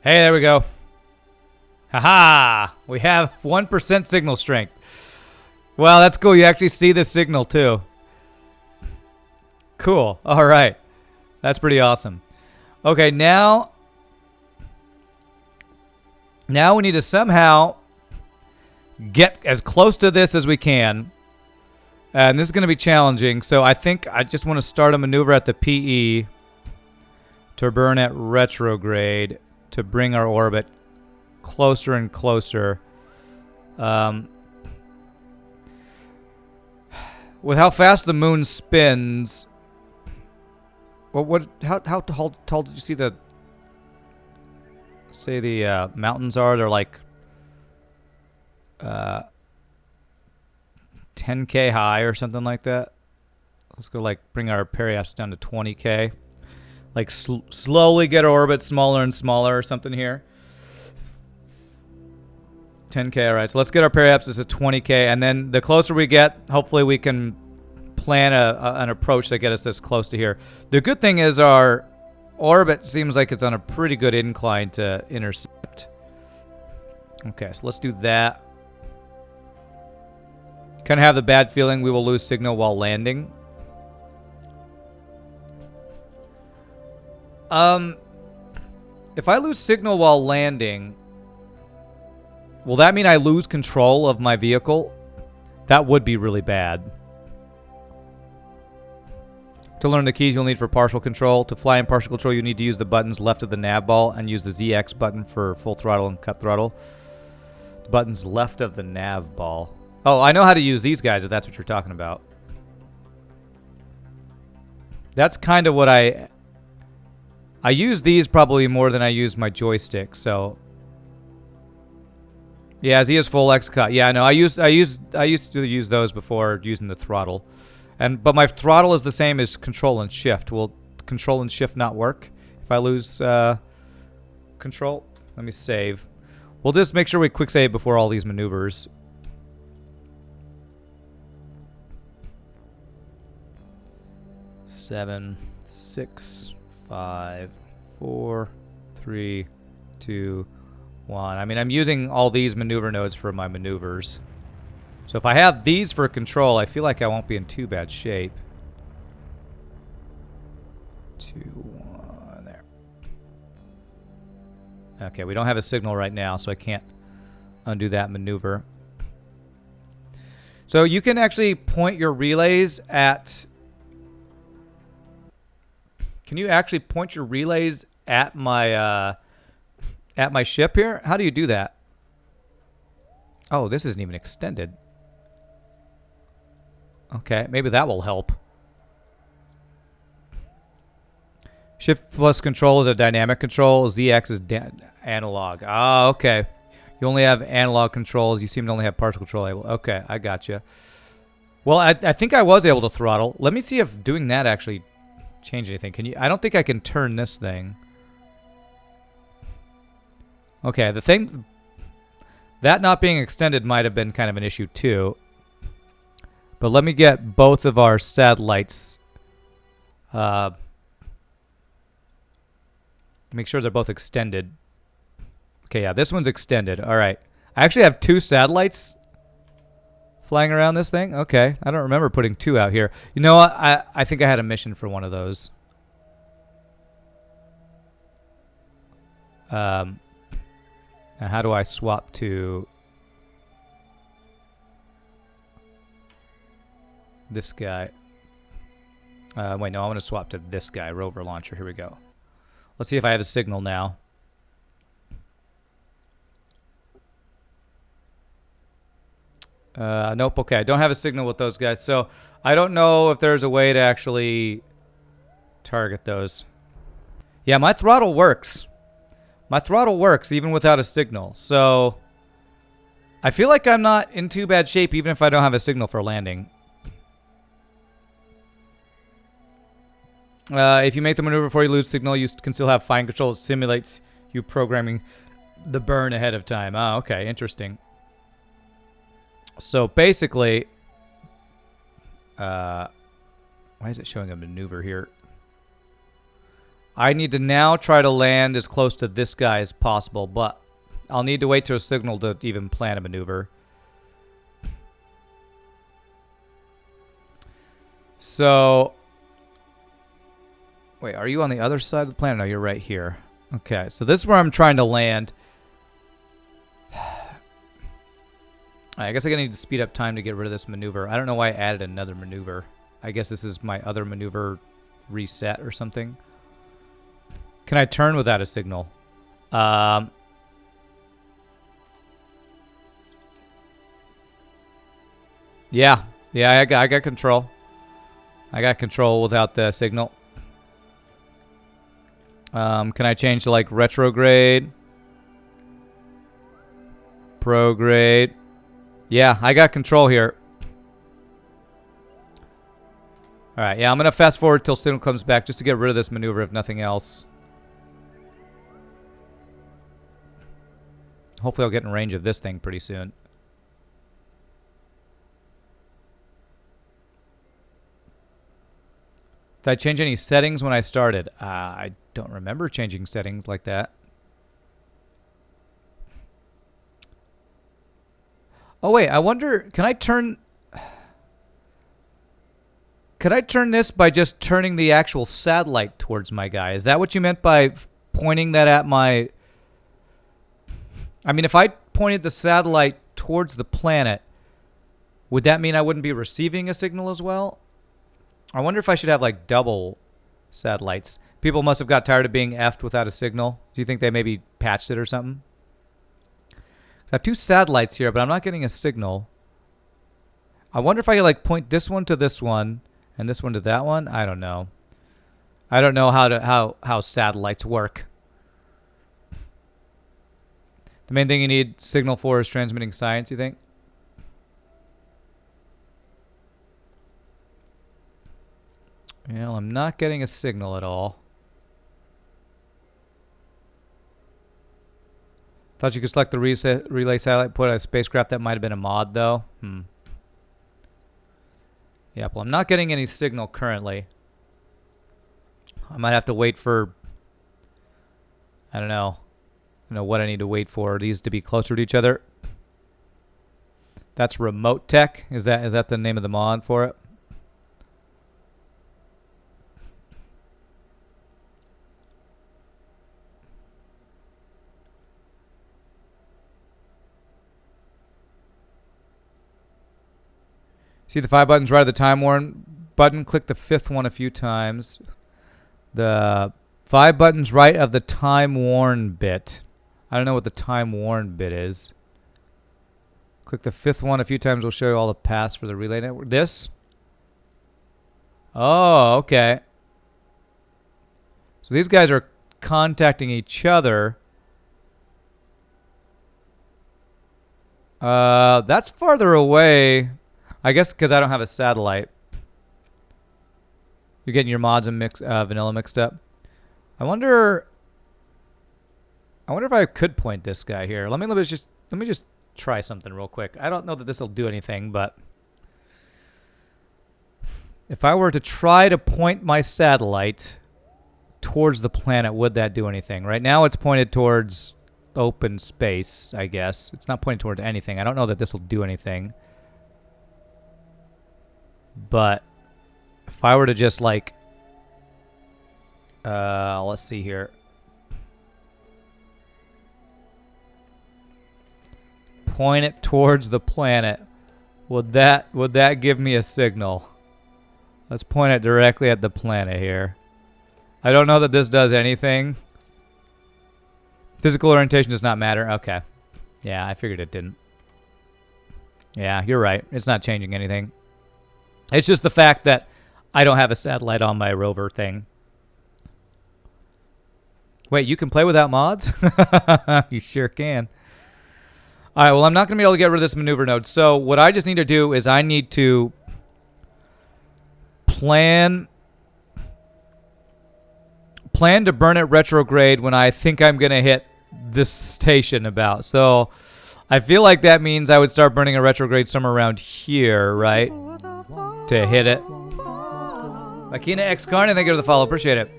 Hey, there we go. Haha! We have 1% signal strength. Well, that's cool. You actually see the signal, too. Cool. All right. That's pretty awesome. Okay, now we need to somehow get as close to this as we can. And this is going to be challenging. So I think I just want to start a maneuver at the PE to burn at retrograde to bring our orbit closer and closer. With how fast the moon spins, how tall did you see the mountains are? They're like 10K high or something like that. Let's go bring our periaps down to 20K. Slowly get our orbit smaller and smaller or something here. 10K, all right. So let's get our periapsis at 20K, and then the closer we get, hopefully we can plan an approach to get us this close to here. The good thing is our orbit seems like it's on a pretty good incline to intercept. Okay, so let's do that. Kind of have the bad feeling we will lose signal while landing. If I lose signal while landing, will that mean I lose control of my vehicle? That would be really bad. To learn the keys you'll need for partial control. To fly in partial control, you need to use the buttons left of the nav ball and use the ZX button for full throttle and cut throttle. The buttons left of the nav ball. Oh, I know how to use these guys if that's what you're talking about. That's kind of what I use these probably more than I use my joystick, so yeah, Z is full, X cut. Yeah, no, I used to use those before using the throttle. But my throttle is the same as control and shift. Will control and shift not work if I lose control? Let me save. We'll just make sure we quick save before all these maneuvers. Seven, 6, 5, 4, 3, 2, 1. I mean, I'm using all these maneuver nodes for my maneuvers. So if I have these for control, I feel like I won't be in too bad shape. 2, 1, there. Okay, we don't have a signal right now, so I can't undo that maneuver. So you can actually point your relays at... Can you actually point your relays at my ship here? How do you do that? Oh, this isn't even extended. Okay, maybe that will help. Shift plus control is a dynamic control. ZX is analog. Ah, okay. You only have analog controls. You seem to only have partial control able. Okay, I got you. Well, I think I was able to throttle. Let me see if doing that actually change anything. Can you? I don't think I can turn this thing. Okay, the thing that not being extended might have been kind of an issue too. But let me get both of our satellites. Make sure they're both extended. Okay, yeah, this one's extended. All right. I actually have 2 satellites flying around this thing. Okay, I don't remember putting 2 out here. You know what? I think I had a mission for one of those. Now how do I swap to this guy? Wait, no, I want to swap to this guy, rover launcher. Here we go. Let's see if I have a signal now. Nope. Okay, I don't have a signal with those guys, so I don't know if there's a way to actually target those. Yeah, my throttle works. My throttle works even without a signal, so I feel like I'm not in too bad shape even if I don't have a signal for landing. If you make the maneuver before you lose signal, you can still have fine control. It simulates you programming the burn ahead of time. Oh, okay, interesting. So basically, why is it showing a maneuver here? I need to now try to land as close to this guy as possible, but I'll need to wait till a signal to even plan a maneuver. So, wait, are you on the other side of the planet? No, you're right here. Okay, so this is where I'm trying to land. I guess I need to speed up time to get rid of this maneuver. I don't know why I added another maneuver. I guess this is my other maneuver reset or something. Can I turn without a signal? Yeah, I got control. I got control without the signal. Can I change to like retrograde? Prograde. Yeah, I got control here. Alright, yeah, I'm going to fast forward till signal comes back just to get rid of this maneuver if nothing else. Hopefully I'll get in range of this thing pretty soon. Did I change any settings when I started? I don't remember changing settings like that. Oh wait, I wonder, can I turn this by just turning the actual satellite towards my guy? Is that what you meant by pointing that at my... I mean, if I pointed the satellite towards the planet, would that mean I wouldn't be receiving a signal as well? I wonder if I should have like double satellites. People must have got tired of being effed without a signal. Do you think they maybe patched it or something? I have two satellites here, but I'm not getting a signal. I wonder if I could like point this one to this one and this one to that one. I don't know. I don't know how satellites work. The main thing you need signal for is transmitting science, you think? Well, I'm not getting a signal at all. Thought you could select the relay satellite, put a spacecraft. That might have been a mod, though. Yeah, well, I'm not getting any signal currently. I might have to wait for... I don't know what I need to wait for. These to be closer to each other. That's remote tech. Is that the name of the mod for it? See the 5 buttons right of the time worn button. Click the 5th one a few times. The 5 buttons right of the time worn bit. I don't know what the time worn bit is. Click the 5th one a few times. We'll show you all the paths for the relay network. This? Oh, okay. So these guys are contacting each other. That's farther away. I guess because I don't have a satellite. You're getting your mods and vanilla mixed up. I wonder if I could point this guy here. Let me just try something real quick. I don't know that this will do anything, but if I were to try to point my satellite towards the planet, would that do anything? Right now it's pointed towards open space, I guess. It's not pointed towards anything. I don't know that this will do anything. But if I were to just like, let's see here. Point it towards the planet. Would that give me a signal? Let's point it directly at the planet here. I don't know that this does anything. Physical orientation does not matter. Okay. Yeah, I figured it didn't. Yeah, you're right. It's not changing anything. It's just the fact that I don't have a satellite on my rover thing. Wait, you can play without mods? You sure can. All right, well, I'm not going to be able to get rid of this maneuver node. So what I just need to do is I need to plan to burn it retrograde when I think I'm going to hit this station about. So I feel like that means I would start burning a retrograde somewhere around here, right? To hit it. Makina X Carne, thank you for the follow. Appreciate it.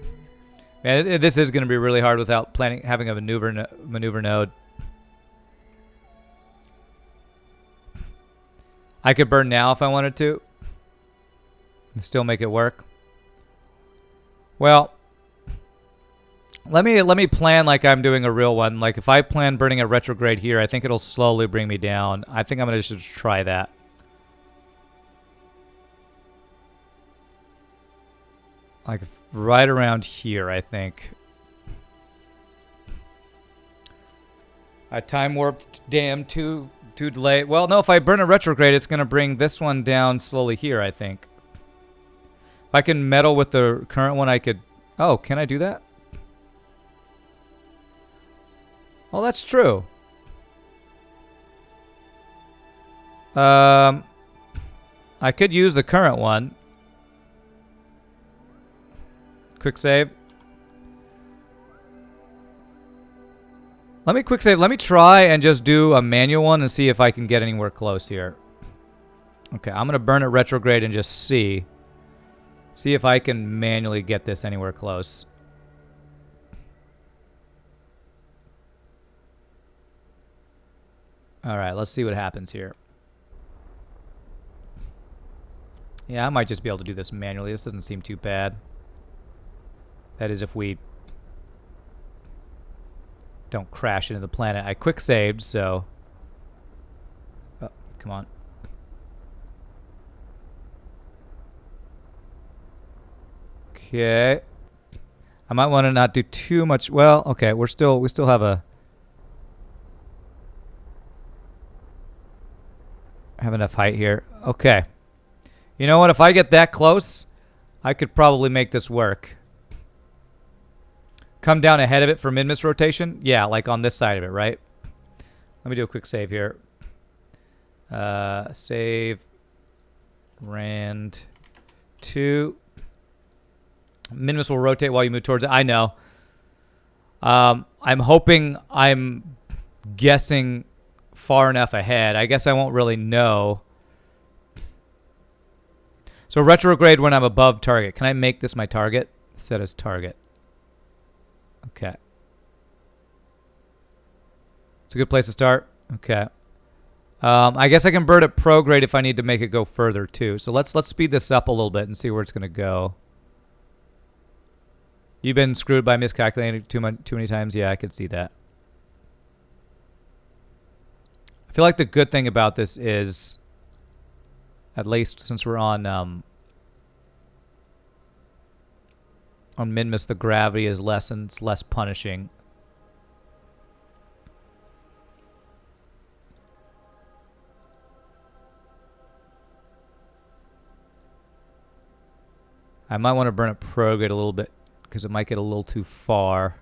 Man, this is going to be really hard without having a maneuver node. I could burn now if I wanted to and still make it work. Well, let me plan like I'm doing a real one. Like if I plan burning a retrograde here, I think it'll slowly bring me down. I think I'm going to just try that. Like right around here, I think. I time warped, damn, too late. Well, no, if I burn a retrograde, it's going to bring this one down slowly here, I think. If I can meddle with the current one, I could... Oh, can I do that? Oh, that's true. I could use the current one. Quick save. Let me quick save. Let me try and just do a manual one and see if I can get anywhere close here. Okay, I'm going to burn it retrograde and just see. See if I can manually get this anywhere close. All right, let's see what happens here. Yeah, I might just be able to do this manually. This doesn't seem too bad. That is if we don't crash into the planet. I quick saved, so... Oh, come on. Okay. I might want to not do too much. Well, okay, we still have enough height here. Okay. You know what? If I get that close, I could probably make this work. Come down ahead of it for mid-miss rotation? Yeah, like on this side of it, right? Let me do a quick save here. Save. Rand 2. Minimus will rotate while you move towards it. I know. I'm hoping I'm guessing far enough ahead. I guess I won't really know. So retrograde when I'm above target. Can I make this my target? Set as target. Okay. It's a good place to start. Okay. I guess I can burn it prograde if I need to make it go further too. So let's speed this up a little bit and see where it's going to go. You've been screwed by miscalculating too many times? Yeah, I could see that. I feel like the good thing about this is, at least since we're on Minmus, the gravity is less and it's less punishing. I might want to burn it prograde a little bit because it might get a little too far.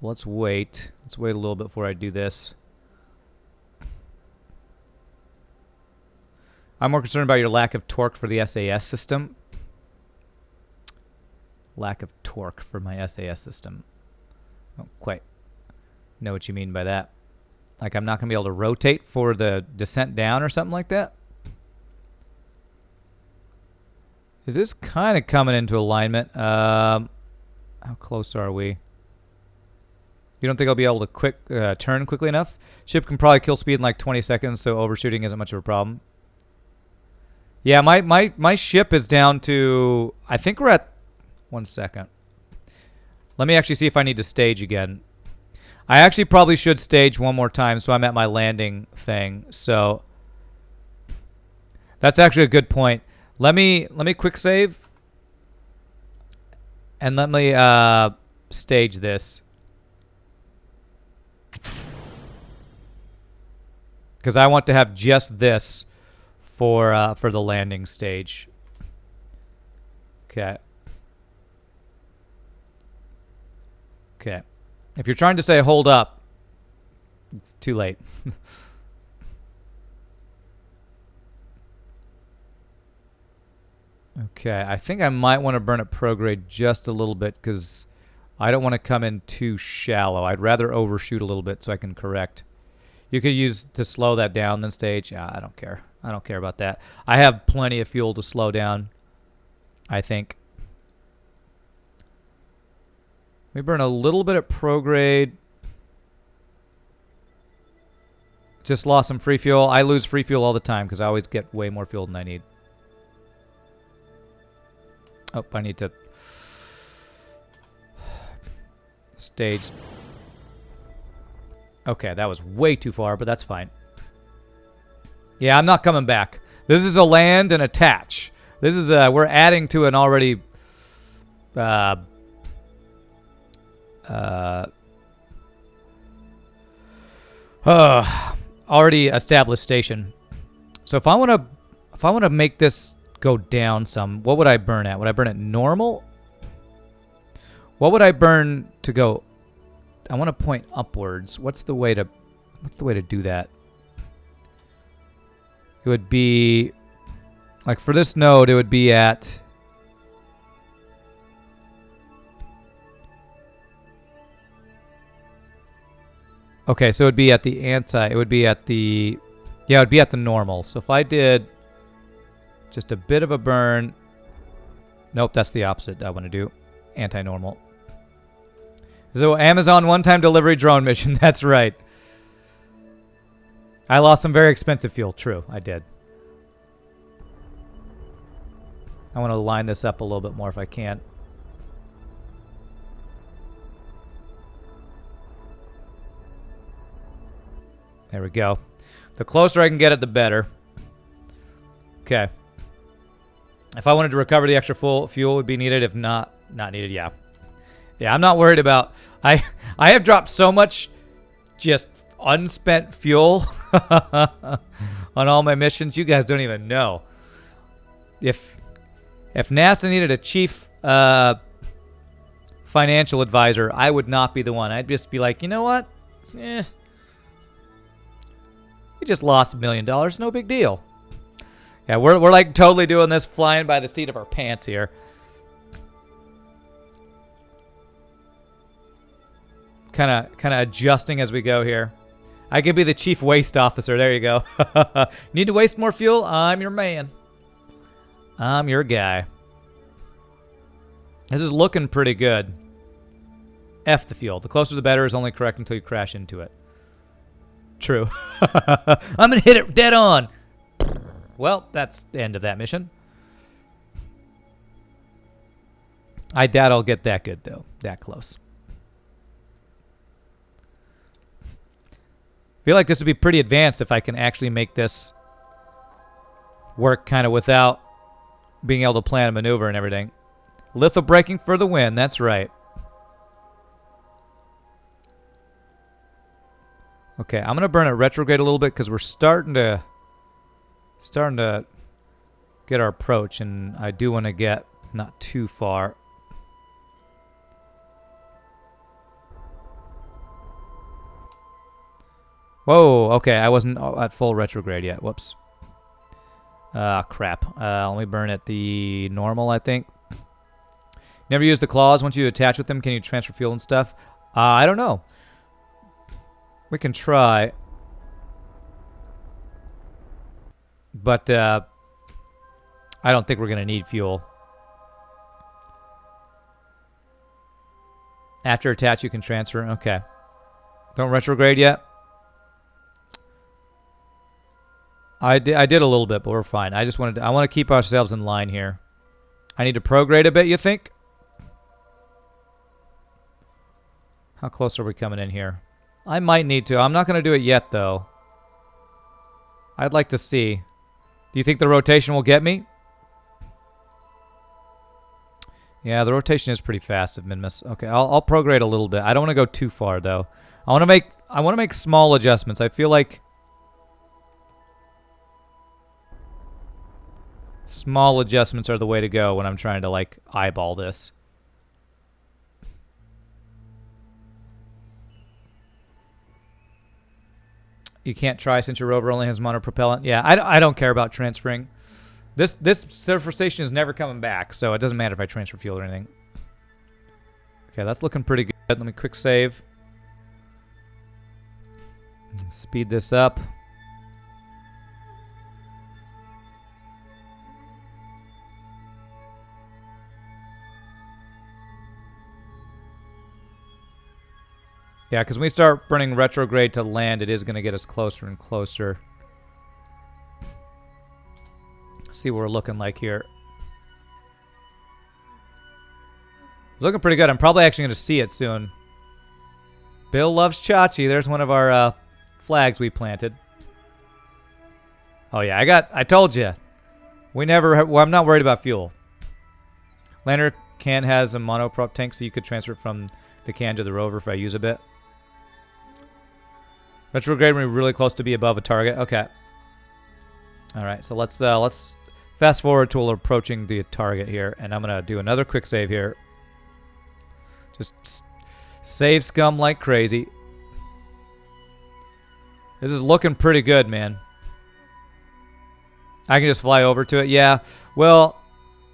Let's wait. Let's wait a little bit before I do this. I'm more concerned about your lack of torque for the SAS system. Lack of torque for my SAS system. I don't quite know what you mean by that. Like I'm not going to be able to rotate for the descent down or something like that? Is this kind of coming into alignment? How close are we? You don't think I'll be able to turn quickly enough? Ship can probably kill speed in like 20 seconds, so overshooting isn't much of a problem. Yeah, my ship is down to... I think we're at... 1 second. Let me actually see if I need to stage again. I actually probably should stage one more time so I'm at my landing thing. So that's actually a good point. Let me quick save. And let me stage this. because I want to have just this for the landing stage. Okay. Okay. If you're trying to say hold up, it's too late. Okay, I think I might want to burn it prograde just a little bit because I don't want to come in too shallow. I'd rather overshoot a little bit so I can correct. You could use to slow that down then stage. I don't care. I don't care about that. I have plenty of fuel to slow down, I think. We burn a little bit at prograde. Just lost some free fuel. I lose free fuel all the time because I always get way more fuel than I need. Oh, I need to stage. Okay, that was way too far, but that's fine. Yeah, I'm not coming back. This is a land and attach. This is we're adding to an already already established station. So if I want to make this go down some, what would I burn at? Would I burn at normal? What would I burn to go? I want to point upwards. What's the way to do that? It would be like for this node, it would be at okay, so it would be at the it would be at the yeah, it would be at the normal. So if I did just a bit of a burn, nope, that's the opposite I want to do. Anti-normal. So Amazon one-time delivery drone mission, that's right. I lost some very expensive fuel. True, I did. I want to line this up a little bit more if I can. There we go. The closer I can get it, the better. Okay. If I wanted to recover the extra fuel would be needed. If not needed, yeah. Yeah, I'm not worried about... I have dropped so much just unspent fuel on all my missions. You guys don't even know. If NASA needed a chief financial advisor, I would not be the one. I'd just be like, you know what? We just lost $1 million. No big deal. Yeah, we're like totally doing this flying by the seat of our pants here. Kind of adjusting as we go here. I could be the chief waste officer. There you go. Need to waste more fuel? I'm your man. I'm your guy. This is looking pretty good. F the fuel. The closer the better is only correct until you crash into it. True. I'm going to hit it dead on. Well, that's the end of that mission. I doubt I'll get that good, though. That close. I feel like this would be pretty advanced if I can actually make this work kind of without being able to plan a maneuver and everything. Litho braking for the win. That's right. Okay, I'm going to burn it retrograde a little bit because we're starting to get our approach, and I do want to get not too far. Whoa, okay, I wasn't at full retrograde yet. Whoops. Crap. Let me burn at the normal, I think. Never use the claws. Once you attach with them, can you transfer fuel and stuff? I don't know. We can try. But I don't think we're going to need fuel. After attach, you can transfer. Okay. Don't retrograde yet. I did a little bit, but we're fine. I want to keep ourselves in line here. I need to prograde a bit, you think? How close are we coming in here? I might need to. I'm not going to do it yet, though. I'd like to see. Do you think the rotation will get me? Yeah, the rotation is pretty fast at Minmus. Okay, I'll prograde a little bit. I don't want to go too far, though. I want to make small adjustments. I feel like Small adjustments are the way to go when I'm trying to, like, eyeball this. You can't try since your rover only has monopropellant. Yeah, I don't care about transferring. This surface station is never coming back, so it doesn't matter if I transfer fuel or anything. Okay, that's looking pretty good. Let me quick save. Speed this up. Yeah, because when we start burning retrograde to land, it is going to get us closer and closer. See what we're looking like here. It's looking pretty good. I'm probably actually going to see it soon. Bill loves Chachi. There's one of our flags we planted. Oh yeah, I told you. Well, I'm not worried about fuel. Lander can has a monoprop tank, so you could transfer it from the can to the rover if I use a bit. Retrograde when we're really close to be above a target. Okay. All right, so let's fast forward to approaching the target here, and I'm gonna do another quick save here. Just save scum like crazy. This is looking pretty good, man. I can just fly over to it. Yeah, well,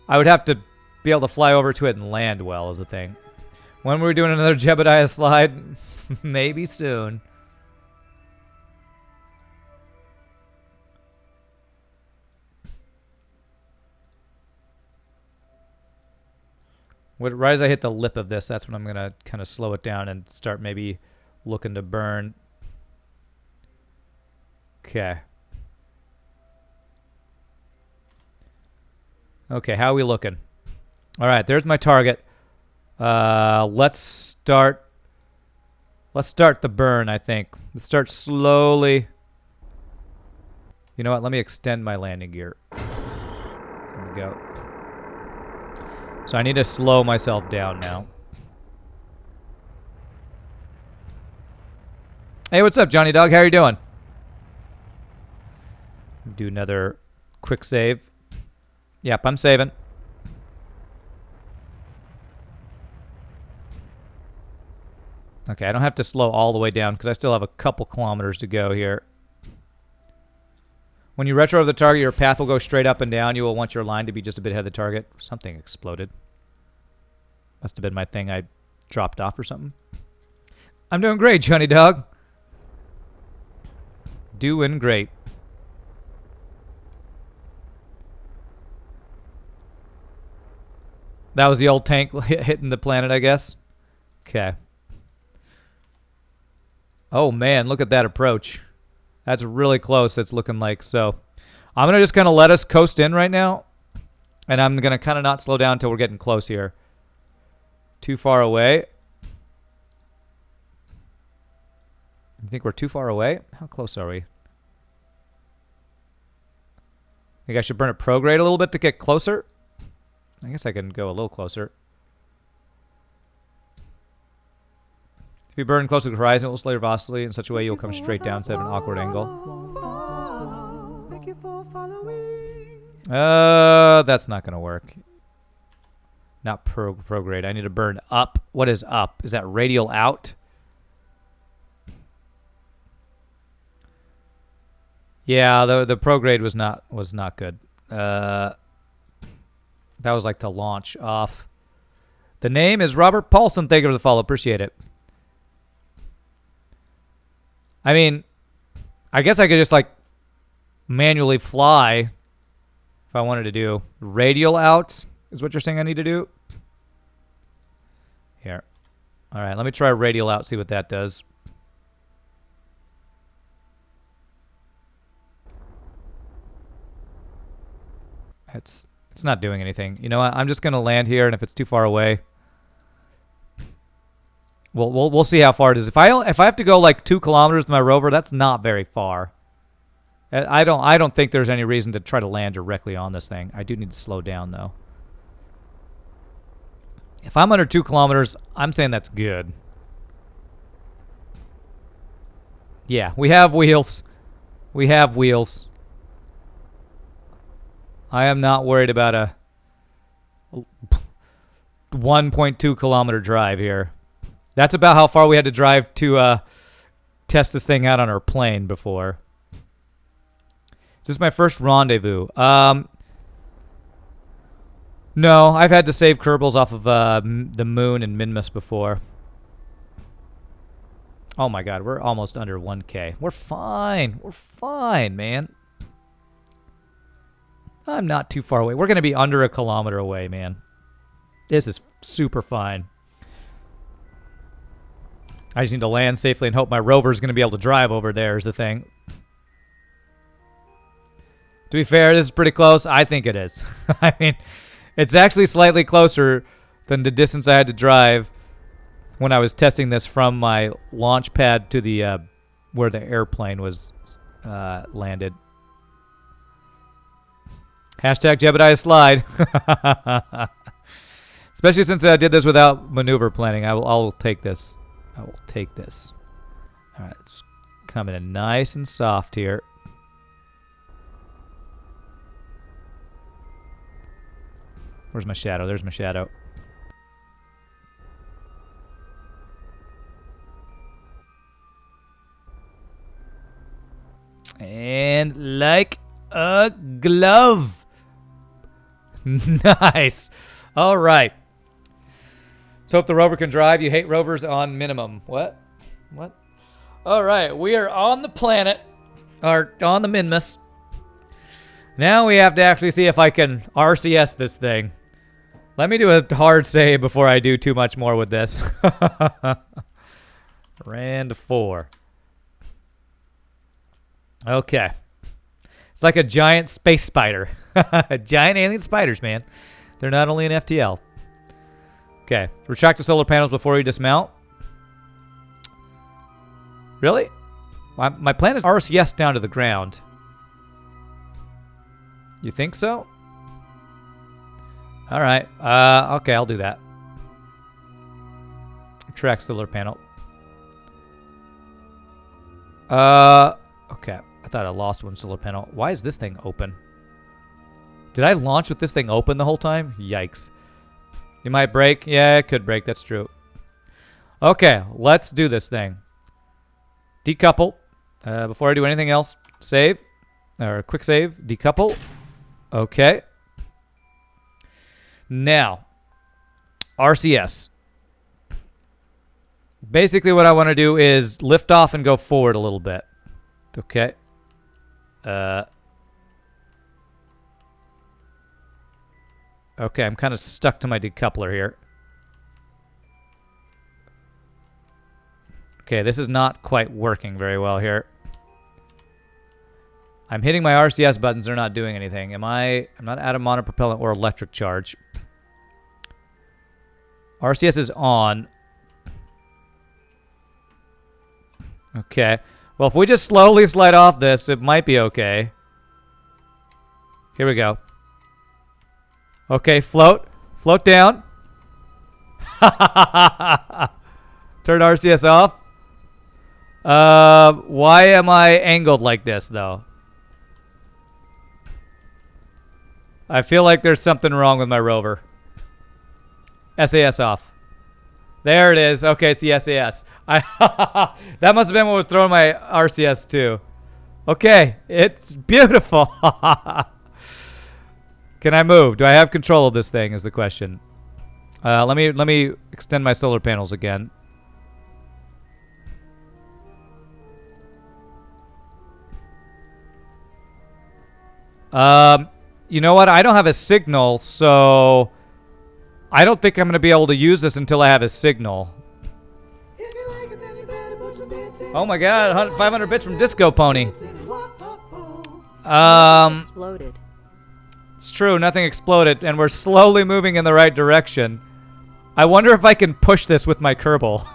I would have to be able to fly over to it and land well is the thing. When we're doing another Jebediah slide, maybe soon. Right as I hit the lip of this, that's when I'm going to kind of slow it down and start maybe looking to burn. Okay. Okay, how are we looking? All right, there's my target. Let's start the burn, I think. Let's start slowly. You know what? Let me extend my landing gear. There we go. So I need to slow myself down now. Hey, what's up, Johnny Dog? How are you doing? Do another quick save. Yep, I'm saving. Okay, I don't have to slow all the way down because I still have a couple kilometers to go here. When you retro the target, your path will go straight up and down. You will want your line to be just a bit ahead of the target. Something exploded. Must have been my thing I dropped off or something. I'm doing great, Johnny Dog. Doing great. That was the old tank hitting the planet, I guess. Okay. Oh, man, look at that approach. That's really close, it's looking like. So I'm going to just kind of let us coast in right now. And I'm going to kind of not slow down until we're getting close here. Too far away. You think we're too far away? How close are we? Think I should burn a prograde a little bit to get closer? I guess I can go a little closer. If you burn close to the horizon, it will slow your velocity in such a way you'll come straight down instead of an awkward angle.
Thank you for following.
That's not going to work. Not prograde. I need to burn up. What is up? Is that radial out? Yeah, the prograde was not good. That was like to launch off. The name is Robert Paulson. Thank you for the follow. Appreciate it. I mean, I guess I could just like manually fly if I wanted to do radial out is what you're saying I need to do. Here. All right, let me try radial out, see what that does. It's not doing anything. You know what? I'm just going to land here, and if it's too far away, we'll see how far it is. If I have to go like 2 kilometers with my rover, that's not very far. I don't think there's any reason to try to land directly on this thing. I do need to slow down though. If I'm under 2 kilometers, I'm saying that's good. Yeah, we have wheels. We have wheels. I am not worried about a 1.2 kilometer drive here. That's about how far we had to drive to test this thing out on our plane before. Is this my first rendezvous? No, I've had to save Kerbals off of the moon and Minmus before. Oh my god, we're almost under 1K. We're fine. We're fine, man. I'm not too far away. We're going to be under a kilometer away, man. This is super fine. I just need to land safely and hope my rover's going to be able to drive over there is the thing. To be fair, this is pretty close. I think it is. I mean, it's actually slightly closer than the distance I had to drive when I was testing this from my launch pad to the where the airplane was landed. Hashtag Jebediah slide. Especially since I did this without maneuver planning. I'll take this. I will take this. All right, it's coming in nice and soft here. Where's my shadow? There's my shadow. And like a glove. Nice. All right. So if the rover can drive, you hate rovers on minimum. What? What? All right. We are on the planet. Or on the Minmus. Now we have to actually see if I can RCS this thing. Let me do a hard save before I do too much more with this. Rand 4. Okay. It's like a giant space spider. Giant alien spiders, man. They're not only in FTL. Okay. Retract the solar panels before you dismount. Really? My plan is RCS down to the ground. You think so? All right. Okay, I'll do that. Retract solar panel. Okay. I thought I lost one solar panel. Why is this thing open? Did I launch with this thing open the whole time? Yikes. It might break. Yeah, it could break. That's true. Okay, let's do this thing. Decouple. Before I do anything else, save. Or quick save. Decouple. Okay. Now, RCS. Basically what I want to do is lift off and go forward a little bit. Okay. Okay, I'm kind of stuck to my decoupler here. Okay, this is not quite working very well here. I'm hitting my RCS buttons. They're not doing anything. I'm not out of monopropellant or electric charge. RCS is on. Okay. Well, if we just slowly slide off this, it might be okay. Here we go. Okay, float. Float down. Turn RCS off. Why am I angled like this, though? I feel like there's something wrong with my rover. SAS off. There it is. Okay, it's the SAS. That must have been what was throwing my RCS too. Okay, it's beautiful. Can I move? Do I have control of this thing is the question. Let me extend my solar panels again. You know what? I don't have a signal, so I don't think I'm going to be able to use this until I have a signal. Oh my god, 500 bits from Disco Pony.
Exploded.
It's true, nothing exploded, and we're slowly moving in the right direction. I wonder if I can push this with my Kerbal.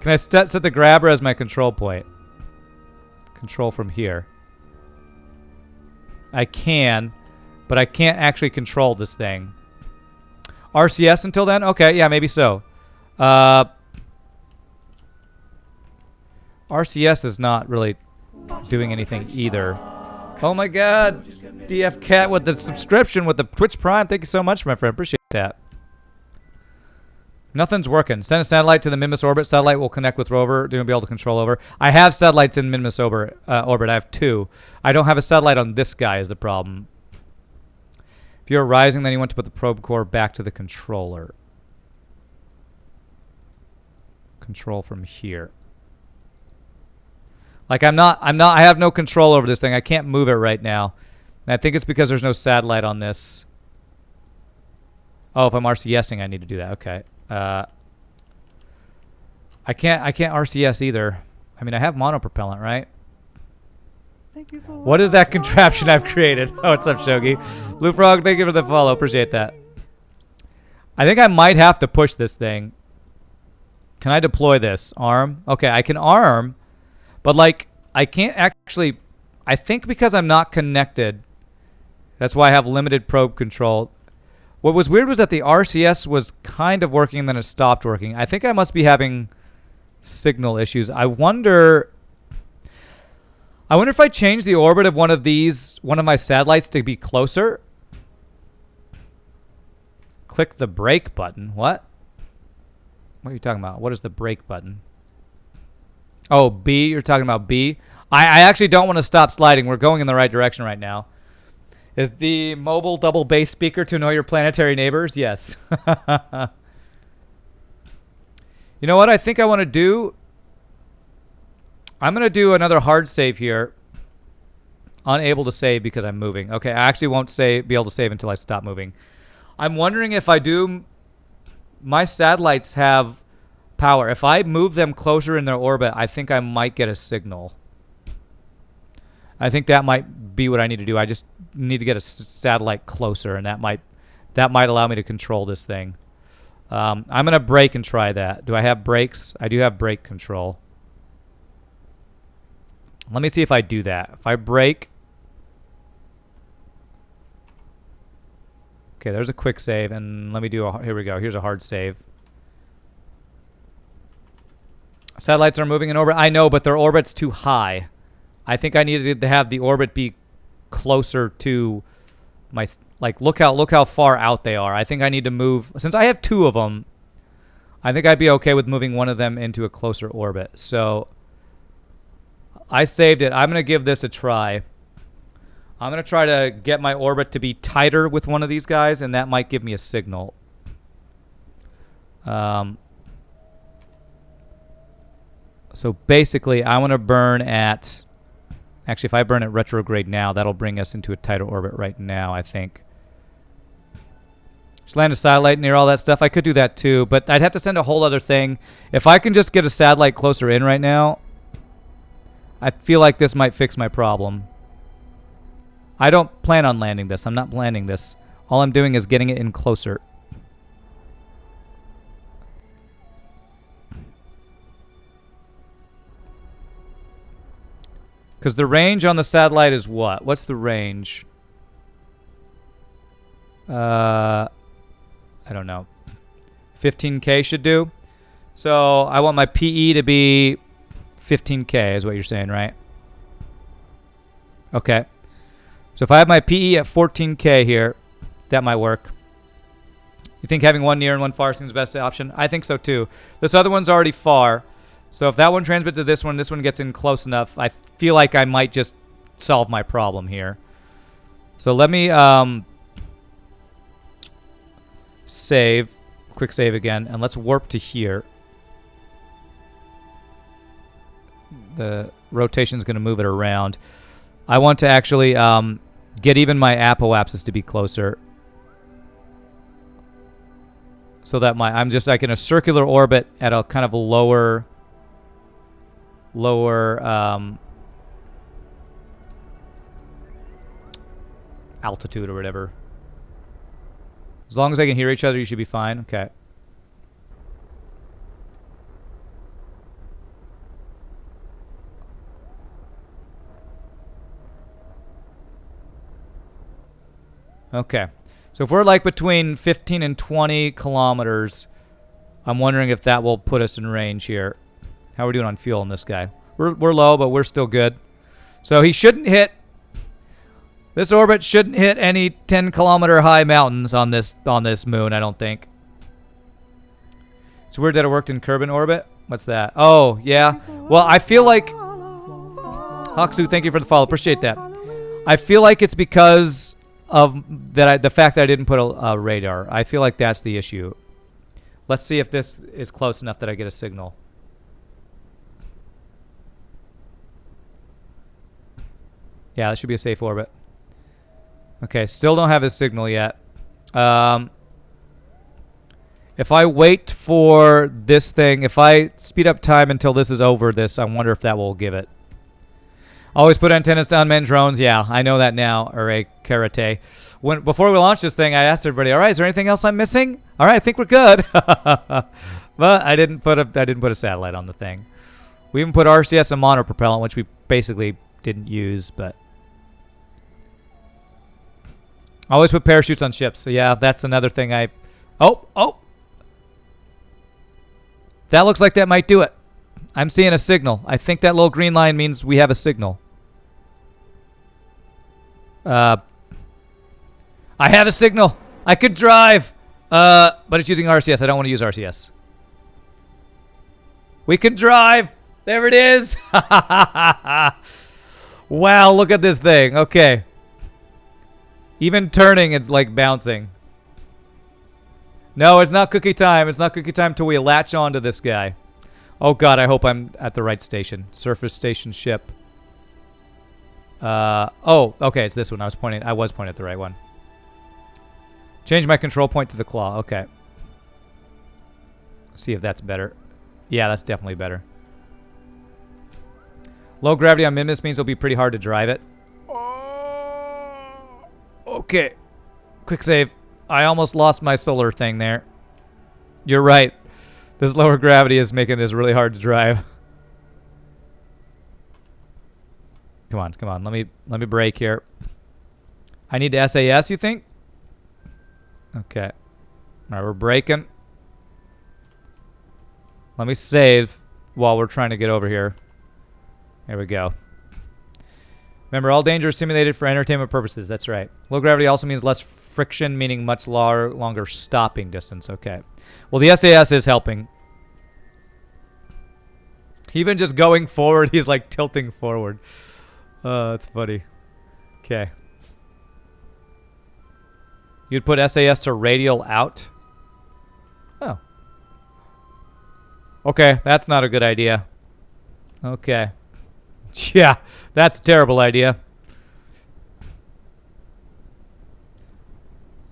Can I set the grabber as my control point? Control from here. I can, but I can't actually control this thing. RCS until then? Okay, yeah, maybe so. RCS is not really doing anything either. Oh my god. DF Cat with the subscription with the Twitch Prime. Thank you so much, my friend. Appreciate that. Nothing's working. Send a satellite to the Minmus orbit. Satellite will connect with rover. You'll be able to control over. I have satellites in Minmus orbit. I have 2. I don't have a satellite on this guy is the problem. If you're rising, then you want to put the probe core back to the controller. Control from here. Like I have no control over this thing. I can't move it right now. And I think it's because there's no satellite on this. Oh, if I'm RCSing, I need to do that. Okay. I can't RCS either. I mean, I have monopropellant, right? What is that contraption I've created? Oh, what's up, Shogi? Blue Frog, thank you for the follow. Appreciate that. I think I might have to push this thing. Can I deploy this? Arm? Okay, I can arm, but like I can't actually. I think because I'm not connected, that's why I have limited probe control. What was weird was that the RCS was kind of working and then it stopped working. I think I must be having signal issues. I wonder if I change the orbit of one of my satellites to be closer. Click the brake button. What? What are you talking about? What is the brake button? Oh, B. You're talking about B. I actually don't want to stop sliding. We're going in the right direction right now. Is the mobile double bass speaker to annoy your planetary neighbors? Yes. You know what I think I want to do? I'm going to do another hard save here. Unable to save because I'm moving. Okay, I actually won't be able to save until I stop moving. I'm wondering if I do... My satellites have power. If I move them closer in their orbit, I think I might get a signal. I think that might be what I need to do. I just need to get a satellite closer, and that might allow me to control this thing. I'm going to brake and try that. Do I have brakes? I do have brake control. Let me see if I do that. If I brake... Okay, there's a quick save, and let me do a... Here we go. Here's a hard save. Satellites are moving in orbit. I know, but their orbit's too high. I think I needed to have the orbit be closer to my... Like, look how far out they are. I think I need to move... Since I have 2 of them, I think I'd be okay with moving one of them into a closer orbit. So, I saved it. I'm going to give this a try. I'm going to try to get my orbit to be tighter with one of these guys, and that might give me a signal. So basically, I want to burn at... Actually, if I burn at retrograde now, that'll bring us into a tighter orbit right now, I think. Just land a satellite near all that stuff. I could do that too, but I'd have to send a whole other thing. If I can just get a satellite closer in right now, I feel like this might fix my problem. I don't plan on landing this. I'm not landing this. All I'm doing is getting it in closer. Because the range on the satellite is what? What's the range? I don't know. 15K should do. So I want my PE to be 15K is what you're saying, right? Okay. So if I have my PE at 14K here, that might work. You think having one near and one far seems the best option? I think so too. This other one's already far. So if that one transmits to this one gets in close enough, I feel like I might just solve my problem here. So let me save, quick save again, and let's warp to here. The rotation's going to move it around. I want to actually get even my apoapsis to be closer. So that I'm just like in a circular orbit at a kind of a lower altitude or whatever. As long as I can hear each other, you should be fine. Okay. Okay. So if we're like between 15 and 20 kilometers, I'm wondering if that will put us in range here. How are we doing on fuel on this guy? We're low, but we're still good. So he shouldn't hit. This orbit shouldn't hit any 10-kilometer high mountains on this moon, I don't think. It's weird that it worked in Kerbal orbit. What's that? Oh, yeah. Well, I feel like... Haksu, thank you for the follow. Appreciate that. I feel like it's because of the fact that I didn't put a radar. I feel like that's the issue. Let's see if this is close enough that I get a signal. Yeah, that should be a safe orbit. Okay, still don't have a signal yet. If I wait for this thing, if I speed up time until this is over this, I wonder if that will give it. Always put antennas to unmanned drones. Yeah, I know that now. Or a karate. Before we launched this thing, I asked everybody, all right, is there anything else I'm missing? All right, I think we're good. But I didn't put a satellite on the thing. We even put RCS and monopropellant, which we basically didn't use, but always put parachutes on ships. So yeah, that's another thing Oh! That looks like that might do it. I'm seeing a signal. I think that little green line means we have a signal. I have a signal. I could drive. But it's using RCS. I don't want to use RCS. We can drive. There it is. Wow, look at this thing. Okay. Even turning, it's like bouncing. No, it's not cookie time. It's not cookie time till we latch onto this guy. Oh, God, I hope I'm at the right station. Surface station ship. Oh, okay, it's this one. I was pointing at the right one. Change my control point to the claw. Okay. See if that's better. Yeah, that's definitely better. Low gravity on Mimus means it'll be pretty hard to drive it. Okay. Quick save. I almost lost my solar thing there. You're right. This lower gravity is making this really hard to drive. Come on, come on. Let me brake here. I need to SAS, you think? Okay. All right, we're braking. Let me save while we're trying to get over here. There we go. Remember, all danger is simulated for entertainment purposes. That's right. Low gravity also means less friction, meaning much longer stopping distance. Okay. Well, the SAS is helping. Even just going forward, he's like tilting forward. That's funny. Okay. You'd put SAS to radial out? Oh. Okay, that's not a good idea. Okay. Yeah, that's a terrible idea.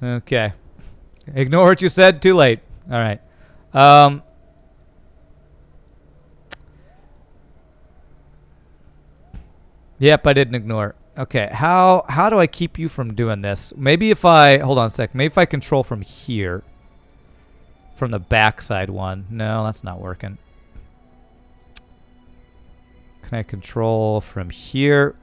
Okay. Ignore what you said. Too late. All right. Yep, I didn't ignore. Okay, how do I keep you from doing this? Maybe if I... Hold on a sec. Maybe if I control from here. From the backside one. No, that's not working. Can I control from here?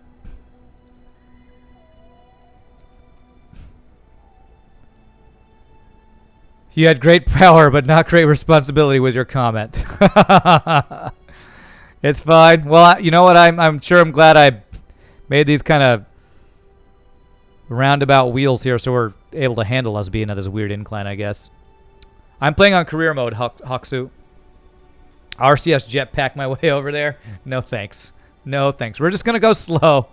You had great power, but not great responsibility with your comment. It's fine. Well, you know what? I'm sure I'm glad I made these kind of roundabout wheels here so we're able to handle us being at this weird incline, I guess. I'm playing on career mode, Haksu. RCS jetpack my way over there. No thanks. No thanks. We're just going to go slow.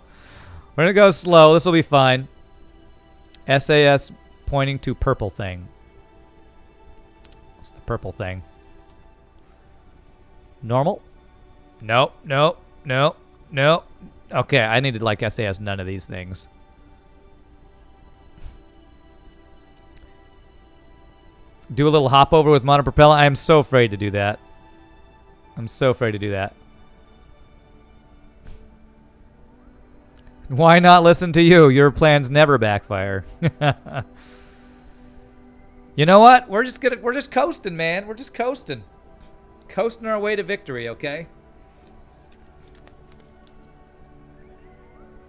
We're going to go slow. This will be fine. SAS pointing to purple thing. What's the purple thing? Normal? No, no, no, no. Okay, I needed like SAS none of these things. Do a little hop over with monopropellant. I am so afraid to do that. I'm so afraid to do that. Why not listen to you? Your plans never backfire. You know what? We're just coasting, man. We're just coasting. Coasting our way to victory, okay?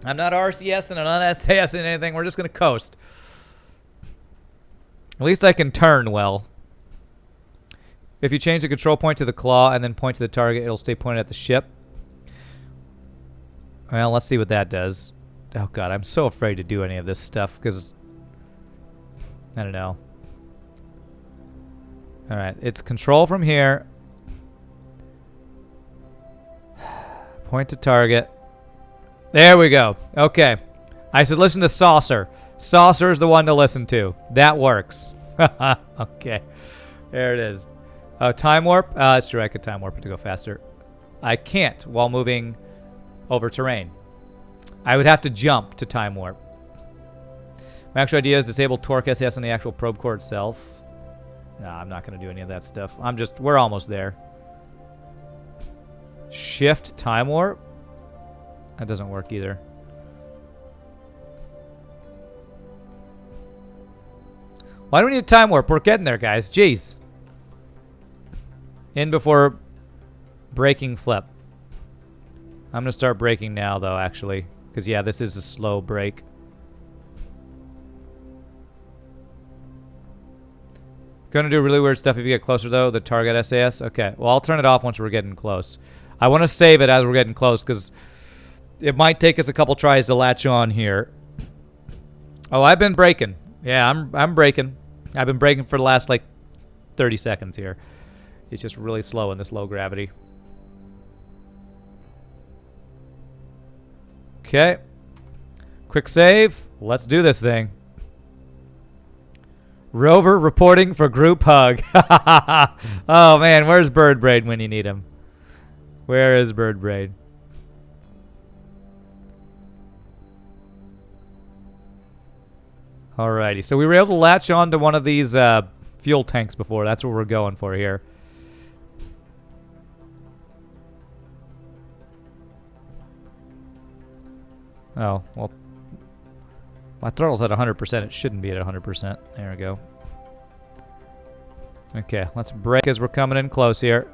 I'm not RCS and I'm not SAS and anything. We're just going to coast. At least I can turn well. If you change the control point to the claw and then point to the target, it'll stay pointed at the ship. Well, let's see what that does. Oh god, I'm so afraid to do any of this stuff because I don't know. All right, it's control from here. Point to target. There we go. Okay. I said listen to Saucer. Saucer is the one to listen to. That works. Okay. There it is. Time warp. It's true. I could time warp it to go faster. I can't while moving over terrain. I would have to jump to time warp. My actual idea is disable torque SAS on the actual probe core itself. No, I'm not going to do any of that stuff. We're almost there. Shift time warp? That doesn't work either. Why do we need a time warp? We're getting there, guys. Jeez. In before braking flip. I'm going to start braking now, though, actually. Because, yeah, this is a slow brake. Going to do really weird stuff if you get closer, though. The target SAS. Okay. Well, I'll turn it off once we're getting close. I want to save it as we're getting close because it might take us a couple tries to latch on here. Oh, I've been braking. Yeah, I'm braking. I've been braking for the last, like, 30 seconds here. It's just really slow in this low gravity. Okay. Quick save. Let's do this thing. Rover reporting for group hug. Oh, man. Where's Bird Braid when you need him? Where is Bird Braid? Alrighty. So we were able to latch on to one of these fuel tanks before. That's what we're going for here. Oh, well. My throttle's at 100%. It shouldn't be at 100%. There we go. Okay, let's brake as we're coming in close here.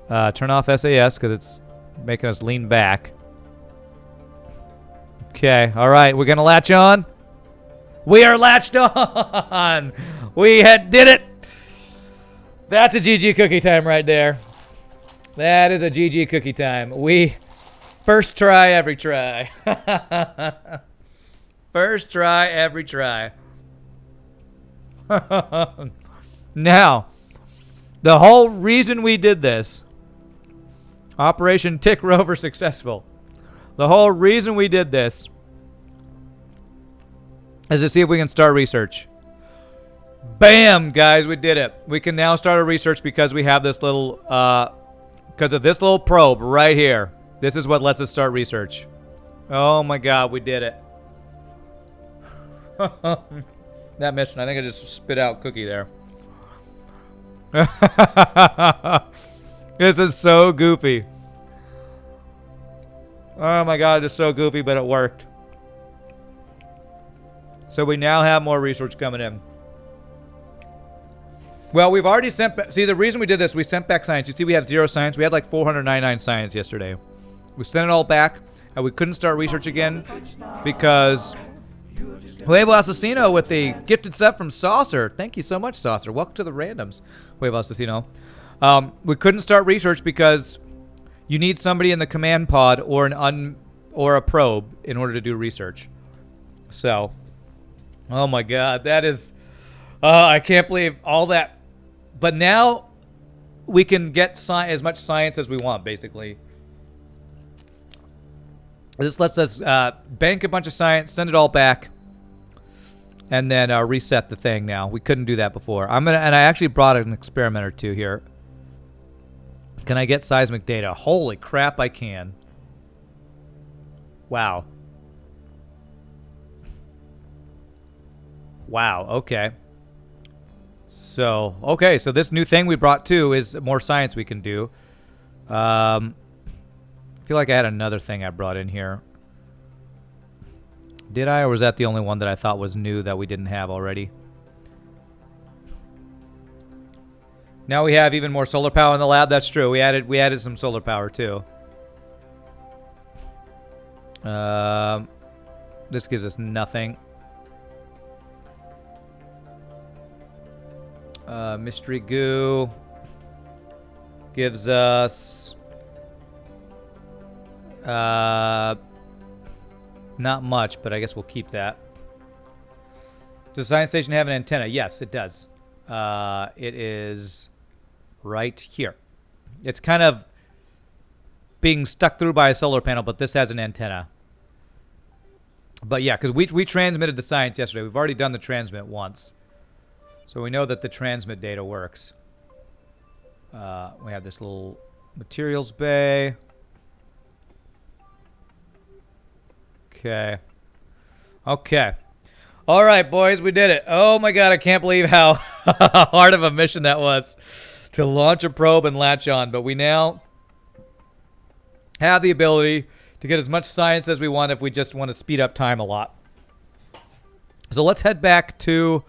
Turn off SAS because it's making us lean back. Okay, all right. We're going to latch on. We are latched on. We did it. That's a GG cookie time right there. That is a GG cookie time. First try, every try. First try, every try. Now, the whole reason we did this, Operation Tick Rover successful. The whole reason we did this is to see if we can start research. Bam, guys, we did it. We can now start a research because we have this little, because of this little probe right here. This is what lets us start research. Oh my God, we did it. That mission, I think I just spit out cookie there. This is so goofy. Oh my God, it's so goofy, but it worked. So we now have more research coming in. Well, we've already sent back. See, the reason we did this, we sent back science. You see, we had 0 science. We had like 499 science yesterday. We sent it all back, and we couldn't start research again because Huevo Asesino with the gifted sub from Saucer. Thank you so much, Saucer. Welcome to the randoms, Huevo Asesino. We couldn't start research because you need somebody in the command pod or a probe in order to do research. So, oh my God, that is, I can't believe all that. But now we can get as much science as we want, basically. This lets us bank a bunch of science, send it all back, and then reset the thing now. We couldn't do that before. And I actually brought an experiment or two here. Can I get seismic data? Holy crap, I can. Wow. Wow, okay. So this new thing we brought too is more science we can do. I feel like I had another thing I brought in here. Did I, or was that the only one that I thought was new that we didn't have already? Now we have even more solar power in the lab. That's true. We added some solar power too. This gives us nothing. Mystery goo gives us Not much, but I guess we'll keep that. Does the science station have an antenna? Yes, it does. It is right here. It's kind of being stuck through by a solar panel, but this has an antenna. But yeah, because we transmitted the science yesterday. We've already done the transmit once. So we know that the transmit data works. We have this little materials bay. Okay. Okay. All right, boys, we did it. Oh my God, I can't believe how hard of a mission that was to launch a probe and latch on. But we now have the ability to get as much science as we want if we just want to speed up time a lot. So let's head back to,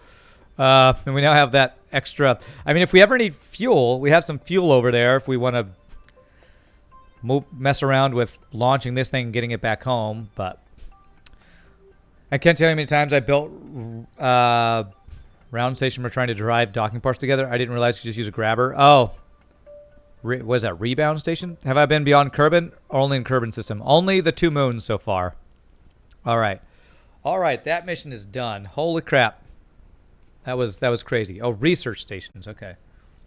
and we now have that extra. I mean, if we ever need fuel, we have some fuel over there if we want to mess around with launching this thing and getting it back home. But I can't tell you how many times I built round station we're trying to drive docking parts together. I didn't realize you could just use a grabber. Oh. What is that, rebound station? Have I been beyond Kerbal or only in Kerbal system? Only the 2 moons so far. All right. All right, that mission is done. Holy crap. That was crazy. Oh, research stations. Okay.